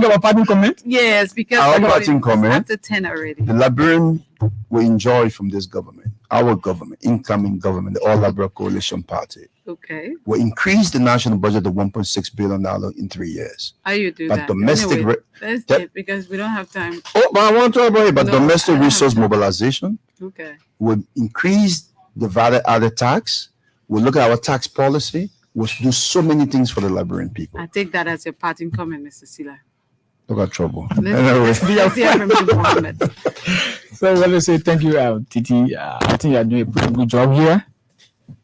about parting comment. Yes, because our parting comment after 10 already. The Liberian will enjoy from this government, our government, incoming government, the All Liberal Coalition Party. Okay. Will increase the national budget to $1.6 billion in 3 years. How you do but that? Domestic anyway, that's it because we don't have time. Oh, but I want to talk about it. But domestic resource mobilization. Okay. Will increase the value-added tax. We'll look at our tax policy. We'll do so many things for the Liberian people. I take that as your parting comment, Mr. Sila. I got trouble. Let's hear from you, Mohammed. So let me say thank you, Titi. I think you're doing a pretty good job here,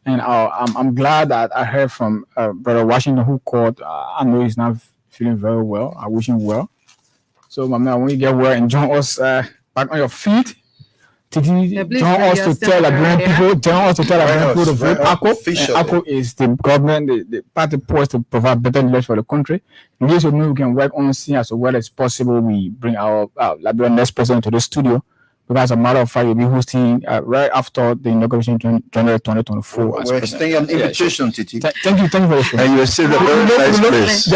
and I'm glad that I heard from Brother Washington who called. I know he's not feeling very well. I wish him well. So, my man, when you get well and join us back on your feet, Titi, join us to tell Liberian people. Join us to tell Liberian people to vote ACO. ACO is the government, the party poised to provide better leaders for the country. In this way, we can work on seeing as well as possible. We bring our Liberian next president to the studio. Because as a matter of fact, we'll be hosting right after the inauguration January 2024. We're extending an invitation, Titi. Thank you for the and you will see the very nice place.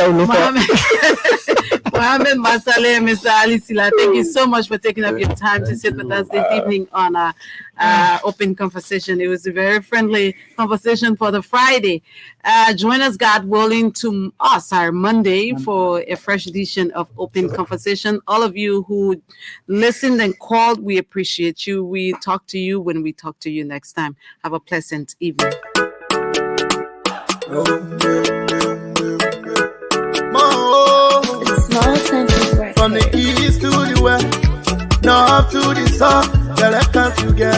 Mohammed Masale, Mr. Ali Sila, thank you so much for taking up your time to sit with us this evening on Open Conversation. It was a very friendly conversation for the Friday. Join us, God willing, Monday for a fresh edition of Open Conversation. All of you who listened and called, we appreciate you. We talk to you when we talk to you next time. Have a pleasant evening. From the east to the west, up to the sun, yeah, let's come together.